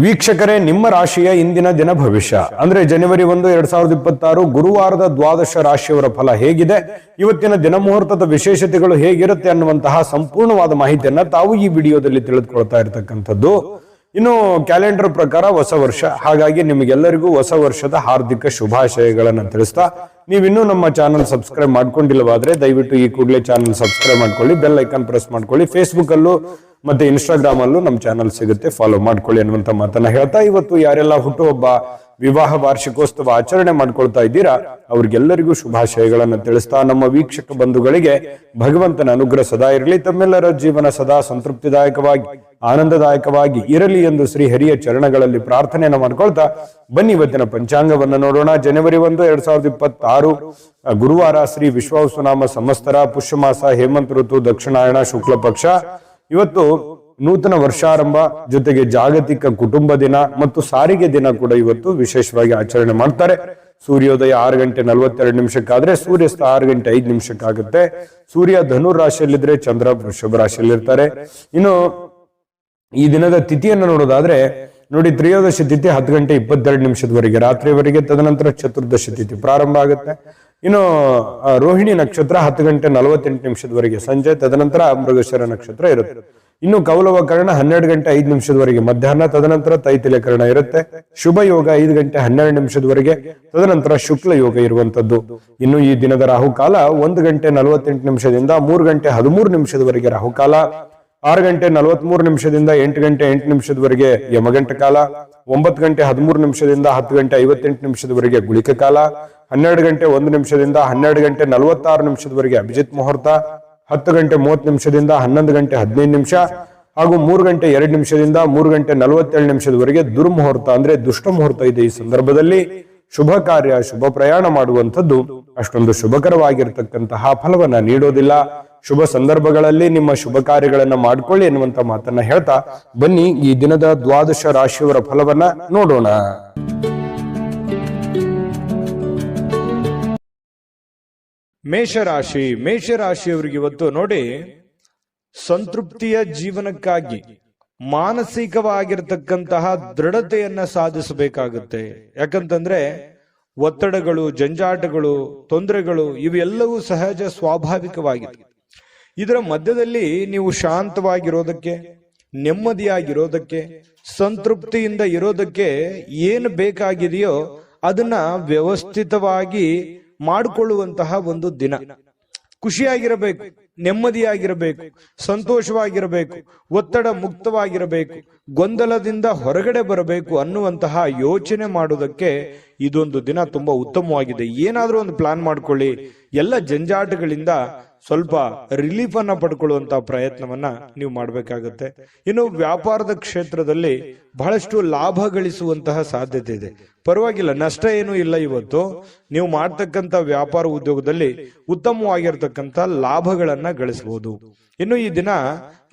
ವೀಕ್ಷಕರೇ, ನಿಮ್ಮ ರಾಶಿಯ ಇಂದಿನ ದಿನ ಭವಿಷ್ಯ ಅಂದ್ರೆ ಜನವರಿ 1, 2026 ಗುರುವಾರದ ದ್ವಾದಶ ರಾಶಿಯವರ ಫಲ ಹೇಗಿದೆ, ಇವತ್ತಿನ ದಿನ ಮುಹೂರ್ತದ ವಿಶೇಷತೆಗಳು ಹೇಗಿರುತ್ತೆ ಅನ್ನುವಂತಹ ಸಂಪೂರ್ಣವಾದ ಮಾಹಿತಿಯನ್ನ ತಾವು ಈ ವಿಡಿಯೋದಲ್ಲಿ ತಿಳಿದುಕೊಳ್ತಾ ಇರತಕ್ಕಂಥದ್ದು. ಇನ್ನು ಕ್ಯಾಲೆಂಡರ್ ಪ್ರಕಾರ ಹೊಸ ವರ್ಷ, ಹಾಗಾಗಿ ನಿಮಗೆಲ್ಲರಿಗೂ ಹೊಸ ವರ್ಷದ ಹಾರ್ದಿಕ ಶುಭಾಶಯಗಳನ್ನ ತಿಳಿಸ್ತಾ, ನೀವಿನ್ನೂ ನಮ್ಮ ಚಾನಲ್ ಸಬ್ಸ್ಕ್ರೈಬ್ ಮಾಡ್ಕೊಂಡಿಲ್ಲವಾದ್ರೆ ದಯವಿಟ್ಟು ಈ ಕೂಡಲೇ ಚಾನಲ್ ಸಬ್ಸ್ಕ್ರೈಬ್ ಮಾಡ್ಕೊಳ್ಳಿ, ಬೆಲ್ ಐಕಾನ್ ಪ್ರೆಸ್ ಮಾಡ್ಕೊಳ್ಳಿ. ಫೇಸ್ಬುಕ್ ಅಲ್ಲೂ ಮತ್ತೆ ಇನ್ಸ್ಟಾಗ್ರಾಮ್ ಅಲ್ಲೂ ನಮ್ಮ ಚಾನಲ್ ಸಿಗುತ್ತೆ, ಫಾಲೋ ಮಾಡ್ಕೊಳ್ಳಿ ಅನ್ನುವಂತ ಮಾತನ್ನ ಹೇಳ್ತಾ, ಇವತ್ತು ಯಾರೆಲ್ಲ ಹುಟ್ಟುಹಬ್ಬ, ವಿವಾಹ ವಾರ್ಷಿಕೋತ್ಸವ ಆಚರಣೆ ಮಾಡ್ಕೊಳ್ತಾ ಇದ್ದೀರಾ ಅವ್ರಿಗೆಲ್ಲರಿಗೂ ಶುಭಾಶಯಗಳನ್ನ ತಿಳಿಸ್ತಾ, ನಮ್ಮ ವೀಕ್ಷಕ ಬಂಧುಗಳಿಗೆ ಭಗವಂತನ ಅನುಗ್ರಹ ಸದಾ ಇರಲಿ, ತಮ್ಮೆಲ್ಲರ ಜೀವನ ಸದಾ ಸಂತೃಪ್ತಿದಾಯಕವಾಗಿ ಆನಂದದಾಯಕವಾಗಿ ಇರಲಿ ಎಂದು ಶ್ರೀ ಹರಿಯ ಚರಣಗಳಲ್ಲಿ ಪ್ರಾರ್ಥನೆಯನ್ನ ಮಾಡ್ಕೊಳ್ತಾ ಬನ್ನಿ ಇವತ್ತಿನ ಪಂಚಾಂಗವನ್ನ ನೋಡೋಣ. ಜನವರಿ 1, 2026 ಗುರುವಾರ, ಶ್ರೀ ವಿಶ್ವಾವಸುನಾಮ ಸಂವತ್ಸರ, ಪುಷ್ಯಮಾಸ, ಹೇಮಂತ ಋತು, ದಕ್ಷಿಣಾಯಣ, ಶುಕ್ಲ ಪಕ್ಷ. ಇವತ್ತು ನೂತನ ವರ್ಷಾರಂಭ ಜೊತೆಗೆ ಜಾಗತಿಕ ಕುಟುಂಬ ದಿನ ಮತ್ತು ಸಾರಿಗೆ ದಿನ ಕೂಡ ಇವತ್ತು ವಿಶೇಷವಾಗಿ ಆಚರಣೆ ಮಾಡ್ತಾರೆ. ಸೂರ್ಯೋದಯ 6 ಗಂಟೆ 42 ನಿಮಿಷಕ್ಕಾದ್ರೆ ಸೂರ್ಯಾಸ್ತ 6 ಗಂಟೆ 5 ನಿಮಿಷಕ್ಕಾಗುತ್ತೆ. ಸೂರ್ಯ ಧನುರ್ ರಾಶಿಯಲ್ಲಿದ್ರೆ ಚಂದ್ರ ವೃಷಭ ರಾಶಿಯಲ್ಲಿರ್ತಾರೆ. ಇನ್ನು ಈ ದಿನದ ತಿಥಿಯನ್ನು ನೋಡೋದಾದ್ರೆ ನೋಡಿ, ತ್ರಯೋದಶಿ ತಿಥಿ 10 ಗಂಟೆ 22 ನಿಮಿಷದವರೆಗೆ ರಾತ್ರಿವರೆಗೆ, ತದನಂತರ ಚತುರ್ದಶಿ ತಿಥಿ ಪ್ರಾರಂಭ ಆಗುತ್ತೆ. ಇನ್ನು ರೋಹಿಣಿ ನಕ್ಷತ್ರ 10 ಗಂಟೆ 48 ನಿಮಿಷದವರೆಗೆ ಸಂಜೆ, ತದನಂತರ ಮೃಗಶಿರ ನಕ್ಷತ್ರ ಇರುತ್ತೆ. ಇನ್ನು ಕೌಲವ ಕರ್ಣ 12 ಗಂಟೆ 5 ನಿಮಿಷದವರೆಗೆ ಮಧ್ಯಾಹ್ನ, ತದನಂತರ ತೈತಿಲೆ ಕರ್ಣ ಇರುತ್ತೆ. ಶುಭ ಯೋಗ 5 ಗಂಟೆ 12 ನಿಮಿಷದವರೆಗೆ, ತದನಂತರ ಶುಕ್ಲ ಯೋಗ ಇರುವಂತದ್ದು. ಇನ್ನು ಈ ದಿನದ ರಾಹುಕಾಲ 1 ಗಂಟೆ 48 ನಿಮಿಷದಿಂದ 3 ಗಂಟೆ 13 ನಿಮಿಷದವರೆಗೆ ರಾಹುಕಾಲ, 6 ಗಂಟೆ 43 ನಿಮಿಷದಿಂದ 8 ಗಂಟೆ 8 ನಿಮಿಷದವರೆಗೆ ಯಮಗಂಟ ಕಾಲ, 9 ಗಂಟೆ 13 ನಿಮಿಷದಿಂದ 10 ಗಂಟೆ 58 ನಿಮಿಷದವರೆಗೆ ಗುಳಿಕ ಕಾಲ, 12 ಗಂಟೆ 1 ನಿಮಿಷದಿಂದ 12 ಗಂಟೆ 46 ನಿಮಿಷದವರೆಗೆ ಅಭಿಜಿತ್ ಮುಹೂರ್ತ, 10 ಗಂಟೆ 30 ನಿಮಿಷದಿಂದ 11 ಗಂಟೆ 15 ನಿಮಿಷ ಹಾಗೂ 3 ಗಂಟೆ 2 ನಿಮಿಷದಿಂದ 3 ಗಂಟೆ 47 ನಿಮಿಷದವರೆಗೆ ದುರ್ಮುಹೂರ್ತ ಅಂದ್ರೆ ದುಷ್ಟ ಮುಹೂರ್ತ ಇದೆ. ಈ ಸಂದರ್ಭದಲ್ಲಿ ಶುಭ ಕಾರ್ಯ, ಶುಭ ಪ್ರಯಾಣ ಮಾಡುವಂಥದ್ದು ಅಷ್ಟೊಂದು ಶುಭಕರವಾಗಿರ್ತಕ್ಕಂತಹ ಫಲವನ್ನ ನೀಡೋದಿಲ್ಲ. ಶುಭ ಸಂದರ್ಭಗಳಲ್ಲಿ ನಿಮ್ಮ ಶುಭ ಕಾರ್ಯಗಳನ್ನ ಮಾಡ್ಕೊಳ್ಳಿ ಎನ್ನುವಂತ ಮಾತನ್ನ ಹೇಳ್ತಾ ಬನ್ನಿ ಈ ದಿನದ ದ್ವಾದಶ ರಾಶಿಯವರ ಫಲವನ್ನ ನೋಡೋಣ. ಮೇಷರಾಶಿ. ಮೇಷರಾಶಿಯವರಿಗೆ ಇವತ್ತು ನೋಡಿ, ಸಂತೃಪ್ತಿಯ ಜೀವನಕ್ಕಾಗಿ ಮಾನಸಿಕವಾಗಿರ್ತಕ್ಕಂತಹ ದೃಢತೆಯನ್ನ ಸಾಧಿಸಬೇಕಾಗುತ್ತೆ. ಯಾಕಂತಂದ್ರೆ ಒತ್ತಡಗಳು, ಜಂಜಾಟಗಳು, ತೊಂದರೆಗಳು ಇವೆಲ್ಲವೂ ಸಹಜ, ಸ್ವಾಭಾವಿಕವಾಗಿದೆ. ಇದರ ಮಧ್ಯದಲ್ಲಿ ನೀವು ಶಾಂತವಾಗಿರೋದಕ್ಕೆ, ನೆಮ್ಮದಿಯಾಗಿರೋದಕ್ಕೆ, ಸಂತೃಪ್ತಿಯಿಂದ ಇರೋದಕ್ಕೆ ಏನು ಬೇಕಾಗಿದೆಯೋ ಅದನ್ನ ವ್ಯವಸ್ಥಿತವಾಗಿ ಮಾಡಿಕೊಳ್ಳುವಂತಹ ಒಂದು ದಿನ. ಖುಷಿಯಾಗಿರಬೇಕು, ನೆಮ್ಮದಿಯಾಗಿರಬೇಕು, ಸಂತೋಷವಾಗಿರಬೇಕು, ಒತ್ತಡ ಮುಕ್ತವಾಗಿರಬೇಕು, ಗೊಂದಲದಿಂದ ಹೊರಗಡೆ ಬರಬೇಕು ಅನ್ನುವಂತಹ ಯೋಚನೆ ಮಾಡುವುದಕ್ಕೆ ಇದೊಂದು ದಿನ ತುಂಬಾ ಉತ್ತಮವಾಗಿದೆ. ಏನಾದ್ರೂ ಒಂದು ಪ್ಲಾನ್ ಮಾಡ್ಕೊಳ್ಳಿ, ಎಲ್ಲ ಜಂಜಾಟಗಳಿಂದ ಸ್ವಲ್ಪ ರಿಲೀಫ್ ಅನ್ನ ಪಡ್ಕೊಳ್ಳುವಂತಹ ಪ್ರಯತ್ನವನ್ನ ನೀವು ಮಾಡಬೇಕಾಗುತ್ತೆ. ಇನ್ನು ವ್ಯಾಪಾರದ ಕ್ಷೇತ್ರದಲ್ಲಿ ಬಹಳಷ್ಟು ಲಾಭ ಗಳಿಸುವಂತಹ ಸಾಧ್ಯತೆ ಇದೆ. ಪರವಾಗಿಲ್ಲ, ನಷ್ಟ ಏನೂ ಇಲ್ಲ. ಇವತ್ತು ನೀವು ಮಾಡ್ತಕ್ಕಂಥ ವ್ಯಾಪಾರ ಉದ್ಯೋಗದಲ್ಲಿ ಉತ್ತಮವಾಗಿರ್ತಕ್ಕಂಥ ಲಾಭಗಳನ್ನ ಗಳಿಸಬಹುದು. ಇನ್ನು ಈ ದಿನ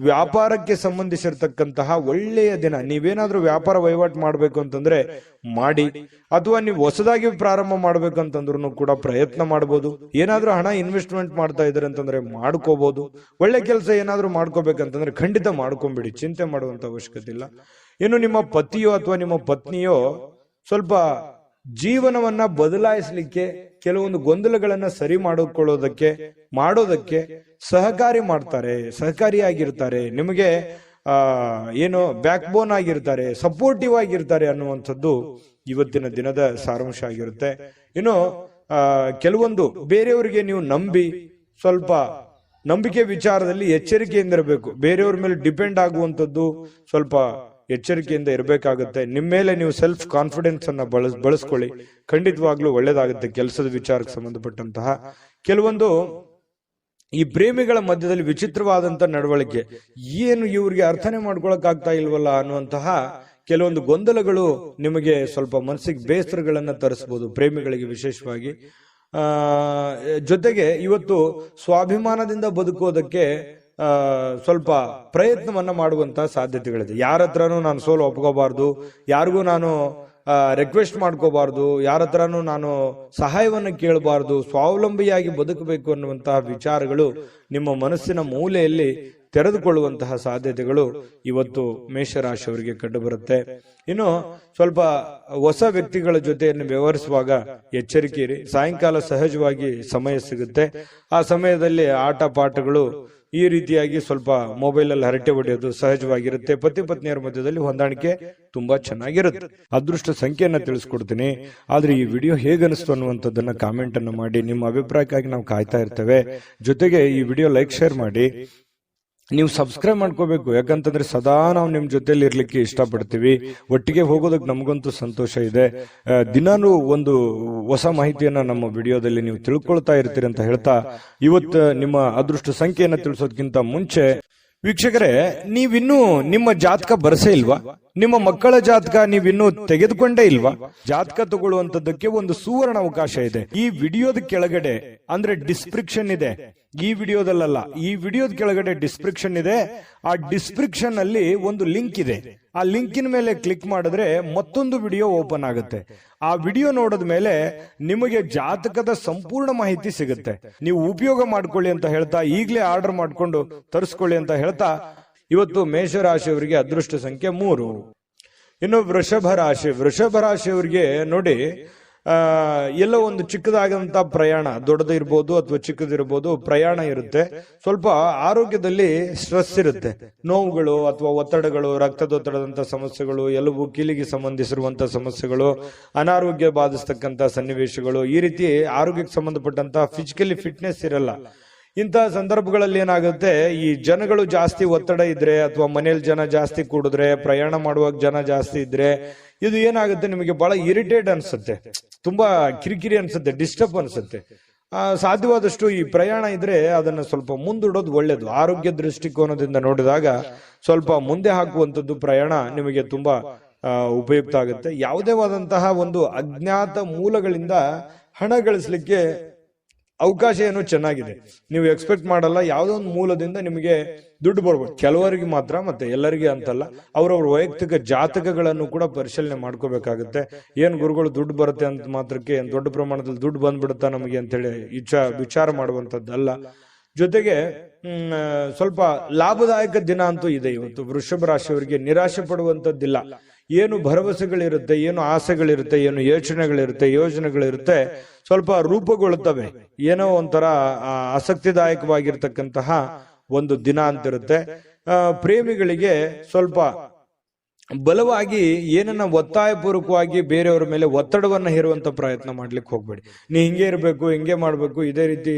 ವ್ಯಾಪಾರಕ್ಕೆ ಸಂಬಂಧಿಸಿರ್ತಕ್ಕಂತಹ ಒಳ್ಳೆಯ ದಿನ. ನೀವೇನಾದ್ರೂ ವ್ಯಾಪಾರ ವಹಿವಾಟು ಮಾಡ್ಬೇಕು ಅಂತಂದ್ರೆ ಮಾಡಿ, ಅಥವಾ ನೀವು ಹೊಸದಾಗಿ ಪ್ರಾರಂಭ ಮಾಡ್ಬೇಕು ಅಂತಂದ್ರೂ ಕೂಡ ಪ್ರಯತ್ನ ಮಾಡಬಹುದು. ಏನಾದ್ರೂ ಹಣ ಇನ್ವೆಸ್ಟ್ಮೆಂಟ್ ಮಾಡ್ತಾ ಇದ್ರೆ ಅಂತಂದ್ರೆ ಮಾಡ್ಕೋಬಹುದು. ಒಳ್ಳೆ ಕೆಲಸ ಏನಾದ್ರೂ ಮಾಡ್ಕೋಬೇಕಂತಂದ್ರೆ ಖಂಡಿತ ಮಾಡ್ಕೊಂಬಿಡಿ, ಚಿಂತೆ ಮಾಡುವಂತ ಅವಶ್ಯಕತೆ ಇಲ್ಲ. ಇನ್ನು ನಿಮ್ಮ ಪತಿಯೋ ಅಥವಾ ನಿಮ್ಮ ಪತ್ನಿಯೋ ಸ್ವಲ್ಪ ಜೀವನವನ್ನ ಬದಲಾಯಿಸಲಿಕ್ಕೆ, ಕೆಲವೊಂದು ಗೊಂದಲಗಳನ್ನ ಸರಿ ಮಾಡೋದಕ್ಕೆ ಸಹಕಾರಿಯಾಗಿರ್ತಾರೆ. ನಿಮಗೆ ಏನು ಬ್ಯಾಕ್ ಬೋನ್ ಆಗಿರ್ತಾರೆ, ಸಪೋರ್ಟಿವ್ ಆಗಿರ್ತಾರೆ ಅನ್ನುವಂಥದ್ದು ಇವತ್ತಿನ ದಿನದ ಸಾರಾಂಶ ಆಗಿರುತ್ತೆ. ಇನ್ನು ಕೆಲವೊಂದು ಬೇರೆಯವರಿಗೆ ನೀವು ನಂಬಿ, ಸ್ವಲ್ಪ ನಂಬಿಕೆ ವಿಚಾರದಲ್ಲಿ ಎಚ್ಚರಿಕೆಯಿಂದ ಇರಬೇಕು. ಬೇರೆಯವ್ರ ಮೇಲೆ ಡಿಪೆಂಡ್ ಆಗುವಂಥದ್ದು ಸ್ವಲ್ಪ ಎಚ್ಚರಿಕೆಯಿಂದ ಇರಬೇಕಾಗುತ್ತೆ. ನಿಮ್ಮ ಮೇಲೆ ನೀವು ಸೆಲ್ಫ್ ಕಾನ್ಫಿಡೆನ್ಸ್ ಅನ್ನ ಬಳಸ್ಕೊಳ್ಳಿ, ಖಂಡಿತವಾಗ್ಲೂ ಒಳ್ಳೇದಾಗುತ್ತೆ. ಕೆಲಸದ ವಿಚಾರಕ್ಕೆ ಸಂಬಂಧಪಟ್ಟಂತಹ ಕೆಲವೊಂದು ಈ ಪ್ರೇಮಿಗಳ ಮಧ್ಯದಲ್ಲಿ ವಿಚಿತ್ರವಾದಂತ ನಡವಳಿಕೆ, ಏನು ಇವ್ರಿಗೆ ಅರ್ಥನೆ ಮಾಡ್ಕೊಳಕ್ ಆಗ್ತಾ ಇಲ್ವಲ್ಲ ಅನ್ನುವಂತಹ ಕೆಲವೊಂದು ಗೊಂದಲಗಳು ನಿಮಗೆ ಸ್ವಲ್ಪ ಮನಸ್ಸಿಗೆ ಬೇಸರಗಳನ್ನ ತರಿಸಬಹುದು, ಪ್ರೇಮಿಗಳಿಗೆ ವಿಶೇಷವಾಗಿ. ಜೊತೆಗೆ ಇವತ್ತು ಸ್ವಾಭಿಮಾನದಿಂದ ಬದುಕೋದಕ್ಕೆ ಸ್ವಲ್ಪ ಪ್ರಯತ್ನವನ್ನ ಮಾಡುವಂತಹ ಸಾಧ್ಯತೆಗಳಿದೆ. ಯಾರ ಹತ್ರನೂ ನಾನು ಸೋಲು ಒಪ್ಕೋಬಾರ್ದು, ಯಾರಿಗೂ ನಾನು ರಿಕ್ವೆಸ್ಟ್ ಮಾಡ್ಕೋಬಾರ್ದು, ಯಾರ ಹತ್ರನೂ ನಾನು ಸಹಾಯವನ್ನ ಕೇಳಬಾರ್ದು, ಸ್ವಾವಲಂಬಿಯಾಗಿ ಬದುಕಬೇಕು ಅನ್ನುವಂತಹ ವಿಚಾರಗಳು ನಿಮ್ಮ ಮನಸ್ಸಿನ ಮೂಲೆಯಲ್ಲಿ ತೆರೆದುಕೊಳ್ಳುವಂತಹ ಸಾಧ್ಯತೆಗಳು ಇವತ್ತು ಮೇಷರಾಶಿಯವರಿಗೆ ಕಂಡುಬರುತ್ತೆ. ಇನ್ನು ಸ್ವಲ್ಪ ಹೊಸ ವ್ಯಕ್ತಿಗಳ ಜೊತೆಯನ್ನು ವ್ಯವಹರಿಸುವಾಗ ಎಚ್ಚರಿಕೆ ಇರಿ. ಸಾಯಂಕಾಲ ಸಹಜವಾಗಿ ಸಮಯ ಸಿಗುತ್ತೆ. ಆ ಸಮಯದಲ್ಲಿ ಆಟ ಪಾಠಗಳು ಈ ರೀತಿಯಾಗಿ ಸ್ವಲ್ಪ ಮೊಬೈಲ್ ಅಲ್ಲಿ ಹರಟೆ ಹೊಡೆಯೋದು ಸಹಜವಾಗಿರುತ್ತೆ. ಪತಿ ಪತ್ನಿಯರ ಮಧ್ಯದಲ್ಲಿ ಹೊಂದಾಣಿಕೆ ತುಂಬಾ ಚೆನ್ನಾಗಿರುತ್ತೆ. ಅದೃಷ್ಟ ಸಂಖ್ಯೆಯನ್ನ ತಿಳಿಸ್ಕೊಡ್ತೀನಿ. ಆದ್ರೆ ಈ ವಿಡಿಯೋ ಹೇಗನಿಸ್ತು ಅನ್ನುವಂಥದ್ದನ್ನ ಕಾಮೆಂಟ್ ಅನ್ನು ಮಾಡಿ. ನಿಮ್ಮ ಅಭಿಪ್ರಾಯಕ್ಕಾಗಿ ನಾವು ಕಾಯ್ತಾ ಇರ್ತೇವೆ. ಜೊತೆಗೆ ಈ ವಿಡಿಯೋ ಲೈಕ್ ಶೇರ್ ಮಾಡಿ. ನೀವು ಸಬ್ಸ್ಕ್ರೈಬ್ ಮಾಡ್ಕೋಬೇಕು, ಯಾಕಂತಂದ್ರೆ ಸದಾ ನಾವು ನಿಮ್ ಜೊತೆಲಿ ಇರ್ಲಿಕ್ಕೆ ಇಷ್ಟಪಡ್ತೀವಿ. ಒಟ್ಟಿಗೆ ಹೋಗೋದಕ್ಕೆ ನಮಗಂತೂ ಸಂತೋಷ ಇದೆ. ದಿನಾನು ಒಂದು ಹೊಸ ಮಾಹಿತಿಯನ್ನ ನಮ್ಮ ವಿಡಿಯೋದಲ್ಲಿ ನೀವು ತಿಳ್ಕೊಳ್ತಾ ಇರ್ತೀರಿ ಅಂತ ಹೇಳ್ತಾ, ಇವತ್ತು ನಿಮ್ಮ ಅದೃಷ್ಟ ಸಂಖ್ಯೆಯನ್ನ ತಿಳಿಸೋದಕ್ಕಿಂತ ಮುಂಚೆ ವೀಕ್ಷಕರೇ, ನೀವಿನ್ನೂ ನಿಮ್ಮ ಜಾತಕ ಬರಸೇ ಇಲ್ವಾ? ನಿಮ್ಮ ಮಕ್ಕಳ ಜಾತಕ ನೀವಿನ್ನೂ ತೆಗೆದುಕೊಂಡೇ ಇಲ್ವಾ? ಜಾತಕ ತಗೊಳ್ಳುವಂತದ್ದಕ್ಕೆ ಒಂದು ಸುವರ್ಣ ಅವಕಾಶ ಇದೆ. ಈ ವಿಡಿಯೋದ ಕೆಳಗಡೆ ಅಂದ್ರೆ ಡಿಸ್ಕ್ರಿಪ್ಷನ್ ಇದೆ. ಈ ವಿಡಿಯೋದಲ್ಲ, ಈ ವಿಡಿಯೋದ ಕೆಳಗಡೆ ಡಿಸ್ಕ್ರಿಪ್ಷನ್ ಇದೆ. ಆ ಡಿಸ್ಕ್ರಿಪ್ಷನ್ ಅಲ್ಲಿ ಒಂದು ಲಿಂಕ್ ಇದೆ. ಆ ಲಿಂಕಿನ ಮೇಲೆ ಕ್ಲಿಕ್ ಮಾಡಿದ್ರೆ ಮತ್ತೊಂದು ವಿಡಿಯೋ ಓಪನ್ ಆಗುತ್ತೆ. ಆ ವಿಡಿಯೋ ನೋಡಿದ ಮೇಲೆ ನಿಮಗೆ ಜಾತಕದ ಸಂಪೂರ್ಣ ಮಾಹಿತಿ ಸಿಗುತ್ತೆ. ನೀವು ಉಪಯೋಗ ಮಾಡ್ಕೊಳ್ಳಿ ಅಂತ ಹೇಳ್ತಾ, ಈಗಲೇ ಆರ್ಡರ್ ಮಾಡ್ಕೊಂಡು ತರಿಸ್ಕೊಳ್ಳಿ ಅಂತ ಹೇಳ್ತಾ, ಇವತ್ತು ಮೇಷರಾಶಿಯವರಿಗೆ ಅದೃಷ್ಟ ಸಂಖ್ಯೆ 3. ಇನ್ನು ವೃಷಭ ರಾಶಿಯವರಿಗೆ ನೋಡಿ, ಎಲ್ಲೋ ಒಂದು ಚಿಕ್ಕದಾದಂತ ಪ್ರಯಾಣ, ದೊಡ್ಡದಿರ್ಬೋದು ಅಥವಾ ಚಿಕ್ಕದಿರ್ಬೋದು, ಪ್ರಯಾಣ ಇರುತ್ತೆ. ಸ್ವಲ್ಪ ಆರೋಗ್ಯದಲ್ಲಿ ಸ್ಟ್ರೆಸ್ ಇರುತ್ತೆ, ನೋವುಗಳು ಅಥವಾ ಒತ್ತಡಗಳು, ರಕ್ತದೊತ್ತಡದಂತ ಸಮಸ್ಯೆಗಳು, ಎಲುಬು ಕೀಲಿಗೆ ಸಂಬಂಧಿಸಿರುವಂತಹ ಸಮಸ್ಯೆಗಳು, ಅನಾರೋಗ್ಯ ಬಾಧಿಸ್ತಕ್ಕಂತ ಸನ್ನಿವೇಶಗಳು, ಈ ರೀತಿ ಆರೋಗ್ಯಕ್ಕೆ ಸಂಬಂಧಪಟ್ಟಂತ ಫಿಸಿಕಲಿ ಫಿಟ್ನೆಸ್ ಇರಲ್ಲ. ಇಂತಹ ಸಂದರ್ಭಗಳಲ್ಲಿ ಏನಾಗುತ್ತೆ, ಈ ಜನಗಳು ಜಾಸ್ತಿ ಒತ್ತಡ ಇದ್ರೆ ಅಥವಾ ಮನೇಲಿ ಜನ ಜಾಸ್ತಿ ಕೂಡಿದ್ರೆ, ಪ್ರಯಾಣ ಮಾಡುವಾಗ ಜನ ಜಾಸ್ತಿ ಇದ್ರೆ, ಇದು ಏನಾಗುತ್ತೆ, ನಿಮಗೆ ಬಹಳ ಇರಿಟೇಟ್ ಅನ್ಸುತ್ತೆ, ತುಂಬಾ ಕಿರಿಕಿರಿ ಅನ್ಸುತ್ತೆ, ಡಿಸ್ಟರ್ಬ್ ಅನ್ಸುತ್ತೆ. ಸಾಧ್ಯವಾದಷ್ಟು ಈ ಪ್ರಯಾಣ ಇದ್ರೆ ಅದನ್ನ ಸ್ವಲ್ಪ ಮುಂದೂಡೋದು ಒಳ್ಳೇದು. ಆರೋಗ್ಯ ದೃಷ್ಟಿಕೋನದಿಂದ ನೋಡಿದಾಗ ಸ್ವಲ್ಪ ಮುಂದೆ ಹಾಕುವಂಥದ್ದು ಪ್ರಯಾಣ ನಿಮಗೆ ತುಂಬಾ ಉಪಯುಕ್ತ ಆಗುತ್ತೆ. ಯಾವುದೇ ಆದಂತಹ ಒಂದು ಅಜ್ಞಾತ ಮೂಲಗಳಿಂದ ಹಣ ಗಳಿಸಲಿಕ್ಕೆ ಅವಕಾಶ ಏನೋ ಚೆನ್ನಾಗಿದೆ. ನೀವು ಎಕ್ಸ್ಪೆಕ್ಟ್ ಮಾಡಲ್ಲ, ಯಾವುದೋ ಒಂದು ಮೂಲದಿಂದ ನಿಮಗೆ ದುಡ್ಡು ಬರ್ಬೋದು. ಕೆಲವರಿಗೆ ಮಾತ್ರ, ಮತ್ತೆ ಎಲ್ಲರಿಗೆ ಅಂತಲ್ಲ. ಅವರವ್ರ ವೈಯಕ್ತಿಕ ಜಾತಕಗಳನ್ನು ಕೂಡ ಪರಿಶೀಲನೆ ಮಾಡ್ಕೋಬೇಕಾಗುತ್ತೆ. ಏನ್ ಗುರುಗಳು ದುಡ್ಡು ಬರುತ್ತೆ ಅಂತ ಮಾತ್ರಕ್ಕೆ ಏನ್ ದೊಡ್ಡ ಪ್ರಮಾಣದಲ್ಲಿ ದುಡ್ಡು ಬಂದ್ಬಿಡುತ್ತಾ ನಮಗೆ ಅಂತೇಳಿ ವಿಚಾರ ಮಾಡುವಂತದ್ದಲ್ಲ. ಜೊತೆಗೆ ಸ್ವಲ್ಪ ಲಾಭದಾಯಕ ದಿನ ಅಂತೂ ಇದೆ ಇವತ್ತು. ವೃಷಭ ರಾಶಿಯವರಿಗೆ ನಿರಾಶೆ ಪಡುವಂತದ್ದಿಲ್ಲ. ಏನು ಭರವಸೆಗಳಿರುತ್ತೆ, ಏನು ಆಸೆಗಳಿರುತ್ತೆ, ಏನು ಯೋಜನೆಗಳಿರುತ್ತೆ, ಸ್ವಲ್ಪ ರೂಪುಗೊಳ್ಳುತ್ತವೆ. ಏನೋ ಒಂಥರ ಆಸಕ್ತಿದಾಯಕವಾಗಿರ್ತಕ್ಕಂತಹ ಒಂದು ದಿನ ಅಂತಿರುತ್ತೆ. ಪ್ರೇಮಿಗಳಿಗೆ ಸ್ವಲ್ಪ ಬಲವಾಗಿ ಏನನ್ನ ಒತ್ತಾಯಪೂರ್ವಕವಾಗಿ ಬೇರೆಯವರ ಮೇಲೆ ಒತ್ತಡವನ್ನ ಹೇರುವಂತ ಪ್ರಯತ್ನ ಮಾಡ್ಲಿಕ್ಕೆ ಹೋಗ್ಬೇಡಿ. ನೀ ಹಿಂಗೆ ಇರಬೇಕು, ಹಿಂಗೆ ಮಾಡ್ಬೇಕು, ಇದೇ ರೀತಿ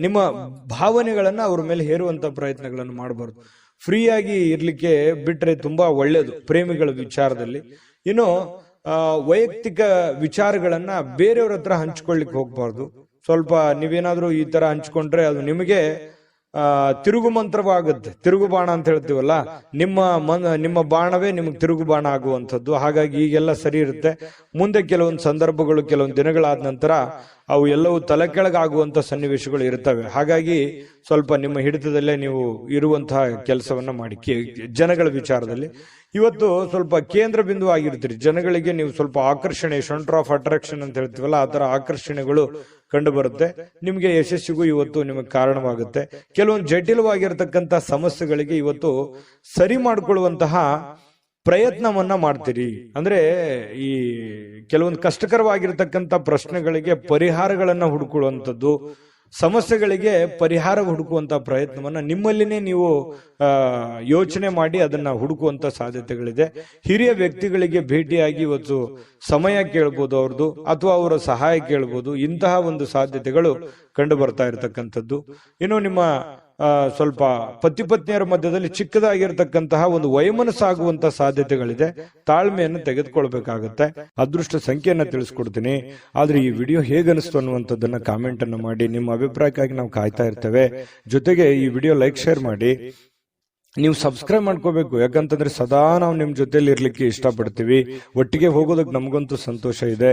ನಿಮ್ಮ ಭಾವನೆಗಳನ್ನ ಅವ್ರ ಮೇಲೆ ಹೇರುವಂತ ಪ್ರಯತ್ನಗಳನ್ನು ಮಾಡಬಾರ್ದು. ಫ್ರೀಯಾಗಿ ಇರ್ಲಿಕ್ಕೆ ಬಿಟ್ರೆ ತುಂಬಾ ಒಳ್ಳೇದು ಪ್ರೇಮಿಗಳ ವಿಚಾರದಲ್ಲಿ. ಇನ್ನು ವೈಯಕ್ತಿಕ ವಿಚಾರಗಳನ್ನ ಬೇರೆಯವ್ರ ಹತ್ರ ಹಂಚ್ಕೊಳ್ಳಿಕ್ ಹೋಗ್ಬಾರ್ದು. ಸ್ವಲ್ಪ ನೀವೇನಾದ್ರೂ ಈ ತರ ಹಂಚ್ಕೊಂಡ್ರೆ ಅದು ನಿಮಗೆ ತಿರುಗು ಮಂತ್ರವಾಗುತ್ತೆ. ತಿರುಗು ಬಾಣ ಅಂತ ಹೇಳ್ತೀವಲ್ಲ, ನಿಮ್ಮ ಬಾಣವೇ ನಿಮಗೆ ತಿರುಗು ಬಾಣ ಆಗುವಂಥದ್ದು. ಹಾಗಾಗಿ ಈಗೆಲ್ಲ ಸರಿ ಇರುತ್ತೆ. ಮುಂದೆ ಕೆಲವೊಂದು ಸಂದರ್ಭಗಳು, ಕೆಲವೊಂದು ದಿನಗಳಾದ ನಂತರ ಅವು ಎಲ್ಲವೂ ತಲೆ ಕೆಳಗಾಗುವಂತ ಸನ್ನಿವೇಶಗಳು ಇರ್ತವೆ. ಹಾಗಾಗಿ ಸ್ವಲ್ಪ ನಿಮ್ಮ ಹಿಡಿತದಲ್ಲೇ ನೀವು ಇರುವಂತಹ ಕೆಲಸವನ್ನ ಮಾಡಿ. ಜನಗಳ ವಿಚಾರದಲ್ಲಿ ಇವತ್ತು ಸ್ವಲ್ಪ ಕೇಂದ್ರ ಬಿಂದು ಆಗಿರ್ತೀರಿ. ಜನಗಳಿಗೆ ನೀವು ಸ್ವಲ್ಪ ಆಕರ್ಷಣೆ, ಸೆಂಟರ್ ಆಫ್ ಅಟ್ರಾಕ್ಷನ್ ಅಂತ ಹೇಳ್ತೀವಲ್ಲ, ಆ ತರ ಆಕರ್ಷಣೆಗಳು ಕಂಡು ಬರುತ್ತೆ. ನಿಮ್ಗೆ ಯಶಸ್ಸಿಗೂ ಇವತ್ತು ನಿಮಗೆ ಕಾರಣವಾಗುತ್ತೆ. ಕೆಲವೊಂದು ಜಟಿಲವಾಗಿರ್ತಕ್ಕಂಥ ಸಮಸ್ಯೆಗಳಿಗೆ ಇವತ್ತು ಸರಿ ಮಾಡಿಕೊಳ್ಳುವಂತಹ ಪ್ರಯತ್ನವನ್ನ ಮಾಡ್ತೀರಿ. ಅಂದ್ರೆ ಈ ಕೆಲವೊಂದು ಕಷ್ಟಕರವಾಗಿರ್ತಕ್ಕಂಥ ಪ್ರಶ್ನೆಗಳಿಗೆ ಪರಿಹಾರಗಳನ್ನ ಹುಡುಕೊಳ್ಳುವಂಥದ್ದು, ಸಮಸ್ಯೆಗಳಿಗೆ ಪರಿಹಾರ ಹುಡುಕುವಂತ ಪ್ರಯತ್ನವನ್ನ ನಿಮ್ಮಲ್ಲಿನೇ ನೀವು ಯೋಚನೆ ಮಾಡಿ ಅದನ್ನ ಹುಡುಕುವಂತ ಸಾಧ್ಯತೆಗಳಿದೆ. ಹಿರಿಯ ವ್ಯಕ್ತಿಗಳಿಗೆ ಭೇಟಿಯಾಗಿ ಇವತ್ತು ಸಮಯ ಕೇಳ್ಬೋದು ಅವ್ರದ್ದು, ಅಥವಾ ಅವರ ಸಹಾಯ ಕೇಳ್ಬೋದು. ಇಂತಹ ಒಂದು ಸಾಧ್ಯತೆಗಳು ಕಂಡು ಬರ್ತಾ ಇರತಕ್ಕಂಥದ್ದು. ಇನ್ನು ನಿಮ್ಮ ಸ್ವಲ್ಪ ಪತಿ ಪತ್ನಿಯರ ಮಧ್ಯದಲ್ಲಿ ಚಿಕ್ಕದಾಗಿರ್ತಕ್ಕಂತಹ ಒಂದು ವೈಮನಸ್ಸಾಗುವಂತ ಸಾಧ್ಯತೆಗಳಿದೆ. ತಾಳ್ಮೆಯನ್ನು ತೆಗೆದುಕೊಳ್ಬೇಕಾಗತ್ತೆ. ಅದೃಷ್ಟ ಸಂಖ್ಯೆಯನ್ನ ತಿಳಿಸ್ಕೊಡ್ತೀನಿ. ಆದ್ರೆ ಈ ವಿಡಿಯೋ ಹೇಗನಿಸ್ತು ಅನ್ನುವಂಥದ್ದನ್ನ ಕಾಮೆಂಟ್ ಅನ್ನು ಮಾಡಿ. ನಿಮ್ಮ ಅಭಿಪ್ರಾಯಕ್ಕಾಗಿ ನಾವು ಕಾಯ್ತಾ ಇರ್ತೇವೆ. ಜೊತೆಗೆ ಈ ವಿಡಿಯೋ ಲೈಕ್ ಶೇರ್ ಮಾಡಿ. ನೀವು ಸಬ್ಸ್ಕ್ರೈಬ್ ಮಾಡ್ಕೋಬೇಕು, ಯಾಕಂತಂದ್ರೆ ಸದಾ ನಾವು ನಿಮ್ ಜೊತೆಲಿ ಇರ್ಲಿಕ್ಕೆ ಇಷ್ಟಪಡ್ತೀವಿ. ಒಟ್ಟಿಗೆ ಹೋಗೋದಕ್ಕೆ ನಮಗಂತೂ ಸಂತೋಷ ಇದೆ.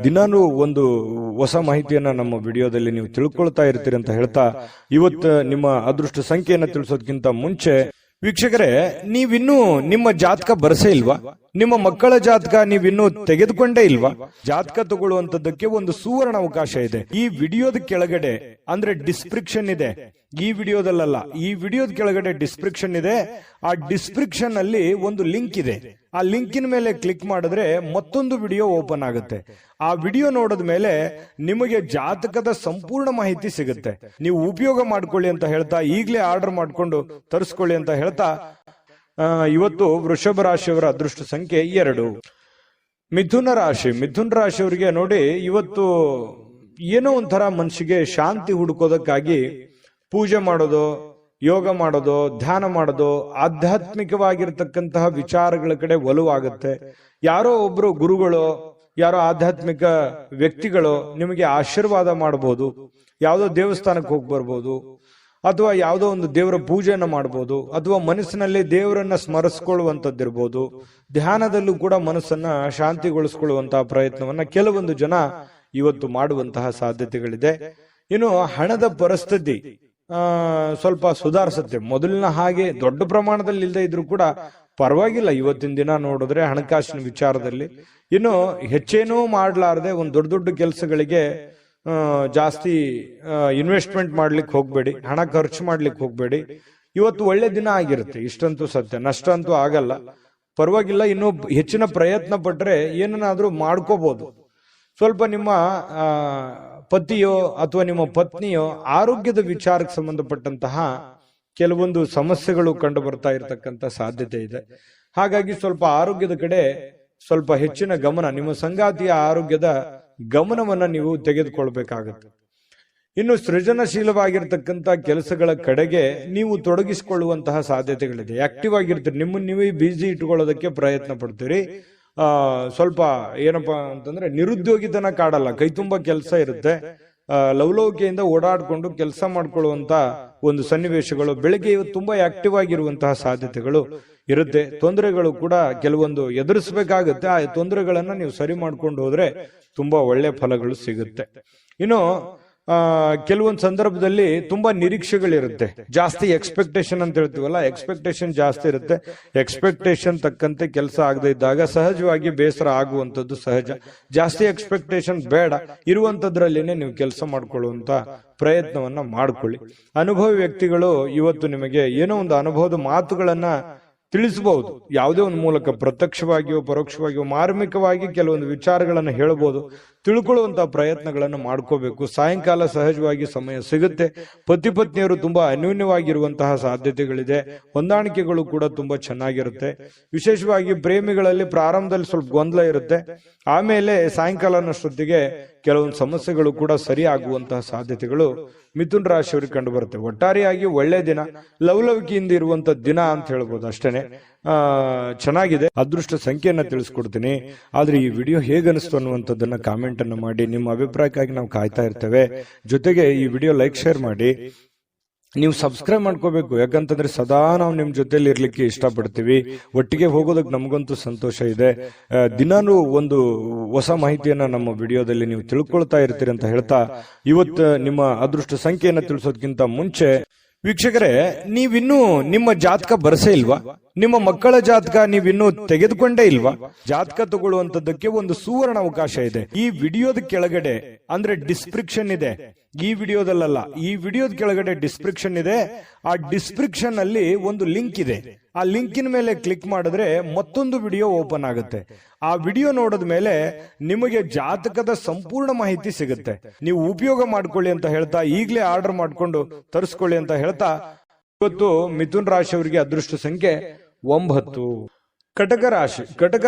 ದಿನಾನು ಒಂದು ಹೊಸ ಮಾಹಿತಿಯನ್ನ ನಮ್ಮ ವಿಡಿಯೋದಲ್ಲಿ ನೀವು ತಿಳ್ಕೊಳ್ತಾ ಇರ್ತೀರಿ ಅಂತ ಹೇಳ್ತಾ, ಇವತ್ತು ನಿಮ್ಮ ಅದೃಷ್ಟ ಸಂಖ್ಯೆಯನ್ನ ತಿಳಿಸೋದಕ್ಕಿಂತ ಮುಂಚೆ ವೀಕ್ಷಕರೇ, ನೀವಿನ್ನೂ ನಿಮ್ಮ ಜಾತಕ ಬರಸೇ ಇಲ್ವಾ? ನಿಮ್ಮ ಮಕ್ಕಳ ಜಾತಕ ನೀವಿನ್ನೂ ತೆಗೆದುಕೊಂಡೇ ಇಲ್ವಾ? ಜಾತಕ ತಗೊಳ್ಳುವಂತದ್ದಕ್ಕೆ ಒಂದು ಸುವರ್ಣ ಅವಕಾಶ ಇದೆ. ಈ ವಿಡಿಯೋದ ಕೆಳಗಡೆ ಅಂದ್ರೆ ಡಿಸ್ಕ್ರಿಪ್ಷನ್ ಇದೆ, ಈ ವಿಡಿಯೋದಲ್ಲ, ಈ ವಿಡಿಯೋದ ಕೆಳಗಡೆ ಡಿಸ್ಕ್ರಿಪ್ಷನ್ ಇದೆ. ಆ ಡಿಸ್ಕ್ರಿಪ್ಷನ್ ಅಲ್ಲಿ ಒಂದು ಲಿಂಕ್ ಇದೆ. ಆ ಲಿಂಕಿನ ಮೇಲೆ ಕ್ಲಿಕ್ ಮಾಡಿದ್ರೆ ಮತ್ತೊಂದು ವಿಡಿಯೋ ಓಪನ್ ಆಗುತ್ತೆ. ಆ ವಿಡಿಯೋ ನೋಡಿದ ಮೇಲೆ ನಿಮಗೆ ಜಾತಕದ ಸಂಪೂರ್ಣ ಮಾಹಿತಿ ಸಿಗುತ್ತೆ. ನೀವು ಉಪಯೋಗ ಮಾಡ್ಕೊಳ್ಳಿ ಅಂತ ಹೇಳ್ತಾ, ಈಗಲೇ ಆರ್ಡರ್ ಮಾಡ್ಕೊಂಡು ತರಿಸ್ಕೊಳ್ಳಿ ಅಂತ ಹೇಳ್ತಾ, ಇವತ್ತು ವೃಷಭ ರಾಶಿಯವರ ಅದೃಷ್ಟ ಸಂಖ್ಯೆ 2. ಮಿಥುನ ರಾಶಿಯವರಿಗೆ ನೋಡಿ, ಇವತ್ತು ಏನೋ ಒಂಥರ ಮನಸ್ಸಿಗೆ ಶಾಂತಿ ಹುಡುಕೋದಕ್ಕಾಗಿ ಪೂಜೆ ಮಾಡೋದು, ಯೋಗ ಮಾಡೋದು, ಧ್ಯಾನ ಮಾಡೋದು, ಆಧ್ಯಾತ್ಮಿಕವಾಗಿರ್ತಕ್ಕಂತಹ ವಿಚಾರಗಳ ಕಡೆ ಒಲವಾಗುತ್ತೆ. ಯಾರೋ ಒಬ್ರು ಗುರುಗಳು, ಯಾರೋ ಆಧ್ಯಾತ್ಮಿಕ ವ್ಯಕ್ತಿಗಳು ನಿಮಗೆ ಆಶೀರ್ವಾದ ಮಾಡಬಹುದು. ಯಾವುದೋ ದೇವಸ್ಥಾನಕ್ಕೆ ಹೋಗಿ ಬರ್ಬೋದು, ಅಥವಾ ಯಾವುದೋ ಒಂದು ದೇವರ ಪೂಜೆಯನ್ನ ಮಾಡಬಹುದು, ಅಥವಾ ಮನಸ್ಸಿನಲ್ಲಿ ದೇವರನ್ನ ಸ್ಮರಿಸಿಕೊಳ್ಳುವಂತದ್ದಿರ್ಬೋದು. ಧ್ಯಾನದಲ್ಲೂ ಕೂಡ ಮನಸ್ಸನ್ನ ಶಾಂತಿಗೊಳಿಸಿಕೊಳ್ಳುವಂತಹ ಪ್ರಯತ್ನವನ್ನ ಕೆಲವೊಂದು ಜನ ಇವತ್ತು ಮಾಡುವಂತಹ ಸಾಧ್ಯತೆಗಳಿದೆ. ಇನ್ನು ಹಣದ ಪರಿಸ್ಥಿತಿ ಸ್ವಲ್ಪ ಸುಧಾರಿಸುತ್ತೆ. ಮೊದಲಿನ ಹಾಗೆ ದೊಡ್ಡ ಪ್ರಮಾಣದಲ್ಲಿ ಇಲ್ಲದೆ ಇದ್ರೂ ಕೂಡ ಪರವಾಗಿಲ್ಲ. ಇವತ್ತಿನ ದಿನ ನೋಡಿದ್ರೆ ಹಣಕಾಸಿನ ವಿಚಾರದಲ್ಲಿ ಇನ್ನು ಹೆಚ್ಚೇನೂ ಮಾಡಲಾರದೆ ಒಂದು ದೊಡ್ಡ ದೊಡ್ಡ ಕೆಲಸಗಳಿಗೆ ಜಾಸ್ತಿ ಇನ್ವೆಸ್ಟ್ಮೆಂಟ್ ಮಾಡ್ಲಿಕ್ಕೆ ಹೋಗ್ಬೇಡಿ, ಹಣ ಖರ್ಚು ಮಾಡ್ಲಿಕ್ಕೆ ಹೋಗ್ಬೇಡಿ. ಇವತ್ತು ಒಳ್ಳೆ ದಿನ ಆಗಿರುತ್ತೆ, ಇಷ್ಟಂತೂ ಸತ್ಯ. ನಷ್ಟ ಅಂತೂ ಆಗಲ್ಲ, ಪರವಾಗಿಲ್ಲ. ಇನ್ನು ಹೆಚ್ಚಿನ ಪ್ರಯತ್ನ ಪಟ್ರೆ ಏನನ್ನಾದ್ರೂ ಮಾಡ್ಕೋಬಹುದು. ಸ್ವಲ್ಪ ನಿಮ್ಮ ಪತಿಯೋ ಅಥವಾ ನಿಮ್ಮ ಪತ್ನಿಯೋ ಆರೋಗ್ಯದ ವಿಚಾರಕ್ಕೆ ಸಂಬಂಧಪಟ್ಟಂತಹ ಕೆಲವೊಂದು ಸಮಸ್ಯೆಗಳು ಕಂಡು ಬರ್ತಾ ಇರತಕ್ಕಂತ ಸಾಧ್ಯತೆ ಇದೆ. ಹಾಗಾಗಿ ಸ್ವಲ್ಪ ಆರೋಗ್ಯದ ಕಡೆ ಸ್ವಲ್ಪ ಹೆಚ್ಚಿನ ಗಮನ, ನಿಮ್ಮ ಸಂಗಾತಿಯ ಆರೋಗ್ಯದ ಗಮನವನ್ನ ನೀವು ತೆಗೆದುಕೊಳ್ಬೇಕಾಗತ್ತೆ. ಇನ್ನು ಸೃಜನಶೀಲವಾಗಿರ್ತಕ್ಕಂಥ ಕೆಲಸಗಳ ಕಡೆಗೆ ನೀವು ತೊಡಗಿಸಿಕೊಳ್ಳುವಂತಹ ಸಾಧ್ಯತೆಗಳಿದೆ. ಆಕ್ಟಿವ್ ಆಗಿರ್ತೀರಿ, ನಿಮ್ಮನ್ನು ನೀವೇ ಬಿಸಿ ಇಟ್ಕೊಳ್ಳೋದಕ್ಕೆ ಪ್ರಯತ್ನ ಪಡ್ತೀರಿ. ಸ್ವಲ್ಪ ಏನಪ್ಪಾ ಅಂತಂದ್ರೆ ನಿರುದ್ಯೋಗಿತನ ಕಾಡಲ್ಲ, ಕೈ ತುಂಬಾ ಕೆಲಸ ಇರುತ್ತೆ. ಲವಲವಿಕೆಯಿಂದ ಓಡಾಡ್ಕೊಂಡು ಕೆಲಸ ಮಾಡ್ಕೊಳ್ಳುವಂತ ಒಂದು ಸನ್ನಿವೇಶಗಳು, ಬೆಳಿಗ್ಗೆ ಇವತ್ತು ತುಂಬಾ ಆಕ್ಟಿವ್ ಆಗಿರುವಂತಹ ಸಾಧ್ಯತೆಗಳು ಇರುತ್ತೆ. ತೊಂದರೆಗಳು ಕೂಡ ಕೆಲವೊಂದು ಎದುರಿಸಬೇಕಾಗುತ್ತೆ. ಆ ತೊಂದರೆಗಳನ್ನ ನೀವು ಸರಿ ಮಾಡ್ಕೊಂಡು ಹೋದ್ರೆ ತುಂಬಾ ಒಳ್ಳೆ ಫಲಗಳು ಸಿಗುತ್ತೆ. ಇನ್ನು ಕೆಲವೊಂದು ಸಂದರ್ಭದಲ್ಲಿ ತುಂಬಾ ನಿರೀಕ್ಷೆಗಳಿರುತ್ತೆ, ಜಾಸ್ತಿ ಎಕ್ಸ್ಪೆಕ್ಟೇಷನ್ ಅಂತ ಹೇಳ್ತೀವಲ್ಲ, ಎಕ್ಸ್ಪೆಕ್ಟೇಷನ್ ಜಾಸ್ತಿ ಇರುತ್ತೆ. ಎಕ್ಸ್ಪೆಕ್ಟೇಷನ್ ತಕ್ಕಂತೆ ಕೆಲಸ ಆಗದೆ ಇದ್ದಾಗ ಸಹಜವಾಗಿ ಬೇಸರ ಆಗುವಂತದ್ದು ಸಹಜ. ಜಾಸ್ತಿ ಎಕ್ಸ್ಪೆಕ್ಟೇಷನ್ ಬೇಡ, ಇರುವಂತದ್ರಲ್ಲೇನೆ ನೀವು ಕೆಲಸ ಮಾಡ್ಕೊಳ್ಳುವಂತ ಪ್ರಯತ್ನವನ್ನ ಮಾಡ್ಕೊಳ್ಳಿ. ಅನುಭವಿ ವ್ಯಕ್ತಿಗಳು ಇವತ್ತು ನಿಮಗೆ ಏನೋ ಒಂದು ಅನುಭವದ ಮಾತುಗಳನ್ನ ತಿಳಿಸಬಹುದು. ಯಾವುದೇ ಒಂದು ಮೂಲಕ ಪ್ರತ್ಯಕ್ಷವಾಗಿಯೋ ಪರೋಕ್ಷವಾಗಿಯೋ ಮಾರ್ಮಿಕವಾಗಿ ಕೆಲವೊಂದು ವಿಚಾರಗಳನ್ನು ಹೇಳಬಹುದು. ತಿಳ್ಕೊಳ್ಳುವಂತಹ ಪ್ರಯತ್ನಗಳನ್ನು ಮಾಡ್ಕೋಬೇಕು. ಸಾಯಂಕಾಲ ಸಹಜವಾಗಿ ಸಮಯ ಸಿಗುತ್ತೆ. ಪತಿ ಪತ್ನಿಯರು ತುಂಬಾ ಅನ್ಯೋನ್ಯವಾಗಿರುವಂತಹ ಸಾಧ್ಯತೆಗಳಿದೆ. ಹೊಂದಾಣಿಕೆಗಳು ಕೂಡ ತುಂಬಾ ಚೆನ್ನಾಗಿರುತ್ತೆ. ವಿಶೇಷವಾಗಿ ಪ್ರೇಮಿಗಳಲ್ಲಿ ಪ್ರಾರಂಭದಲ್ಲಿ ಸ್ವಲ್ಪ ಗೊಂದಲ ಇರುತ್ತೆ, ಆಮೇಲೆ ಸಾಯಂಕಾಲನಷ್ಟೊತ್ತಿಗೆ ಕೆಲವೊಂದು ಸಮಸ್ಯೆಗಳು ಕೂಡ ಸರಿ ಆಗುವಂತಹ ಸಾಧ್ಯತೆಗಳು ಮಿಥುನ್ ರಾಶಿಯವರಿಗೆ ಕಂಡು ಬರುತ್ತೆ. ಒಟ್ಟಾರೆಯಾಗಿ ಒಳ್ಳೆ ದಿನ, ಲವಲವಿಕೆಯಿಂದ ಇರುವಂತ ದಿನ ಅಂತ ಹೇಳ್ಬೋದು. ಅಷ್ಟೇನೆ ಚೆನ್ನಾಗಿದೆ. ಅದೃಷ್ಟ ಸಂಖ್ಯೆಯನ್ನ ತಿಳಿಸ್ಕೊಡ್ತೀನಿ. ಆದ್ರೆ ಈ ವಿಡಿಯೋ ಹೇಗನಿಸ್ತು ಅನ್ನುವಂಥದ್ದನ್ನ ಕಾಮೆಂಟ್ ಅನ್ನ ಮಾಡಿ. ನಿಮ್ಮ ಅಭಿಪ್ರಾಯಕ್ಕಾಗಿ ನಾವು ಕಾಯ್ತಾ ಇರ್ತೇವೆ. ಜೊತೆಗೆ ಈ ವಿಡಿಯೋ ಲೈಕ್ ಶೇರ್ ಮಾಡಿ. ನೀವು ಸಬ್ಸ್ಕ್ರೈಬ್ ಮಾಡ್ಕೋಬೇಕು, ಯಾಕಂತಂದ್ರೆ ಸದಾ ನಾವು ನಿಮ್ ಜೊತೆಲಿ ಇರ್ಲಿಕ್ಕೆ ಇಷ್ಟಪಡ್ತೀವಿ. ಒಟ್ಟಿಗೆ ಹೋಗೋದಕ್ಕೆ ನಮಗಂತೂ ಸಂತೋಷ ಇದೆ. ದಿನಾನು ಒಂದು ಹೊಸ ಮಾಹಿತಿಯನ್ನ ನಮ್ಮ ವಿಡಿಯೋದಲ್ಲಿ ನೀವು ತಿಳ್ಕೊಳ್ತಾ ಇರ್ತೀರಿ ಅಂತ ಹೇಳ್ತಾ, ಇವತ್ತು ನಿಮ್ಮ ಅದೃಷ್ಟ ಸಂಖ್ಯೆಯನ್ನ ತಿಳಿಸೋದಕ್ಕಿಂತ ಮುಂಚೆ ವೀಕ್ಷಕರೇ, ನೀವಿನ್ನೂ ನಿಮ್ಮ ಜಾತಕ ಬರಸೇ ಇಲ್ವಾ? ನಿಮ್ಮ ಮಕ್ಕಳ ಜಾತಕ ನೀವಿನ್ನೂ ತೆಗೆದುಕೊಂಡೇ ಇಲ್ವಾ? ಜಾತಕ ತಗೊಳ್ಳುವಂತದ್ದಕ್ಕೆ ಒಂದು ಸುವರ್ಣ ಅವಕಾಶ ಇದೆ. ಈ ವಿಡಿಯೋದ ಕೆಳಗಡೆ ಅಂದ್ರೆ ಡಿಸ್ಕ್ರಿಪ್ಷನ್ ಇದೆ, ಈ ವಿಡಿಯೋದಲ್ಲ, ಈ ವಿಡಿಯೋದ ಕೆಳಗಡೆ ಡಿಸ್ಕ್ರಿಪ್ಷನ್ ಇದೆ. ಆ ಡಿಸ್ಕ್ರಿಪ್ಷನ್ ಅಲ್ಲಿ ಒಂದು ಲಿಂಕ್ ಇದೆ. ಆ ಲಿಂಕಿನ ಮೇಲೆ ಕ್ಲಿಕ್ ಮಾಡಿದ್ರೆ ಮತ್ತೊಂದು ವಿಡಿಯೋ ಓಪನ್ ಆಗುತ್ತೆ. ಆ ವಿಡಿಯೋ ನೋಡಿದ ಮೇಲೆ ನಿಮಗೆ ಜಾತಕದ ಸಂಪೂರ್ಣ ಮಾಹಿತಿ ಸಿಗುತ್ತೆ. ನೀವು ಉಪಯೋಗ ಮಾಡ್ಕೊಳ್ಳಿ ಅಂತ ಹೇಳ್ತಾ, ಈಗಲೇ ಆರ್ಡರ್ ಮಾಡ್ಕೊಂಡು ತರಿಸ್ಕೊಳ್ಳಿ ಅಂತ ಹೇಳ್ತಾ, ಇವತ್ತು ಮಿಥುನ್ ರಾಶಿಯವರಿಗೆ ಅದೃಷ್ಟ ಸಂಖ್ಯೆ 9. ಕಟಕ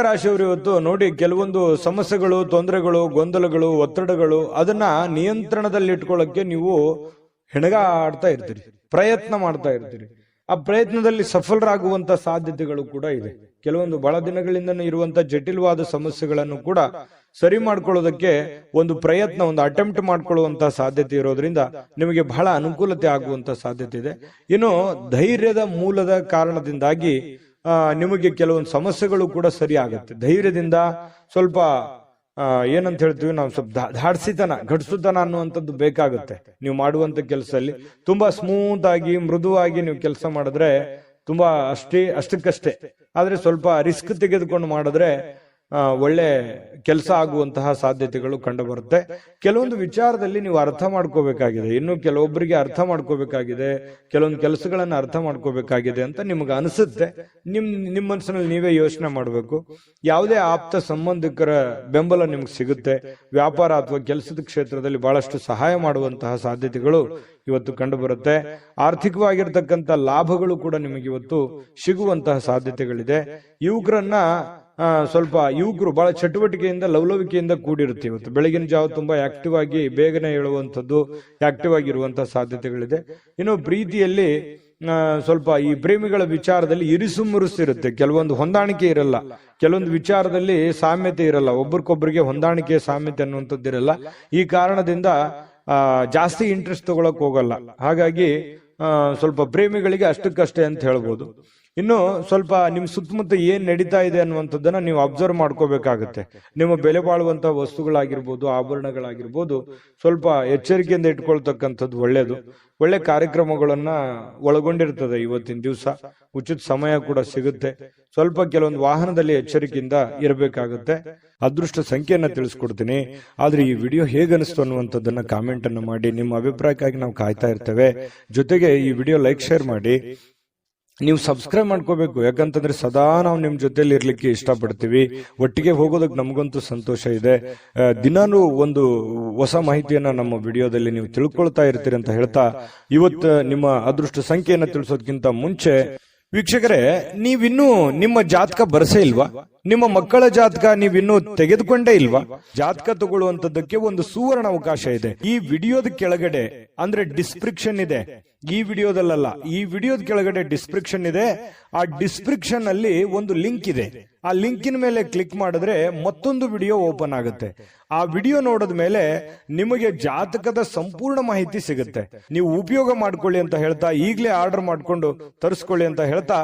ರಾಶಿಯವರು ಇವತ್ತು ನೋಡಿ, ಕೆಲವೊಂದು ಸಮಸ್ಯೆಗಳು, ತೊಂದರೆಗಳು, ಗೊಂದಲಗಳು, ಒತ್ತಡಗಳು, ಅದನ್ನ ನಿಯಂತ್ರಣದಲ್ಲಿ ಇಟ್ಕೊಳ್ಳಕ್ಕೆ ನೀವು ಹೆಣಗಾಡ್ತಾ ಇರ್ತೀರಿ, ಪ್ರಯತ್ನ ಮಾಡ್ತಾ ಇರ್ತೀರಿ. ಆ ಪ್ರಯತ್ನದಲ್ಲಿ ಸಫಲರಾಗುವಂತ ಸಾಧ್ಯತೆಗಳು ಕೂಡ ಇದೆ. ಕೆಲವೊಂದು ಬಹಳ ದಿನಗಳಿಂದ ಇರುವಂತ ಜಟಿಲವಾದ ಸಮಸ್ಯೆಗಳನ್ನು ಕೂಡ ಸರಿ ಮಾಡ್ಕೊಳ್ಳೋದಕ್ಕೆ ಒಂದು ಪ್ರಯತ್ನ, ಒಂದು ಅಟೆಂಪ್ಟ್ ಮಾಡ್ಕೊಳ್ಳುವಂತ ಸಾಧ್ಯತೆ ಇರೋದ್ರಿಂದ ನಿಮಗೆ ಬಹಳ ಅನುಕೂಲತೆ ಆಗುವಂತ ಸಾಧ್ಯತೆ ಇದೆ. ಇನ್ನು ಧೈರ್ಯದ ಮೂಲದ ಕಾರಣದಿಂದಾಗಿ ನಿಮಗೆ ಕೆಲವೊಂದು ಸಮಸ್ಯೆಗಳು ಕೂಡ ಸರಿ ಆಗುತ್ತೆ. ಧೈರ್ಯದಿಂದ ಸ್ವಲ್ಪ ಏನಂತ ಹೇಳ್ತೀವಿ ನಾವು, ಸ್ವಲ್ಪ ಧಾಡ್ಸಿತನ, ಘಟಿಸುತನ ಅನ್ನುವಂಥದ್ದು ಬೇಕಾಗುತ್ತೆ. ನೀವು ಮಾಡುವಂತ ಕೆಲಸದಲ್ಲಿ ತುಂಬಾ ಸ್ಮೂತ್ ಆಗಿ, ಮೃದುವಾಗಿ ನೀವು ಕೆಲಸ ಮಾಡಿದ್ರೆ ತುಂಬಾ ಅಷ್ಟಕ್ಕಷ್ಟೇ, ಆದ್ರೆ ಸ್ವಲ್ಪ ರಿಸ್ಕ್ ತೆಗೆದುಕೊಂಡು ಮಾಡಿದ್ರೆ ಒಳ್ಳೆ ಕೆಲಸ ಆಗುವಂತಹ ಸಾಧ್ಯತೆಗಳು ಕಂಡು ಬರುತ್ತೆ. ಕೆಲವೊಂದು ವಿಚಾರದಲ್ಲಿ ನೀವು ಅರ್ಥ ಮಾಡ್ಕೋಬೇಕಾಗಿದೆ, ಇನ್ನು ಕೆಲವೊಬ್ಬರಿಗೆ ಅರ್ಥ ಮಾಡ್ಕೋಬೇಕಾಗಿದೆ, ಕೆಲವೊಂದು ಕೆಲಸಗಳನ್ನ ಅರ್ಥ ಮಾಡ್ಕೋಬೇಕಾಗಿದೆ ಅಂತ ನಿಮ್ಗೆ ಅನಿಸುತ್ತೆ. ನಿಮ್ಮ ಮನಸ್ಸಿನಲ್ಲಿ ನೀವೇ ಯೋಚನೆ ಮಾಡಬೇಕು. ಯಾವುದೇ ಆಪ್ತ ಸಂಬಂಧಿಕರ ಬೆಂಬಲ ನಿಮ್ಗೆ ಸಿಗುತ್ತೆ. ವ್ಯಾಪಾರ ಅಥವಾ ಕೆಲಸದ ಕ್ಷೇತ್ರದಲ್ಲಿ ಬಹಳಷ್ಟು ಸಹಾಯ ಮಾಡುವಂತಹ ಸಾಧ್ಯತೆಗಳು ಇವತ್ತು ಕಂಡು ಬರುತ್ತೆ. ಆರ್ಥಿಕವಾಗಿರ್ತಕ್ಕಂಥ ಲಾಭಗಳು ಕೂಡ ನಿಮಗೆ ಇವತ್ತು ಸಿಗುವಂತಹ ಸಾಧ್ಯತೆಗಳಿದೆ. ಯುವಕರು ಬಹಳ ಚಟುವಟಿಕೆಯಿಂದ ಲವಲವಿಕೆಯಿಂದ ಕೂಡಿರುತ್ತೆ. ಇವತ್ತು ಬೆಳಗಿನ ಜಾವ ತುಂಬಾ ಆಕ್ಟಿವ್ ಆಗಿ ಬೇಗನೆ ಹೇಳುವಂಥದ್ದು, ಆಕ್ಟಿವ್ ಆಗಿರುವಂತಹ ಸಾಧ್ಯತೆಗಳಿದೆ. ಇನ್ನು ಪ್ರೀತಿಯಲ್ಲಿ ಸ್ವಲ್ಪ ಈ ಪ್ರೇಮಿಗಳ ವಿಚಾರದಲ್ಲಿ ಇರಿಸು ಮುರುಸಿರುತ್ತೆ, ಕೆಲವೊಂದು ಹೊಂದಾಣಿಕೆ ಇರಲ್ಲ, ಕೆಲವೊಂದು ವಿಚಾರದಲ್ಲಿ ಸಾಮ್ಯತೆ ಇರಲ್ಲ, ಒಬ್ರಿಗೊಬ್ರಿಗೆ ಹೊಂದಾಣಿಕೆ ಸಾಮ್ಯತೆ ಅನ್ನುವಂಥದ್ದು ಇರಲ್ಲ. ಈ ಕಾರಣದಿಂದ ಜಾಸ್ತಿ ಇಂಟ್ರೆಸ್ಟ್ ತಗೊಳಕ್ ಹೋಗಲ್ಲ. ಹಾಗಾಗಿ ಸ್ವಲ್ಪ ಪ್ರೇಮಿಗಳಿಗೆ ಅಷ್ಟಕ್ಕಷ್ಟೇ ಅಂತ ಹೇಳ್ಬೋದು. ಇನ್ನು ಸ್ವಲ್ಪ ನಿಮ್ ಸುತ್ತಮುತ್ತ ಏನ್ ನಡೀತಾ ಇದೆ ಅನ್ನುವಂಥದ್ದನ್ನ ನೀವು ಅಬ್ಸರ್ವ್ ಮಾಡ್ಕೋಬೇಕಾಗತ್ತೆ. ನಿಮ್ಮ ಬೆಲೆ ಬಾಳುವಂತಹ ವಸ್ತುಗಳಾಗಿರ್ಬೋದು, ಆಭರಣಗಳಾಗಿರ್ಬೋದು, ಸ್ವಲ್ಪ ಎಚ್ಚರಿಕೆಯಿಂದ ಇಟ್ಕೊಳ್ತಕ್ಕಂಥದ್ದು ಒಳ್ಳೇದು. ಒಳ್ಳೆ ಕಾರ್ಯಕ್ರಮಗಳನ್ನ ಒಳಗೊಂಡಿರ್ತದೆ ಇವತ್ತಿನ ದಿವಸ. ಉಚಿತ ಸಮಯ ಕೂಡ ಸಿಗುತ್ತೆ. ಸ್ವಲ್ಪ ಕೆಲವೊಂದು ವಾಹನದಲ್ಲಿ ಎಚ್ಚರಿಕೆಯಿಂದ ಇರಬೇಕಾಗುತ್ತೆ. ಅದೃಷ್ಟ ಸಂಖ್ಯೆಯನ್ನ ತಿಳಿಸ್ಕೊಡ್ತೀನಿ. ಆದ್ರೆ ಈ ವಿಡಿಯೋ ಹೇಗನಿಸ್ತು ಅನ್ನುವಂಥದ್ದನ್ನ ಕಾಮೆಂಟ್ ಅನ್ನು ಮಾಡಿ. ನಿಮ್ಮ ಅಭಿಪ್ರಾಯಕ್ಕಾಗಿ ನಾವು ಕಾಯ್ತಾ ಇರ್ತೇವೆ. ಜೊತೆಗೆ ಈ ವಿಡಿಯೋ ಲೈಕ್, ಶೇರ್ ಮಾಡಿ. ನೀವು ಸಬ್ಸ್ಕ್ರೈಬ್ ಮಾಡ್ಕೋಬೇಕು, ಯಾಕಂತಂದ್ರೆ ಸದಾ ನಾವು ನಿಮ್ ಜೊತೆಲಿ ಇರ್ಲಿಕ್ಕೆ ಇಷ್ಟಪಡ್ತೀವಿ. ಒಟ್ಟಿಗೆ ಹೋಗೋದಕ್ಕೆ ನಮಗಂತೂ ಸಂತೋಷ ಇದೆ. ದಿನಾನು ಒಂದು ಹೊಸ ಮಾಹಿತಿಯನ್ನ ನಮ್ಮ ವಿಡಿಯೋದಲ್ಲಿ ನೀವು ತಿಳ್ಕೊಳ್ತಾ ಇರ್ತೀರಿ ಅಂತ ಹೇಳ್ತಾ, ಇವತ್ತು ನಿಮ್ಮ ಅದೃಷ್ಟ ಸಂಖ್ಯೆಯನ್ನ ತಿಳಿಸೋದಕ್ಕಿಂತ ಮುಂಚೆ ವೀಕ್ಷಕರೇ, ನೀವಿನ್ನೂ ನಿಮ್ಮ ಜಾತಕ ಬರಸೇ ಇಲ್ವಾ? ನಿಮ್ಮ ಮಕ್ಕಳ ಜಾತಕ ನೀವಿನ್ನೂ ತೆಗೆದುಕೊಂಡೇ ಇಲ್ವಾ? ಜಾತಕ ತಗೊಳ್ಳುವಂತದ್ದಕ್ಕೆ ಒಂದು ಸುವರ್ಣ ಅವಕಾಶ ಇದೆ. ಈ ವಿಡಿಯೋದ ಕೆಳಗಡೆ ಅಂದ್ರೆ ಡಿಸ್ಕ್ರಿಪ್ಷನ್ ಇದೆ, ಈ ವಿಡಿಯೋದಲ್ಲ, ಈ ವಿಡಿಯೋದ ಕೆಳಗಡೆ ಡಿಸ್ಕ್ರಿಪ್ಷನ್ ಇದೆ. ಆ ಡಿಸ್ಕ್ರಿಪ್ಷನ್ ಅಲ್ಲಿ ಒಂದು ಲಿಂಕ್ ಇದೆ. ಆ ಲಿಂಕಿನ ಮೇಲೆ ಕ್ಲಿಕ್ ಮಾಡಿದ್ರೆ ಮತ್ತೊಂದು ವಿಡಿಯೋ ಓಪನ್ ಆಗುತ್ತೆ. ಆ ವಿಡಿಯೋ ನೋಡಿದ ಮೇಲೆ ನಿಮಗೆ ಜಾತಕದ ಸಂಪೂರ್ಣ ಮಾಹಿತಿ ಸಿಗುತ್ತೆ. ನೀವು ಉಪಯೋಗ ಮಾಡ್ಕೊಳ್ಳಿ ಅಂತ ಹೇಳ್ತಾ, ಈಗಲೇ ಆರ್ಡರ್ ಮಾಡ್ಕೊಂಡು ತರಿಸ್ಕೊಳ್ಳಿ ಅಂತ ಹೇಳ್ತಾ,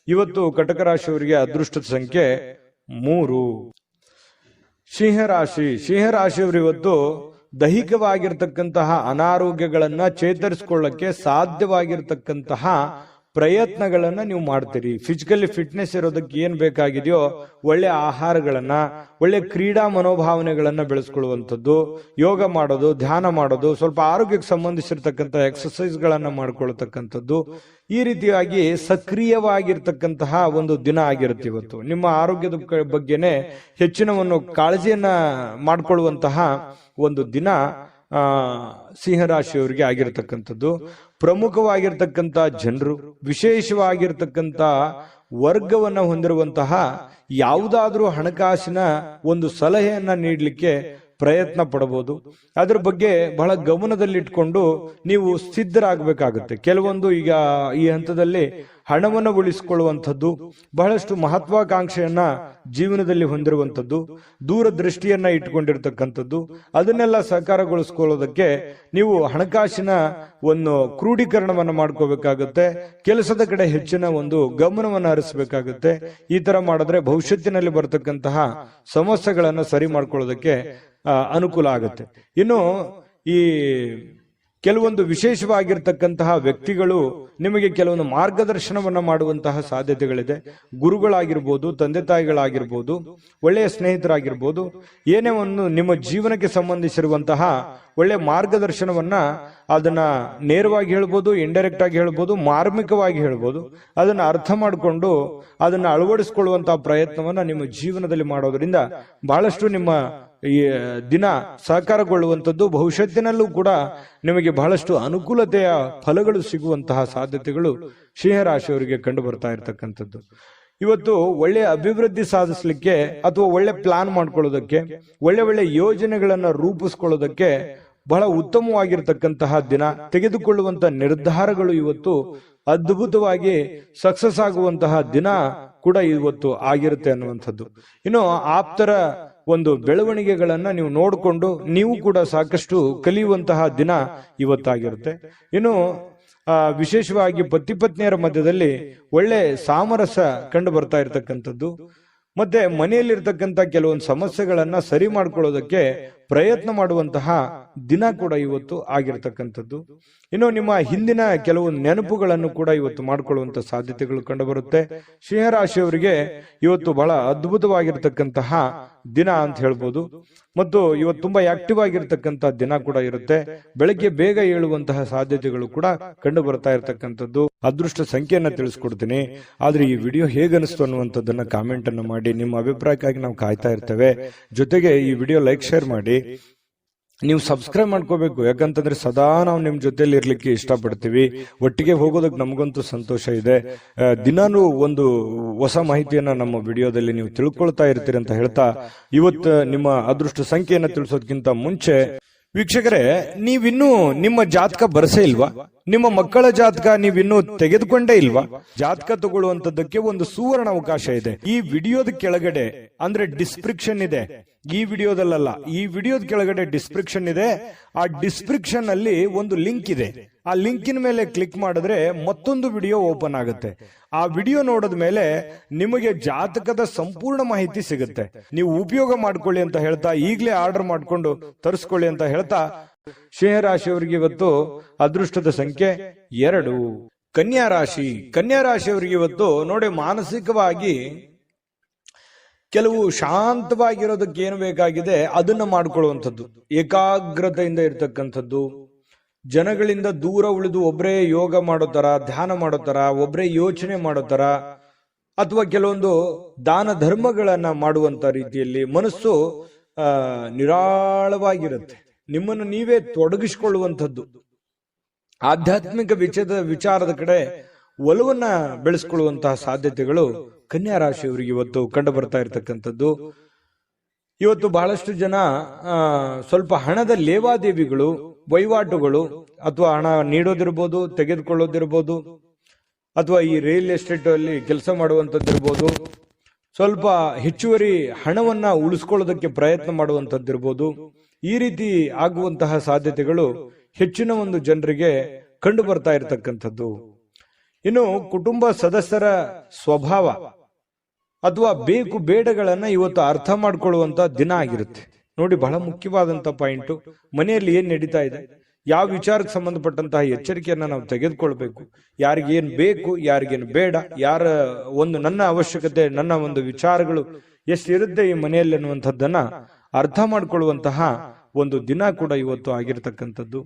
ಇವತ್ತು ಕಟಕ ರಾಶಿಯವರಿಗೆ ಅದೃಷ್ಟದ ಸಂಖ್ಯೆ 3. ಸಿಂಹರಾಶಿಯವರು ಇವತ್ತು ದೈಹಿಕವಾಗಿರ್ತಕ್ಕಂತಹ ಅನಾರೋಗ್ಯಗಳನ್ನ ಚೇತರಿಸಿಕೊಳ್ಳಕ್ಕೆ ಸಾಧ್ಯವಾಗಿರ್ತಕ್ಕಂತಹ ಪ್ರಯತ್ನಗಳನ್ನ ನೀವು ಮಾಡ್ತೀರಿ. ಫಿಸಿಕಲಿ ಫಿಟ್ನೆಸ್ ಇರೋದಕ್ಕೆ ಏನ್ ಬೇಕಾಗಿದೆಯೋ ಒಳ್ಳೆ ಆಹಾರಗಳನ್ನ, ಒಳ್ಳೆ ಕ್ರೀಡಾ ಮನೋಭಾವನೆಗಳನ್ನ ಬೆಳೆಸ್ಕೊಳ್ಳುವಂಥದ್ದು, ಯೋಗ ಮಾಡೋದು, ಧ್ಯಾನ ಮಾಡೋದು, ಸ್ವಲ್ಪ ಆರೋಗ್ಯಕ್ಕೆ ಸಂಬಂಧಿಸಿರ್ತಕ್ಕಂಥ ಎಕ್ಸರ್ಸೈಸ್ ಗಳನ್ನ ಮಾಡ್ಕೊಳ್ತಕ್ಕಂಥದ್ದು, ಈ ರೀತಿಯಾಗಿ ಸಕ್ರಿಯವಾಗಿರ್ತಕ್ಕಂತಹ ಒಂದು ದಿನ ಆಗಿರುತ್ತೆ ಇವತ್ತು. ನಿಮ್ಮ ಆರೋಗ್ಯದ ಬಗ್ಗೆನೆ ಹೆಚ್ಚಿನ ಕಾಳಜಿಯನ್ನ ಮಾಡ್ಕೊಳ್ಳುವಂತಹ ಒಂದು ದಿನ ಸಿಂಹರಾಶಿಯವರಿಗೆ ಆಗಿರತಕ್ಕಂಥದ್ದು. ಪ್ರಮುಖವಾಗಿರ್ತಕ್ಕಂಥ ಜನರು, ವಿಶೇಷವಾಗಿರ್ತಕ್ಕಂಥ ವರ್ಗವನ್ನ ಹೊಂದಿರುವಂತಹ ಯಾವುದಾದ್ರೂ ಹಣಕಾಸಿನ ಒಂದು ಸಲಹೆಯನ್ನ ನೀಡಲಿಕ್ಕೆ ಪ್ರಯತ್ನ ಪಡಬಹುದು. ಅದ್ರ ಬಗ್ಗೆ ಬಹಳ ಗಮನದಲ್ಲಿಟ್ಕೊಂಡು ನೀವು ಸಿದ್ಧರಾಗಬೇಕಾಗುತ್ತೆ. ಕೆಲವೊಂದು ಈಗ ಈ ಹಂತದಲ್ಲಿ ಹಣವನ್ನು ಉಳಿಸಿಕೊಳ್ಳುವಂಥದ್ದು, ಬಹಳಷ್ಟು ಮಹತ್ವಾಕಾಂಕ್ಷೆಯನ್ನ ಜೀವನದಲ್ಲಿ ಹೊಂದಿರುವಂಥದ್ದು, ದೂರದೃಷ್ಟಿಯನ್ನ ಇಟ್ಕೊಂಡಿರ್ತಕ್ಕಂಥದ್ದು, ಅದನ್ನೆಲ್ಲ ಸಹಕಾರಗೊಳಿಸ್ಕೊಳ್ಳೋದಕ್ಕೆ ನೀವು ಹಣಕಾಸಿನ ಒಂದು ಕ್ರೋಢೀಕರಣವನ್ನ ಮಾಡ್ಕೋಬೇಕಾಗುತ್ತೆ. ಕೆಲಸದ ಕಡೆ ಹೆಚ್ಚಿನ ಒಂದು ಗಮನವನ್ನು ಹರಿಸಬೇಕಾಗುತ್ತೆ. ಈ ತರ ಮಾಡಿದ್ರೆ ಭವಿಷ್ಯತ್ತಿನಲ್ಲಿ ಬರತಕ್ಕಂತಹ ಸಮಸ್ಯೆಗಳನ್ನ ಸರಿ ಮಾಡ್ಕೊಳ್ಳೋದಕ್ಕೆ ಅನುಕೂಲ ಆಗುತ್ತೆ. ಇನ್ನು ಈ ಕೆಲವೊಂದು ವಿಶೇಷವಾಗಿರ್ತಕ್ಕಂತಹ ವ್ಯಕ್ತಿಗಳು ನಿಮಗೆ ಕೆಲವೊಂದು ಮಾರ್ಗದರ್ಶನವನ್ನ ಮಾಡುವಂತಹ ಸಾಧ್ಯತೆಗಳಿದೆ. ಗುರುಗಳಾಗಿರ್ಬೋದು, ತಂದೆ ತಾಯಿಗಳಾಗಿರ್ಬೋದು, ಒಳ್ಳೆಯ ಸ್ನೇಹಿತರಾಗಿರ್ಬೋದು, ಏನೇ ಒಂದು ನಿಮ್ಮ ಜೀವನಕ್ಕೆ ಸಂಬಂಧಿಸಿರುವಂತಹ ಒಳ್ಳೆ ಮಾರ್ಗದರ್ಶನವನ್ನ ಅದನ್ನ ನೇರವಾಗಿ ಹೇಳ್ಬೋದು, ಇಂಡೈರೆಕ್ಟ್ ಆಗಿ ಹೇಳ್ಬೋದು, ಮಾರ್ಮಿಕವಾಗಿ ಹೇಳ್ಬೋದು, ಅದನ್ನ ಅರ್ಥ ಮಾಡಿಕೊಂಡು ಅದನ್ನ ಅಳವಡಿಸಿಕೊಳ್ಳುವಂತಹ ಪ್ರಯತ್ನವನ್ನ ನಿಮ್ಮ ಜೀವನದಲ್ಲಿ ಮಾಡೋದ್ರಿಂದ ಬಹಳಷ್ಟು ನಿಮ್ಮ ಈ ದಿನ ಸಹಕಾರಗೊಳ್ಳುವಂಥದ್ದು, ಭವಿಷ್ಯತ್ತಿನಲ್ಲೂ ಕೂಡ ನಿಮಗೆ ಬಹಳಷ್ಟು ಅನುಕೂಲತೆಯ ಫಲಗಳು ಸಿಗುವಂತಹ ಸಾಧ್ಯತೆಗಳು ಸಿಂಹರಾಶಿಯವರಿಗೆ ಕಂಡು ಬರ್ತಾ ಇರತಕ್ಕಂಥದ್ದು. ಇವತ್ತು ಒಳ್ಳೆ ಅಭಿವೃದ್ಧಿ ಸಾಧಿಸಲಿಕ್ಕೆ ಅಥವಾ ಒಳ್ಳೆ ಪ್ಲಾನ್ ಮಾಡ್ಕೊಳ್ಳೋದಕ್ಕೆ, ಒಳ್ಳೆ ಯೋಜನೆಗಳನ್ನ ರೂಪಿಸ್ಕೊಳ್ಳೋದಕ್ಕೆ ಬಹಳ ಉತ್ತಮವಾಗಿರ್ತಕ್ಕಂತಹ ದಿನ. ತೆಗೆದುಕೊಳ್ಳುವಂತ ನಿರ್ಧಾರಗಳು ಇವತ್ತು ಅದ್ಭುತವಾಗಿ ಸಕ್ಸಸ್ ಆಗುವಂತಹ ದಿನ ಕೂಡ ಇವತ್ತು ಆಗಿರುತ್ತೆ ಅನ್ನುವಂಥದ್ದು. ಇನ್ನು ಆಪ್ತರ ಒಂದು ಬೆಳವಣಿಗೆಗಳನ್ನ ನೀವು ನೋಡಿಕೊಂಡು ನೀವು ಕೂಡ ಸಾಕಷ್ಟು ಕಲಿಯುವಂತಹ ದಿನ ಇವತ್ತಾಗಿರುತ್ತೆ. ಇನ್ನು ವಿಶೇಷವಾಗಿ ಪತಿ ಪತ್ನಿಯರ ಮಧ್ಯದಲ್ಲಿ ಒಳ್ಳೆ ಸಾಮರಸ್ಯ ಕಂಡು ಬರ್ತಾ ಇರತಕ್ಕಂಥದ್ದು, ಮತ್ತೆ ಮನೆಯಲ್ಲಿರ್ತಕ್ಕಂಥ ಕೆಲವೊಂದು ಸಮಸ್ಯೆಗಳನ್ನ ಸರಿ ಮಾಡ್ಕೊಳ್ಳೋದಕ್ಕೆ ಪ್ರಯತ್ನ ಮಾಡುವಂತಹ ದಿನ ಕೂಡ ಇವತ್ತು ಆಗಿರತಕ್ಕಂಥದ್ದು. ಇನ್ನು ನಿಮ್ಮ ಹಿಂದಿನ ಕೆಲವು ನೆನಪುಗಳನ್ನು ಕೂಡ ಇವತ್ತು ಮಾಡಿಕೊಳ್ಳುವಂತ ಸಾಧ್ಯತೆಗಳು ಕಂಡುಬರುತ್ತೆ. ಸಿಂಹರಾಶಿಯವರಿಗೆ ಇವತ್ತು ಬಹಳ ಅದ್ಭುತವಾಗಿರ್ತಕ್ಕಂತಹ ದಿನ ಅಂತ ಹೇಳ್ಬೋದು. ಮತ್ತು ಇವತ್ತು ತುಂಬಾ ಆಕ್ಟಿವ್ ಆಗಿರ್ತಕ್ಕಂಥ ದಿನ ಕೂಡ ಇರುತ್ತೆ. ಬೆಳಗ್ಗೆ ಬೇಗ ಏಳುವಂತಹ ಸಾಧ್ಯತೆಗಳು ಕೂಡ ಕಂಡು ಬರ್ತಾ ಇರತಕ್ಕಂಥದ್ದು. ಅದೃಷ್ಟ ಸಂಖ್ಯೆಯನ್ನ ತಿಳಿಸ್ಕೊಡ್ತೀನಿ. ಆದ್ರೆ ಈ ವಿಡಿಯೋ ಹೇಗನಿಸ್ತು ಅನ್ನುವಂಥದ್ದನ್ನ ಕಾಮೆಂಟ್ ಅನ್ನು ಮಾಡಿ. ನಿಮ್ಮ ಅಭಿಪ್ರಾಯಕ್ಕಾಗಿ ನಾವು ಕಾಯ್ತಾ ಇರ್ತೇವೆ. ಜೊತೆಗೆ ಈ ವಿಡಿಯೋ ಲೈಕ್ ಶೇರ್ ಮಾಡಿ. ನೀವು ಸಬ್ಸ್ಕ್ರೈಬ್ ಮಾಡ್ಕೋಬೇಕು, ಯಾಕಂತಂದ್ರೆ ಸದಾ ನಾವು ನಿಮ್ ಜೊತೆಲಿ ಇರ್ಲಿಕ್ಕೆ ಇಷ್ಟಪಡ್ತೀವಿ. ಒಟ್ಟಿಗೆ ಹೋಗೋದಕ್ಕೆ ನಮಗಂತೂ ಸಂತೋಷ ಇದೆ. ದಿನಾನು ಒಂದು ಹೊಸ ಮಾಹಿತಿಯನ್ನ ನಮ್ಮ ವಿಡಿಯೋದಲ್ಲಿ ನೀವು ತಿಳ್ಕೊಳ್ತಾ ಇರ್ತೀರಿ ಅಂತ ಹೇಳ್ತಾ, ಇವತ್ತು ನಿಮ್ಮ ಅದೃಷ್ಟ ಸಂಖ್ಯೆಯನ್ನ ತಿಳಿಸೋದಕ್ಕಿಂತ ಮುಂಚೆ ವೀಕ್ಷಕರೇ, ನೀವಿನ್ನೂ ನಿಮ್ಮ ಜಾತಕ ಬರಸೇ ಇಲ್ವಾ? ನಿಮ್ಮ ಮಕ್ಕಳ ಜಾತಕ ನೀವಿನ್ನೂ ತೆಗೆದುಕೊಂಡೇ ಇಲ್ವಾ? ಜಾತಕ ತಗೊಳ್ಳುವಂತದ್ದಕ್ಕೆ ಒಂದು ಸುವರ್ಣ ಅವಕಾಶ ಇದೆ. ಈ ವಿಡಿಯೋದ ಕೆಳಗಡೆ ಅಂದ್ರೆ ಡಿಸ್ಕ್ರಿಪ್ಷನ್ ಇದೆ. ಈ ವಿಡಿಯೋದಲ್ಲ, ಈ ವಿಡಿಯೋದ ಕೆಳಗಡೆ ಡಿಸ್ಕ್ರಿಪ್ಷನ್ ಇದೆ. ಆ ಡಿಸ್ಕ್ರಿಪ್ಷನ್ ಅಲ್ಲಿ ಒಂದು ಲಿಂಕ್ ಇದೆ. ಆ ಲಿಂಕಿನ ಮೇಲೆ ಕ್ಲಿಕ್ ಮಾಡಿದ್ರೆ ಮತ್ತೊಂದು ವಿಡಿಯೋ ಓಪನ್ ಆಗುತ್ತೆ. ಆ ವಿಡಿಯೋ ನೋಡಿದ ಮೇಲೆ ನಿಮಗೆ ಜಾತಕದ ಸಂಪೂರ್ಣ ಮಾಹಿತಿ ಸಿಗುತ್ತೆ. ನೀವು ಉಪಯೋಗ ಮಾಡ್ಕೊಳ್ಳಿ ಅಂತ ಹೇಳ್ತಾ, ಈಗಲೇ ಆರ್ಡರ್ ಮಾಡ್ಕೊಂಡು ತರಿಸ್ಕೊಳ್ಳಿ ಅಂತ ಹೇಳ್ತಾ, ಸಿಂಹರಾಶಿಯವರಿಗೆ ಇವತ್ತು ಅದೃಷ್ಟದ ಸಂಖ್ಯೆ 2. ಕನ್ಯಾ ರಾಶಿ. ಕನ್ಯಾ ರಾಶಿಯವರಿಗೆ ಇವತ್ತು ನೋಡಿ, ಮಾನಸಿಕವಾಗಿ ಕೆಲವು ಶಾಂತವಾಗಿರೋದಕ್ಕೆ ಏನು ಬೇಕಾಗಿದೆ ಅದನ್ನ ಮಾಡ್ಕೊಳ್ಳುವಂಥದ್ದು, ಏಕಾಗ್ರತೆಯಿಂದ ಇರ್ತಕ್ಕಂಥದ್ದು, ಜನಗಳಿಂದ ದೂರ ಉಳಿದು ಒಬ್ಬರೇ ಯೋಗ ಮಾಡೋ ತರ, ಧ್ಯಾನ ಮಾಡೋ ತರ, ಒಬ್ಬರೇ ಯೋಚನೆ ಮಾಡೋ ತರ, ಅಥವಾ ಕೆಲವೊಂದು ದಾನ ಧರ್ಮಗಳನ್ನ ಮಾಡುವಂತ ರೀತಿಯಲ್ಲಿ ಮನಸ್ಸು ನಿರಾಳವಾಗಿರುತ್ತೆ. ನಿಮ್ಮನ್ನು ನೀವೇ ತೊಡಗಿಸಿಕೊಳ್ಳುವಂಥದ್ದು, ಆಧ್ಯಾತ್ಮಿಕ ವಿಚಾರದ ಕಡೆ ಒಲವನ್ನ ಬೆಳೆಸ್ಕೊಳ್ಳುವಂತಹ ಸಾಧ್ಯತೆಗಳು ಕನ್ಯಾ ರಾಶಿಯವರಿಗೆ ಇವತ್ತು ಕಂಡು ಬರ್ತಾ ಇರತಕ್ಕಂಥದ್ದು. ಇವತ್ತು ಬಹಳಷ್ಟು ಜನ ಸ್ವಲ್ಪ ಹಣದ ಲೇವಾದೇವಿಗಳು, ವಹಿವಾಟುಗಳು, ಅಥವಾ ಹಣ ನೀಡೋದಿರ್ಬೋದು, ತೆಗೆದುಕೊಳ್ಳೋದಿರ್ಬೋದು, ಅಥವಾ ಈ ರಿಯಲ್ ಎಸ್ಟೇಟ್ ಅಲ್ಲಿ ಕೆಲಸ ಮಾಡುವಂತದ್ದಿರ್ಬೋದು, ಸ್ವಲ್ಪ ಹೆಚ್ಚುವರಿ ಹಣವನ್ನ ಉಳಿಸ್ಕೊಳ್ಳೋದಕ್ಕೆ ಪ್ರಯತ್ನ ಮಾಡುವಂತದ್ದಿರ್ಬೋದು. ಈ ರೀತಿ ಆಗುವಂತಹ ಸಾಧ್ಯತೆಗಳು ಹೆಚ್ಚಿನ ಒಂದು ಜನರಿಗೆ ಕಂಡು ಬರ್ತಾ ಇರತಕ್ಕಂಥದ್ದು. ಇನ್ನು ಕುಟುಂಬ ಸದಸ್ಯರ ಸ್ವಭಾವ ಅಥವಾ ಬೇಕು ಬೇಡಗಳನ್ನ ಇವತ್ತು ಅರ್ಥ ಮಾಡ್ಕೊಳ್ಳುವಂತ ದಿನ ಆಗಿರುತ್ತೆ. ನೋಡಿ, ಬಹಳ ಮುಖ್ಯವಾದಂತ ಪಾಯಿಂಟ್, ಮನೆಯಲ್ಲಿ ಏನ್ ನಡೀತಾ ಇದೆ, ಯಾವ ವಿಚಾರಕ್ಕೆ ಸಂಬಂಧಪಟ್ಟಂತಹ ಎಚ್ಚರಿಕೆಯನ್ನ ನಾವು ತೆಗೆದುಕೊಳ್ಬೇಕು, ಯಾರಿಗೇನ್ ಬೇಕು, ಯಾರಿಗೇನು ಬೇಡ, ಯಾರ ಒಂದು ನನ್ನ ಅವಶ್ಯಕತೆ, ನನ್ನ ಒಂದು ವಿಚಾರಗಳು ಎಷ್ಟಿರುತ್ತೆ ಈ ಮನೆಯಲ್ಲಿ ಅನ್ನುವಂಥದ್ದನ್ನ ಅರ್ಥ ಮಾಡ್ಕೊಳ್ಳುವಂತಹ ಒಂದು ದಿನ ಕೂಡ ಇವತ್ತು ಆಗಿರತಕ್ಕಂಥದ್ದು.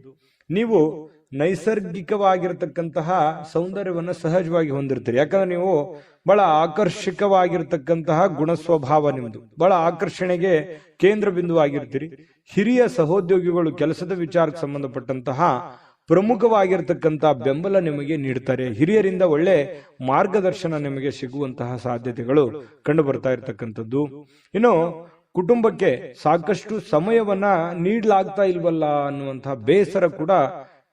ನೀವು ನೈಸರ್ಗಿಕವಾಗಿರ್ತಕ್ಕಂತಹ ಸೌಂದರ್ಯವನ್ನ ಸಹಜವಾಗಿ ಹೊಂದಿರ್ತೀರಿ. ಯಾಕಂದ್ರೆ ನೀವು ಬಹಳ ಆಕರ್ಷಕವಾಗಿರ್ತಕ್ಕಂತಹ ಗುಣ ಸ್ವಭಾವ ನಿಮ್ದು, ಬಹಳ ಆಕರ್ಷಣೆಗೆ ಕೇಂದ್ರ ಬಿಂದು ಆಗಿರ್ತೀರಿ. ಹಿರಿಯ ಸಹೋದ್ಯೋಗಿಗಳು ಕೆಲಸದ ವಿಚಾರಕ್ಕೆ ಸಂಬಂಧಪಟ್ಟಂತಹ ಪ್ರಮುಖವಾಗಿರ್ತಕ್ಕಂತಹ ಬೆಂಬಲ ನಿಮಗೆ ನೀಡ್ತಾರೆ. ಹಿರಿಯರಿಂದ ಒಳ್ಳೆ ಮಾರ್ಗದರ್ಶನ ನಿಮಗೆ ಸಿಗುವಂತಹ ಸಾಧ್ಯತೆಗಳು ಕಂಡು ಬರ್ತಾ ಇರತಕ್ಕಂಥದ್ದು. ಇನ್ನು ಕುಟುಂಬಕ್ಕೆ ಸಾಕಷ್ಟು ಸಮಯವನ್ನ ನೀಡಲಾಗ್ತಾ ಇಲ್ವಲ್ಲ ಅನ್ನುವಂತಹ ಬೇಸರ ಕೂಡ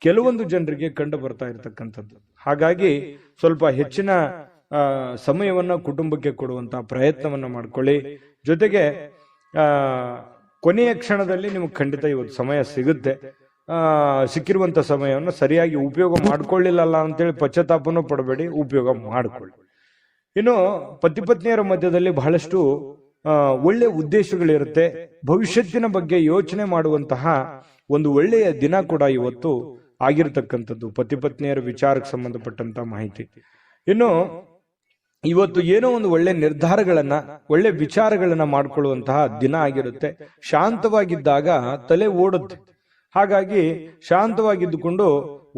ಕೆಲವೊಂದು ಜನರಿಗೆ ಕಂಡು ಬರ್ತಾ ಇರತಕ್ಕಂಥದ್ದು. ಹಾಗಾಗಿ ಸ್ವಲ್ಪ ಹೆಚ್ಚಿನ ಸಮಯವನ್ನ ಕುಟುಂಬಕ್ಕೆ ಕೊಡುವಂತಹ ಪ್ರಯತ್ನವನ್ನ ಮಾಡ್ಕೊಳ್ಳಿ. ಜೊತೆಗೆ ಕೊನೆಯ ಕ್ಷಣದಲ್ಲಿ ನಿಮಗೆ ಖಂಡಿತ ಇವತ್ತು ಸಮಯ ಸಿಗುತ್ತೆ. ಸಿಕ್ಕಿರುವಂತ ಸಮಯವನ್ನು ಸರಿಯಾಗಿ ಉಪಯೋಗ ಮಾಡ್ಕೊಳ್ಳಿಲ್ಲ ಅಂತೇಳಿ ಪಶ್ಚಾತ್ತಾಪನೂ ಪಡಬೇಡಿ, ಉಪಯೋಗ ಮಾಡ್ಕೊಳ್ಳಿ. ಇನ್ನು ಪತಿ ಪತ್ನಿಯರ ಮಧ್ಯದಲ್ಲಿ ಬಹಳಷ್ಟು ಒಳ್ಳೆಯ ಉದ್ದೇಶಗಳಿರುತ್ತೆ. ಭವಿಷ್ಯತ್ತಿನ ಬಗ್ಗೆ ಯೋಚನೆ ಮಾಡುವಂತಹ ಒಂದು ಒಳ್ಳೆಯ ದಿನ ಕೂಡ ಇವತ್ತು ಆಗಿರತಕ್ಕಂಥದ್ದು, ಪತಿ ಪತ್ನಿಯರ ವಿಚಾರಕ್ಕೆ ಸಂಬಂಧಪಟ್ಟಂತಹ ಮಾಹಿತಿ. ಇನ್ನು ಇವತ್ತು ಏನೋ ಒಂದು ಒಳ್ಳೆ ನಿರ್ಧಾರಗಳನ್ನ, ಒಳ್ಳೆ ವಿಚಾರಗಳನ್ನ ಮಾಡ್ಕೊಳ್ಳುವಂತಹ ದಿನ ಆಗಿರುತ್ತೆ. ಶಾಂತವಾಗಿದ್ದಾಗ ತಲೆ ಓಡುತ್ತೆ. ಹಾಗಾಗಿ ಶಾಂತವಾಗಿದ್ದುಕೊಂಡು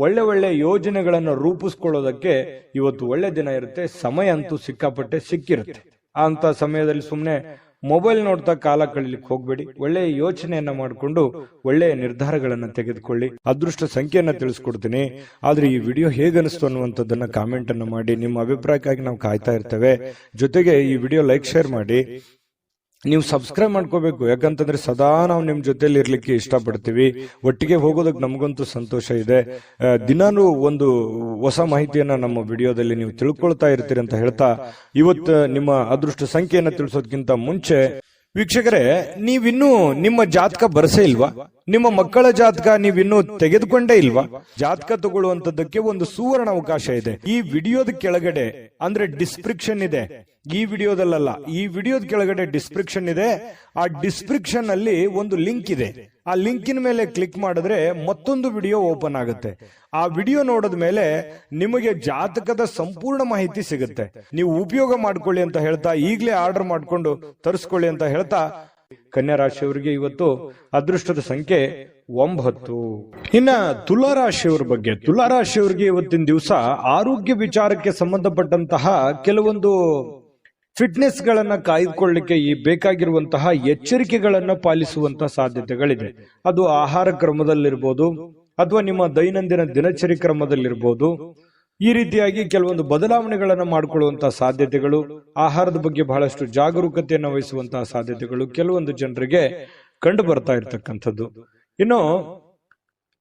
ಒಳ್ಳೆ ಒಳ್ಳೆ ಯೋಜನೆಗಳನ್ನು ರೂಪಿಸ್ಕೊಳ್ಳೋದಕ್ಕೆ ಇವತ್ತು ಒಳ್ಳೆ ದಿನ ಇರುತ್ತೆ. ಸಮಯ ಅಂತೂ ಸಿಕ್ಕಾಪಟ್ಟೆ ಸಿಕ್ಕಿರುತ್ತೆ. ಅಂತ ಸಮಯದಲ್ಲಿ ಸುಮ್ಮನೆ ಮೊಬೈಲ್ ನೋಡ್ತಾ ಕಾಲ ಕಳೀಲಿಕ್ಕೆ ಹೋಗ್ಬೇಡಿ. ಒಳ್ಳೆಯ ಯೋಚನೆಯನ್ನ ಮಾಡಿಕೊಂಡು ಒಳ್ಳೆಯ ನಿರ್ಧಾರಗಳನ್ನ ತೆಗೆದುಕೊಳ್ಳಿ. ಅದೃಷ್ಟ ಸಂಖ್ಯೆಯನ್ನ ತಿಳಿಸ್ಕೊಡ್ತೀನಿ. ಆದ್ರೆ ಈ ವಿಡಿಯೋ ಹೇಗನಿಸ್ತು ಅನ್ನುವಂಥದ್ದನ್ನ ಕಾಮೆಂಟ್ ಅನ್ನು ಮಾಡಿ. ನಿಮ್ಮ ಅಭಿಪ್ರಾಯಕ್ಕಾಗಿ ನಾವು ಕಾಯ್ತಾ ಇರ್ತೇವೆ. ಜೊತೆಗೆ ಈ ವಿಡಿಯೋ ಲೈಕ್ ಶೇರ್ ಮಾಡಿ. ನೀವು ಸಬ್ಸ್ಕ್ರೈಬ್ ಮಾಡ್ಕೋಬೇಕು, ಯಾಕಂತಂದ್ರೆ ಸದಾ ನಾವು ನಿಮ್ ಜೊತೆಲಿ ಇರ್ಲಿಕ್ಕೆ ಇಷ್ಟಪಡ್ತೀವಿ. ಒಟ್ಟಿಗೆ ಹೋಗೋದಕ್ಕೆ ನಮಗಂತೂ ಸಂತೋಷ ಇದೆ. ದಿನಾನು ಒಂದು ಹೊಸ ಮಾಹಿತಿಯನ್ನ ನಮ್ಮ ವಿಡಿಯೋದಲ್ಲಿ ನೀವು ತಿಳ್ಕೊಳ್ತಾ ಇರ್ತೀರಿ ಅಂತ ಹೇಳ್ತಾ, ಇವತ್ತು ನಿಮ್ಮ ಅದೃಷ್ಟ ಸಂಖ್ಯೆಯನ್ನ ತಿಳಿಸೋದಕ್ಕಿಂತ ಮುಂಚೆ ವೀಕ್ಷಕರೇ, ನೀವಿನ್ನೂ ನಿಮ್ಮ ಜಾತಕ ಬರಸೇ ಇಲ್ವಾ? ನಿಮ್ಮ ಮಕ್ಕಳ ಜಾತಕ ನೀವಿನ್ನೂ ತೆಗೆದುಕೊಂಡೇ ಇಲ್ವಾ? ಜಾತಕ ತಗೊಳ್ಳುವಂತದ್ದಕ್ಕೆ ಒಂದು ಸುವರ್ಣ ಅವಕಾಶ ಇದೆ. ಈ ವಿಡಿಯೋದ ಕೆಳಗಡೆ ಅಂದ್ರೆ ಡಿಸ್ಕ್ರಿಪ್ಷನ್ ಇದೆ, ಈ ವಿಡಿಯೋದಲ್ಲ, ಈ ವಿಡಿಯೋದ ಕೆಳಗಡೆ ಡಿಸ್ಕ್ರಿಪ್ಷನ್ ಇದೆ. ಆ ಡಿಸ್ಕ್ರಿಪ್ಷನ್ ಅಲ್ಲಿ ಒಂದು ಲಿಂಕ್ ಇದೆ. ಆ ಲಿಂಕಿನ ಮೇಲೆ ಕ್ಲಿಕ್ ಮಾಡಿದ್ರೆ ಮತ್ತೊಂದು ವಿಡಿಯೋ ಓಪನ್ ಆಗುತ್ತೆ. ಆ ವಿಡಿಯೋ ನೋಡಿದ ಮೇಲೆ ನಿಮಗೆ ಜಾತಕದ ಸಂಪೂರ್ಣ ಮಾಹಿತಿ ಸಿಗುತ್ತೆ. ನೀವು ಉಪಯೋಗ ಮಾಡ್ಕೊಳ್ಳಿ ಅಂತ ಹೇಳ್ತಾ, ಈಗಲೇ ಆರ್ಡರ್ ಮಾಡ್ಕೊಂಡು ತರಿಸ್ಕೊಳ್ಳಿ ಅಂತ ಹೇಳ್ತಾ, ಕನ್ಯಾ ರಾಶಿಯವರಿಗೆ ಇವತ್ತು ಅದೃಷ್ಟದ ಸಂಖ್ಯೆ 9. ಇನ್ನ ತುಲಾ ರಾಶಿಯವರ ಬಗ್ಗೆ, ತುಲಾ ರಾಶಿಯವರಿಗೆ ಇವತ್ತಿನ ದಿವಸ ಆರೋಗ್ಯ ವಿಚಾರಕ್ಕೆ ಸಂಬಂಧಪಟ್ಟಂತಹ ಕೆಲವೊಂದು ಫಿಟ್ನೆಸ್ ಗಳನ್ನ ಕಾಯ್ದುಕೊಳ್ಳಲಿಕ್ಕೆ ಈ ಬೇಕಾಗಿರುವಂತಹ ಎಚ್ಚರಿಕೆಗಳನ್ನ ಪಾಲಿಸುವಂತಹ ಸಾಧ್ಯತೆಗಳಿದೆ. ಅದು ಆಹಾರ ಕ್ರಮದಲ್ಲಿರ್ಬೋದು ಅಥವಾ ನಿಮ್ಮ ದೈನಂದಿನ ದಿನಚರಿ ಕ್ರಮದಲ್ಲಿರ್ಬೋದು. ಈ ರೀತಿಯಾಗಿ ಕೆಲವೊಂದು ಬದಲಾವಣೆಗಳನ್ನು ಮಾಡಿಕೊಳ್ಳುವಂತಹ ಸಾಧ್ಯತೆಗಳು, ಆಹಾರದ ಬಗ್ಗೆ ಬಹಳಷ್ಟು ಜಾಗರೂಕತೆಯನ್ನು ವಹಿಸುವಂತಹ ಸಾಧ್ಯತೆಗಳು ಕೆಲವೊಂದು ಜನರಿಗೆ ಕಂಡು ಬರ್ತಾ ಇರ್ತಕ್ಕಂಥದ್ದು. ಇನ್ನು